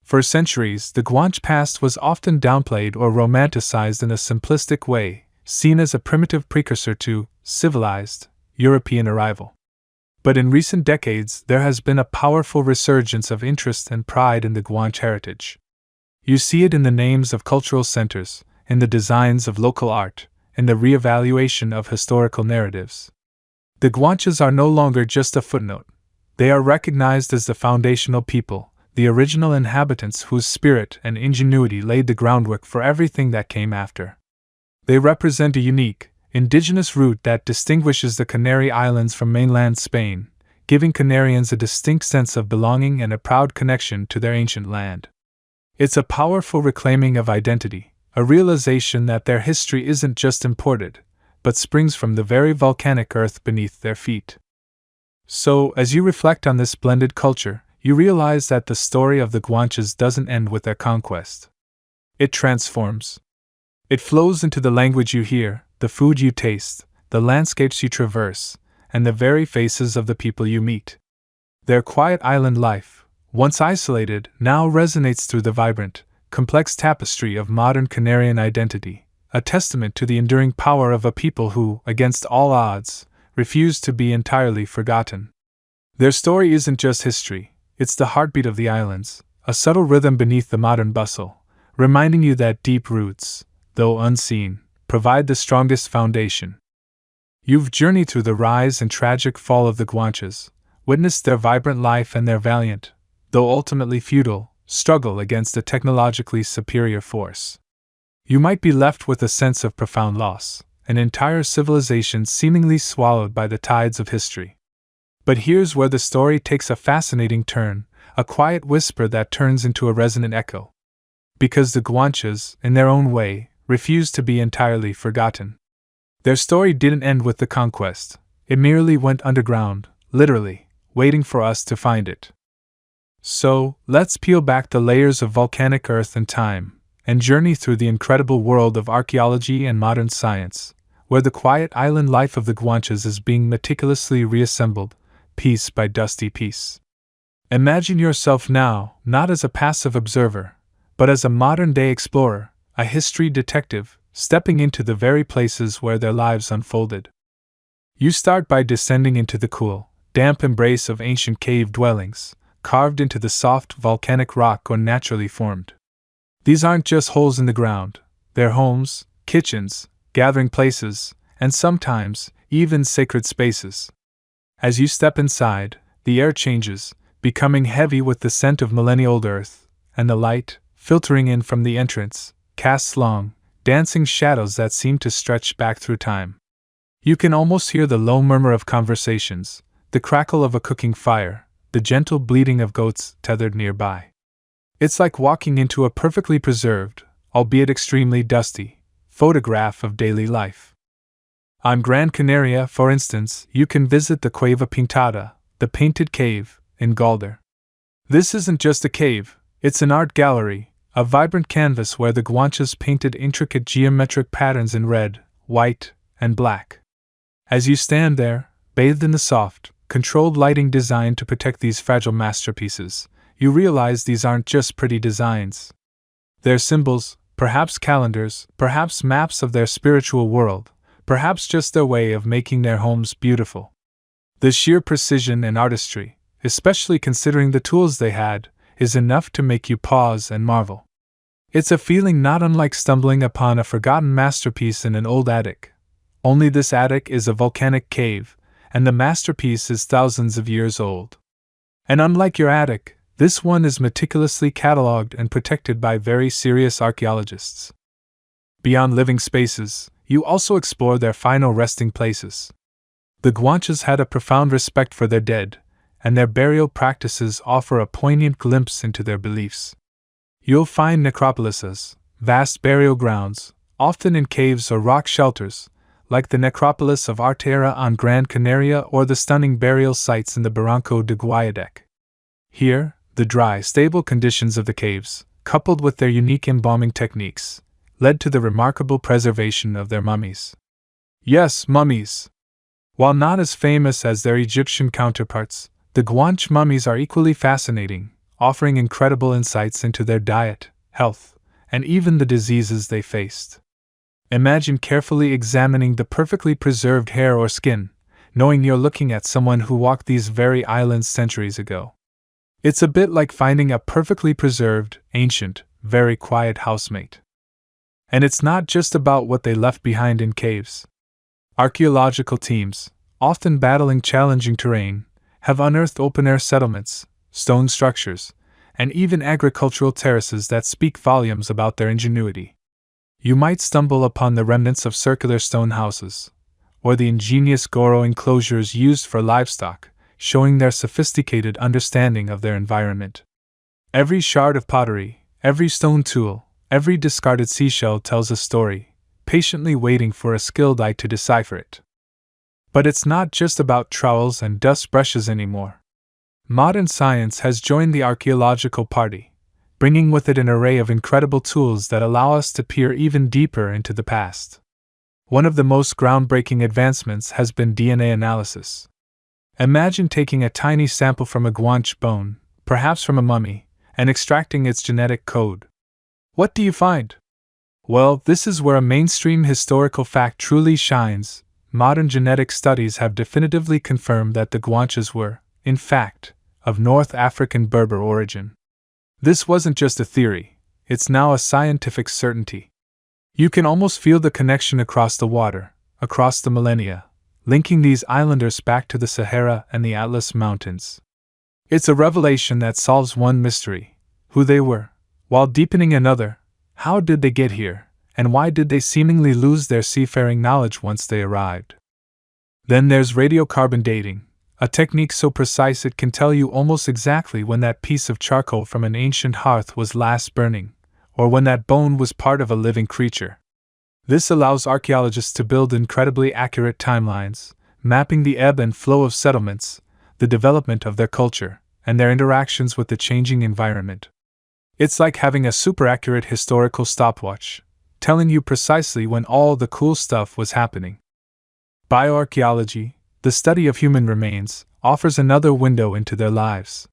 For centuries, the Guanche past was often downplayed or romanticized in a simplistic way, seen as a primitive precursor to civilized European arrival. But in recent decades, there has been a powerful resurgence of interest and pride in the Guanche heritage. You see it in the names of cultural centers, in the designs of local art, in the re-evaluation of historical narratives. The Guanches are no longer just a footnote. They are recognized as the foundational people, the original inhabitants whose spirit and ingenuity laid the groundwork for everything that came after. They represent a unique, indigenous root that distinguishes the Canary Islands from mainland Spain, giving Canarians a distinct sense of belonging and a proud connection to their ancient land. It's a powerful reclaiming of identity, a realization that their history isn't just imported, but springs from the very volcanic earth beneath their feet. So, as you reflect on this blended culture, you realize that the story of the Guanches doesn't end with their conquest. It transforms. It flows into the language you hear, the food you taste, the landscapes you traverse, and the very faces of the people you meet. Their quiet island life, once isolated, now resonates through the vibrant, complex tapestry of modern Canarian identity, a testament to the enduring power of a people who, against all odds, refuse to be entirely forgotten. Their story isn't just history, it's the heartbeat of the islands, a subtle rhythm beneath the modern bustle, reminding you that deep roots, though unseen, provide the strongest foundation. You've journeyed through the rise and tragic fall of the Guanches, witnessed their vibrant life and their valiant, though ultimately futile, struggle against a technologically superior force. You might be left with a sense of profound loss, an entire civilization seemingly swallowed by the tides of history. But here's where the story takes a fascinating turn, a quiet whisper that turns into a resonant echo. Because the Guanches, in their own way, refused to be entirely forgotten. Their story didn't end with the conquest, it merely went underground, literally, waiting for us to find it. So, let's peel back the layers of volcanic earth and time, and journey through the incredible world of archaeology and modern science, where the quiet island life of the Guanches is being meticulously reassembled, piece by dusty piece. Imagine yourself now, not as a passive observer, but as a modern-day explorer, a history detective, stepping into the very places where their lives unfolded. You start by descending into the cool, damp embrace of ancient cave dwellings, carved into the soft volcanic rock or naturally formed. These aren't just holes in the ground, they're homes, kitchens, gathering places, and sometimes, even sacred spaces. As you step inside, the air changes, becoming heavy with the scent of millennia-old earth, and the light, filtering in from the entrance, casts long, dancing shadows that seem to stretch back through time. You can almost hear the low murmur of conversations, the crackle of a cooking fire, the gentle bleating of goats tethered nearby. It's like walking into a perfectly preserved, albeit extremely dusty, photograph of daily life. On Gran Canaria, for instance, you can visit the Cueva Pintada, the Painted Cave, in Galder. This isn't just a cave, it's an art gallery, a vibrant canvas where the Guanches painted intricate geometric patterns in red, white, and black. As you stand there, bathed in the soft, controlled lighting designed to protect these fragile masterpieces, you realize these aren't just pretty designs. They're symbols, perhaps calendars, perhaps maps of their spiritual world, perhaps just their way of making their homes beautiful. The sheer precision and artistry, especially considering the tools they had, is enough to make you pause and marvel. It's a feeling not unlike stumbling upon a forgotten masterpiece in an old attic. Only this attic is a volcanic cave, and the masterpiece is thousands of years old. And unlike your attic, this one is meticulously catalogued and protected by very serious archaeologists. Beyond living spaces, you also explore their final resting places. The Guanches had a profound respect for their dead, and their burial practices offer a poignant glimpse into their beliefs. You'll find necropolises, vast burial grounds, often in caves or rock shelters, like the necropolis of Artera on Gran Canaria or the stunning burial sites in the Barranco de Guayadeque. Here, the dry, stable conditions of the caves, coupled with their unique embalming techniques, led to the remarkable preservation of their mummies. Yes, mummies! While not as famous as their Egyptian counterparts, the Guanche mummies are equally fascinating, offering incredible insights into their diet, health, and even the diseases they faced. Imagine carefully examining the perfectly preserved hair or skin, knowing you're looking at someone who walked these very islands centuries ago. It's a bit like finding a perfectly preserved, ancient, very quiet housemate. And it's not just about what they left behind in caves. Archaeological teams, often battling challenging terrain, have unearthed open-air settlements, stone structures, and even agricultural terraces that speak volumes about their ingenuity. You might stumble upon the remnants of circular stone houses, or the ingenious goro enclosures used for livestock, showing their sophisticated understanding of their environment. Every shard of pottery, every stone tool, every discarded seashell tells a story, patiently waiting for a skilled eye to decipher it. But it's not just about trowels and dust brushes anymore. Modern science has joined the archaeological party, bringing with it an array of incredible tools that allow us to peer even deeper into the past. One of the most groundbreaking advancements has been DNA analysis. Imagine taking a tiny sample from a Guanche bone, perhaps from a mummy, and extracting its genetic code. What do you find? Well, this is where a mainstream historical fact truly shines. Modern genetic studies have definitively confirmed that the Guanches were, in fact, of North African Berber origin. This wasn't just a theory, it's now a scientific certainty. You can almost feel the connection across the water, across the millennia, linking these islanders back to the Sahara and the Atlas Mountains. It's a revelation that solves one mystery: who they were, while deepening another: how did they get here, and why did they seemingly lose their seafaring knowledge once they arrived? Then there's radiocarbon dating, a technique so precise it can tell you almost exactly when that piece of charcoal from an ancient hearth was last burning, or when that bone was part of a living creature. This allows archaeologists to build incredibly accurate timelines, mapping the ebb and flow of settlements, the development of their culture, and their interactions with the changing environment. It's like having a super-accurate historical stopwatch, telling you precisely when all the cool stuff was happening. Bioarchaeology, the study of human remains, offers another window into their lives.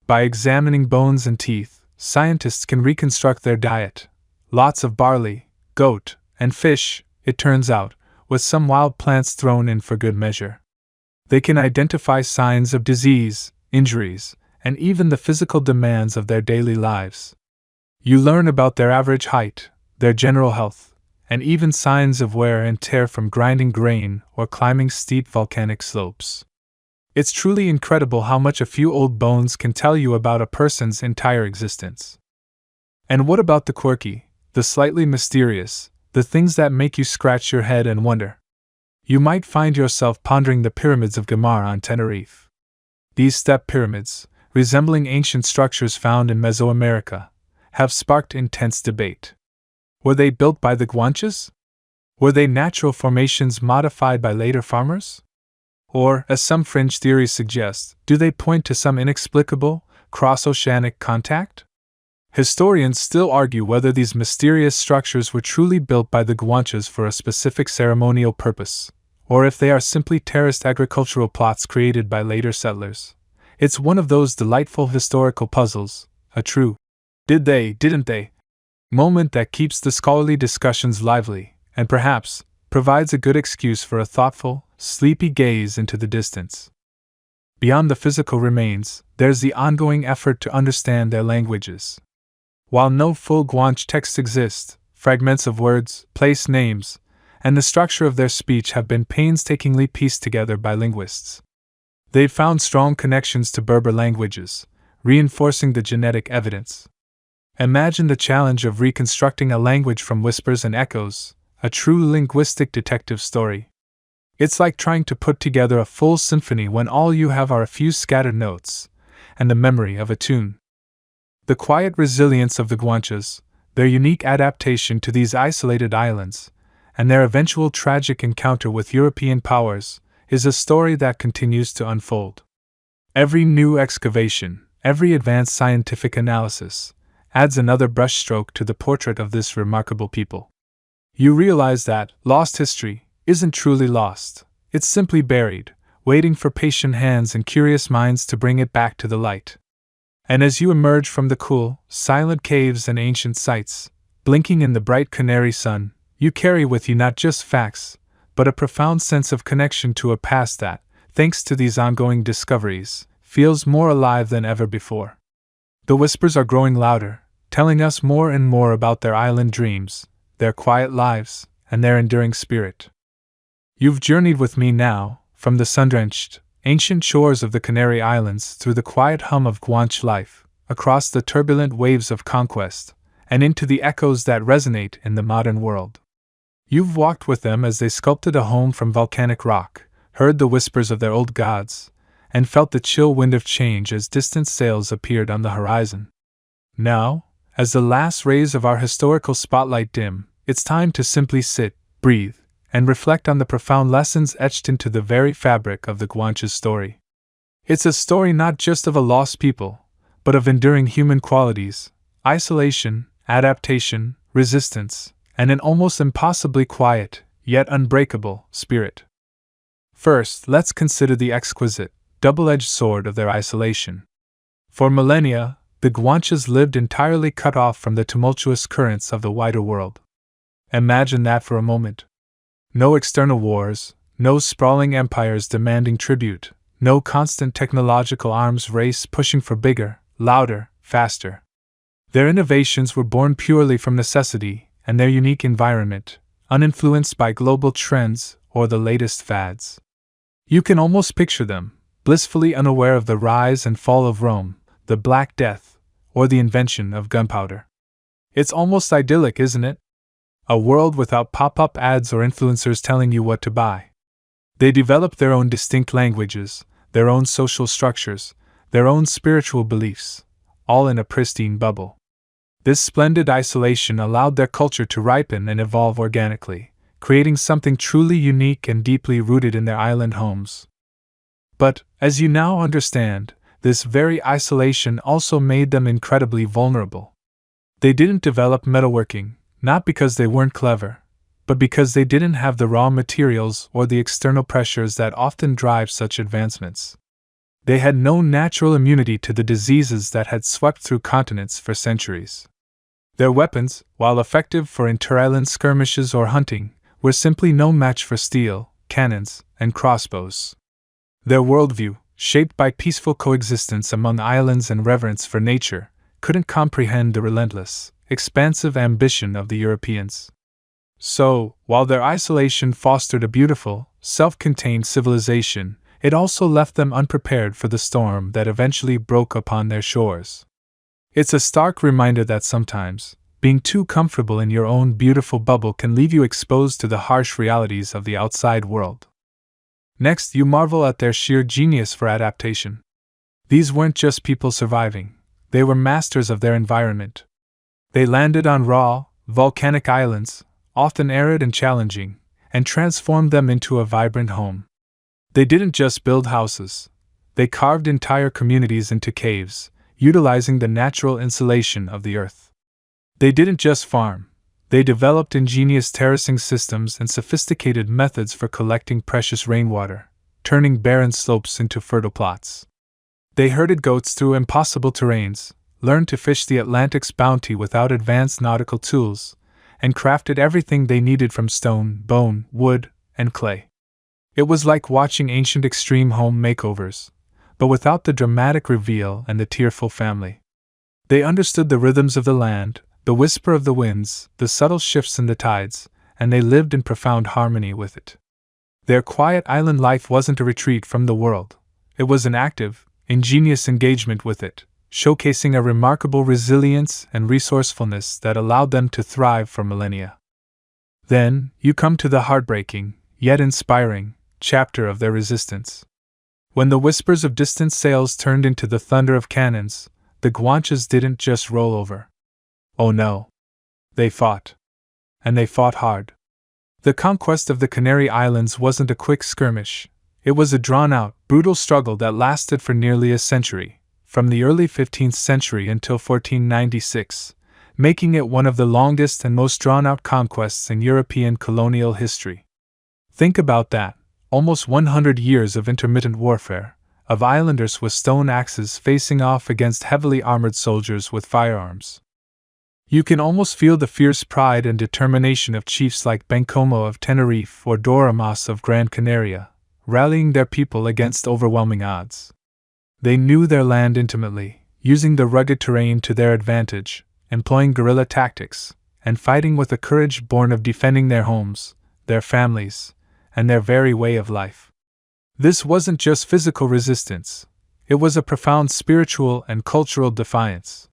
By examining bones and teeth, scientists can reconstruct their diet. Lots of barley, goat, and fish, it turns out, with some wild plants thrown in for good measure. They can identify signs of disease, injuries, and even the physical demands of their daily lives. You learn about their average height, their general health, and even signs of wear and tear from grinding grain or climbing steep volcanic slopes. It's truly incredible how much a few old bones can tell you about a person's entire existence. And what about the quirky, the slightly mysterious, the things that make you scratch your head and wonder? You might find yourself pondering the pyramids of Gamar on Tenerife. These step pyramids, resembling ancient structures found in Mesoamerica, have sparked intense debate. Were they built by the Guanches? Were they natural formations modified by later farmers? Or, as some fringe theories suggest, do they point to some inexplicable, cross-oceanic contact? Historians still argue whether these mysterious structures were truly built by the Guanches for a specific ceremonial purpose, or if they are simply terraced agricultural plots created by later settlers. It's one of those delightful historical puzzles, a true did they, didn't they moment that keeps the scholarly discussions lively, and perhaps provides a good excuse for a thoughtful, sleepy gaze into the distance. Beyond the physical remains, there's the ongoing effort to understand their languages. While no full Guanche texts exist, fragments of words, place names, and the structure of their speech have been painstakingly pieced together by linguists. They've found strong connections to Berber languages, reinforcing the genetic evidence. Imagine the challenge of reconstructing a language from whispers and echoes, a true linguistic detective story. It's like trying to put together a full symphony when all you have are a few scattered notes and the memory of a tune. The quiet resilience of the Guanches, their unique adaptation to these isolated islands, and their eventual tragic encounter with European powers, is a story that continues to unfold. Every new excavation, every advanced scientific analysis, adds another brushstroke to the portrait of this remarkable people. You realize that lost history isn't truly lost, it's simply buried, waiting for patient hands and curious minds to bring it back to the light. And as you emerge from the cool, silent caves and ancient sites, blinking in the bright Canary sun, you carry with you not just facts, but a profound sense of connection to a past that, thanks to these ongoing discoveries, feels more alive than ever before. The whispers are growing louder, telling us more and more about their island dreams, their quiet lives, and their enduring spirit. You've journeyed with me now, from the sun-drenched, ancient shores of the Canary Islands through the quiet hum of Guanche life, across the turbulent waves of conquest, and into the echoes that resonate in the modern world. You've walked with them as they sculpted a home from volcanic rock, heard the whispers of their old gods, and felt the chill wind of change as distant sails appeared on the horizon. Now, as the last rays of our historical spotlight dim, it's time to simply sit, breathe, and reflect on the profound lessons etched into the very fabric of the Guanches story. It's a story not just of a lost people, but of enduring human qualities, isolation, adaptation, resistance, and an almost impossibly quiet, yet unbreakable, spirit. First, let's consider the exquisite, double-edged sword of their isolation. For millennia, the Guanches lived entirely cut off from the tumultuous currents of the wider world. Imagine that for a moment. No external wars, no sprawling empires demanding tribute, no constant technological arms race pushing for bigger, louder, faster. Their innovations were born purely from necessity and their unique environment, uninfluenced by global trends or the latest fads. You can almost picture them, blissfully unaware of the rise and fall of Rome, the Black Death, or the invention of gunpowder. It's almost idyllic, isn't it? A world without pop-up ads or influencers telling you what to buy. They developed their own distinct languages, their own social structures, their own spiritual beliefs, all in a pristine bubble. This splendid isolation allowed their culture to ripen and evolve organically, creating something truly unique and deeply rooted in their island homes. But, as you now understand, this very isolation also made them incredibly vulnerable. They didn't develop metalworking, not because they weren't clever, but because they didn't have the raw materials or the external pressures that often drive such advancements. They had no natural immunity to the diseases that had swept through continents for centuries. Their weapons, while effective for inter-island skirmishes or hunting, were simply no match for steel, cannons, and crossbows. Their worldview, shaped by peaceful coexistence among islands and reverence for nature, couldn't comprehend the relentless, expansive ambition of the Europeans. So, while their isolation fostered a beautiful, self-contained civilization, it also left them unprepared for the storm that eventually broke upon their shores. It's a stark reminder that sometimes, being too comfortable in your own beautiful bubble can leave you exposed to the harsh realities of the outside world. Next, you marvel at their sheer genius for adaptation. These weren't just people surviving, they were masters of their environment. They landed on raw, volcanic islands, often arid and challenging, and transformed them into a vibrant home. They didn't just build houses. They carved entire communities into caves, utilizing the natural insulation of the earth. They didn't just farm. They developed ingenious terracing systems and sophisticated methods for collecting precious rainwater, turning barren slopes into fertile plots. They herded goats through impossible terrains, learned to fish the Atlantic's bounty without advanced nautical tools, and crafted everything they needed from stone, bone, wood, and clay. It was like watching ancient extreme home makeovers, but without the dramatic reveal and the tearful family. They understood the rhythms of the land, the whisper of the winds, the subtle shifts in the tides, and they lived in profound harmony with it. Their quiet island life wasn't a retreat from the world. It was an active, ingenious engagement with it, showcasing a remarkable resilience and resourcefulness that allowed them to thrive for millennia. Then, you come to the heartbreaking, yet inspiring, chapter of their resistance. When the whispers of distant sails turned into the thunder of cannons, the Guanches didn't just roll over. Oh no. They fought. And they fought hard. The conquest of the Canary Islands wasn't a quick skirmish. It was a drawn-out, brutal struggle that lasted for nearly a century, from the early 15th century until 1496, making it one of the longest and most drawn-out conquests in European colonial history. Think about that, almost 100 years of intermittent warfare, of islanders with stone axes facing off against heavily armored soldiers with firearms. You can almost feel the fierce pride and determination of chiefs like Bencomo of Tenerife or Doramas of Gran Canaria, rallying their people against overwhelming odds. They knew their land intimately, using the rugged terrain to their advantage, employing guerrilla tactics, and fighting with a courage born of defending their homes, their families, and their very way of life. This wasn't just physical resistance, it was a profound spiritual and cultural defiance.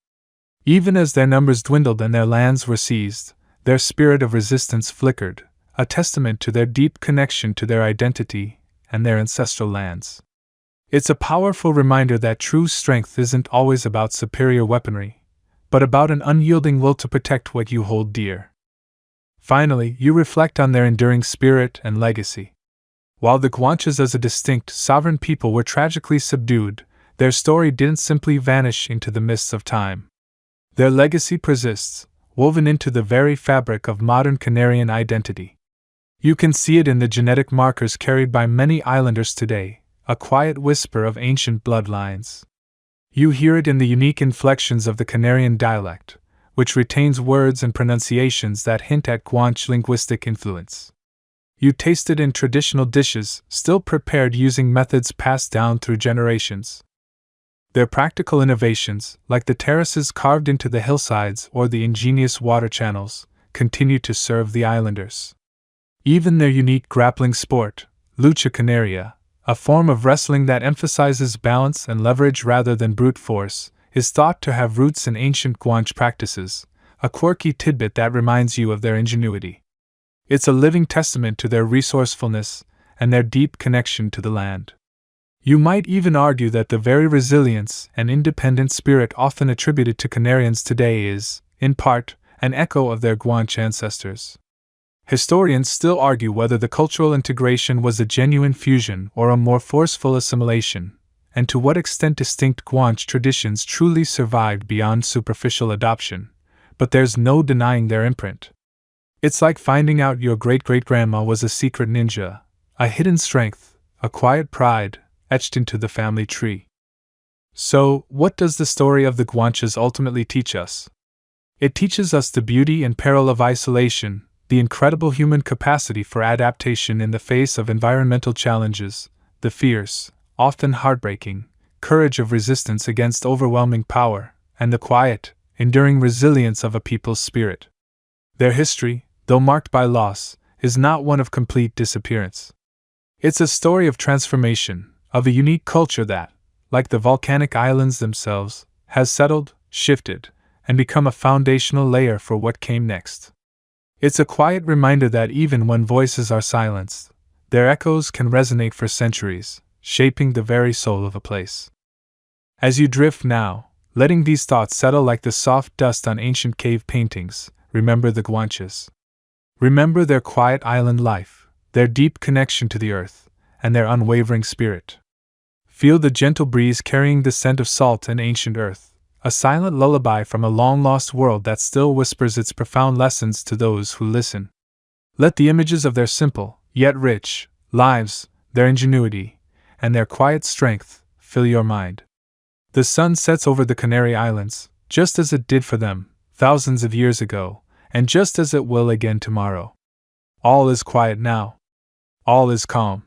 Even as their numbers dwindled and their lands were seized, their spirit of resistance flickered, a testament to their deep connection to their identity and their ancestral lands. It's a powerful reminder that true strength isn't always about superior weaponry, but about an unyielding will to protect what you hold dear. Finally, you reflect on their enduring spirit and legacy. While the Guanches as a distinct, sovereign people were tragically subdued, their story didn't simply vanish into the mists of time. Their legacy persists, woven into the very fabric of modern Canarian identity. You can see it in the genetic markers carried by many islanders today, a quiet whisper of ancient bloodlines. You hear it in the unique inflections of the Canarian dialect, which retains words and pronunciations that hint at Guanche linguistic influence. You taste it in traditional dishes, still prepared using methods passed down through generations. Their practical innovations, like the terraces carved into the hillsides or the ingenious water channels, continue to serve the islanders. Even their unique grappling sport, lucha canaria, a form of wrestling that emphasizes balance and leverage rather than brute force, is thought to have roots in ancient Guanche practices, a quirky tidbit that reminds you of their ingenuity. It's a living testament to their resourcefulness and their deep connection to the land. You might even argue that the very resilience and independent spirit often attributed to Canarians today is, in part, an echo of their Guanche ancestors. Historians still argue whether the cultural integration was a genuine fusion or a more forceful assimilation, and to what extent distinct Guanche traditions truly survived beyond superficial adoption, but there's no denying their imprint. It's like finding out your great-great-grandma was a secret ninja, a hidden strength, a quiet pride, etched into the family tree. So, what does the story of the Guanches ultimately teach us? It teaches us the beauty and peril of isolation, the incredible human capacity for adaptation in the face of environmental challenges, the fierce, often heartbreaking, courage of resistance against overwhelming power, and the quiet, enduring resilience of a people's spirit. Their history, though marked by loss, is not one of complete disappearance. It's a story of transformation, of a unique culture that, like the volcanic islands themselves, has settled, shifted, and become a foundational layer for what came next. It's a quiet reminder that even when voices are silenced, their echoes can resonate for centuries, shaping the very soul of a place. As you drift now, letting these thoughts settle like the soft dust on ancient cave paintings, remember the Guanches. Remember their quiet island life, their deep connection to the earth, and their unwavering spirit. Feel the gentle breeze carrying the scent of salt and ancient earth, a silent lullaby from a long-lost world that still whispers its profound lessons to those who listen. Let the images of their simple, yet rich, lives, their ingenuity, and their quiet strength, fill your mind. The sun sets over the Canary Islands, just as it did for them, thousands of years ago, and just as it will again tomorrow. All is quiet now. All is calm.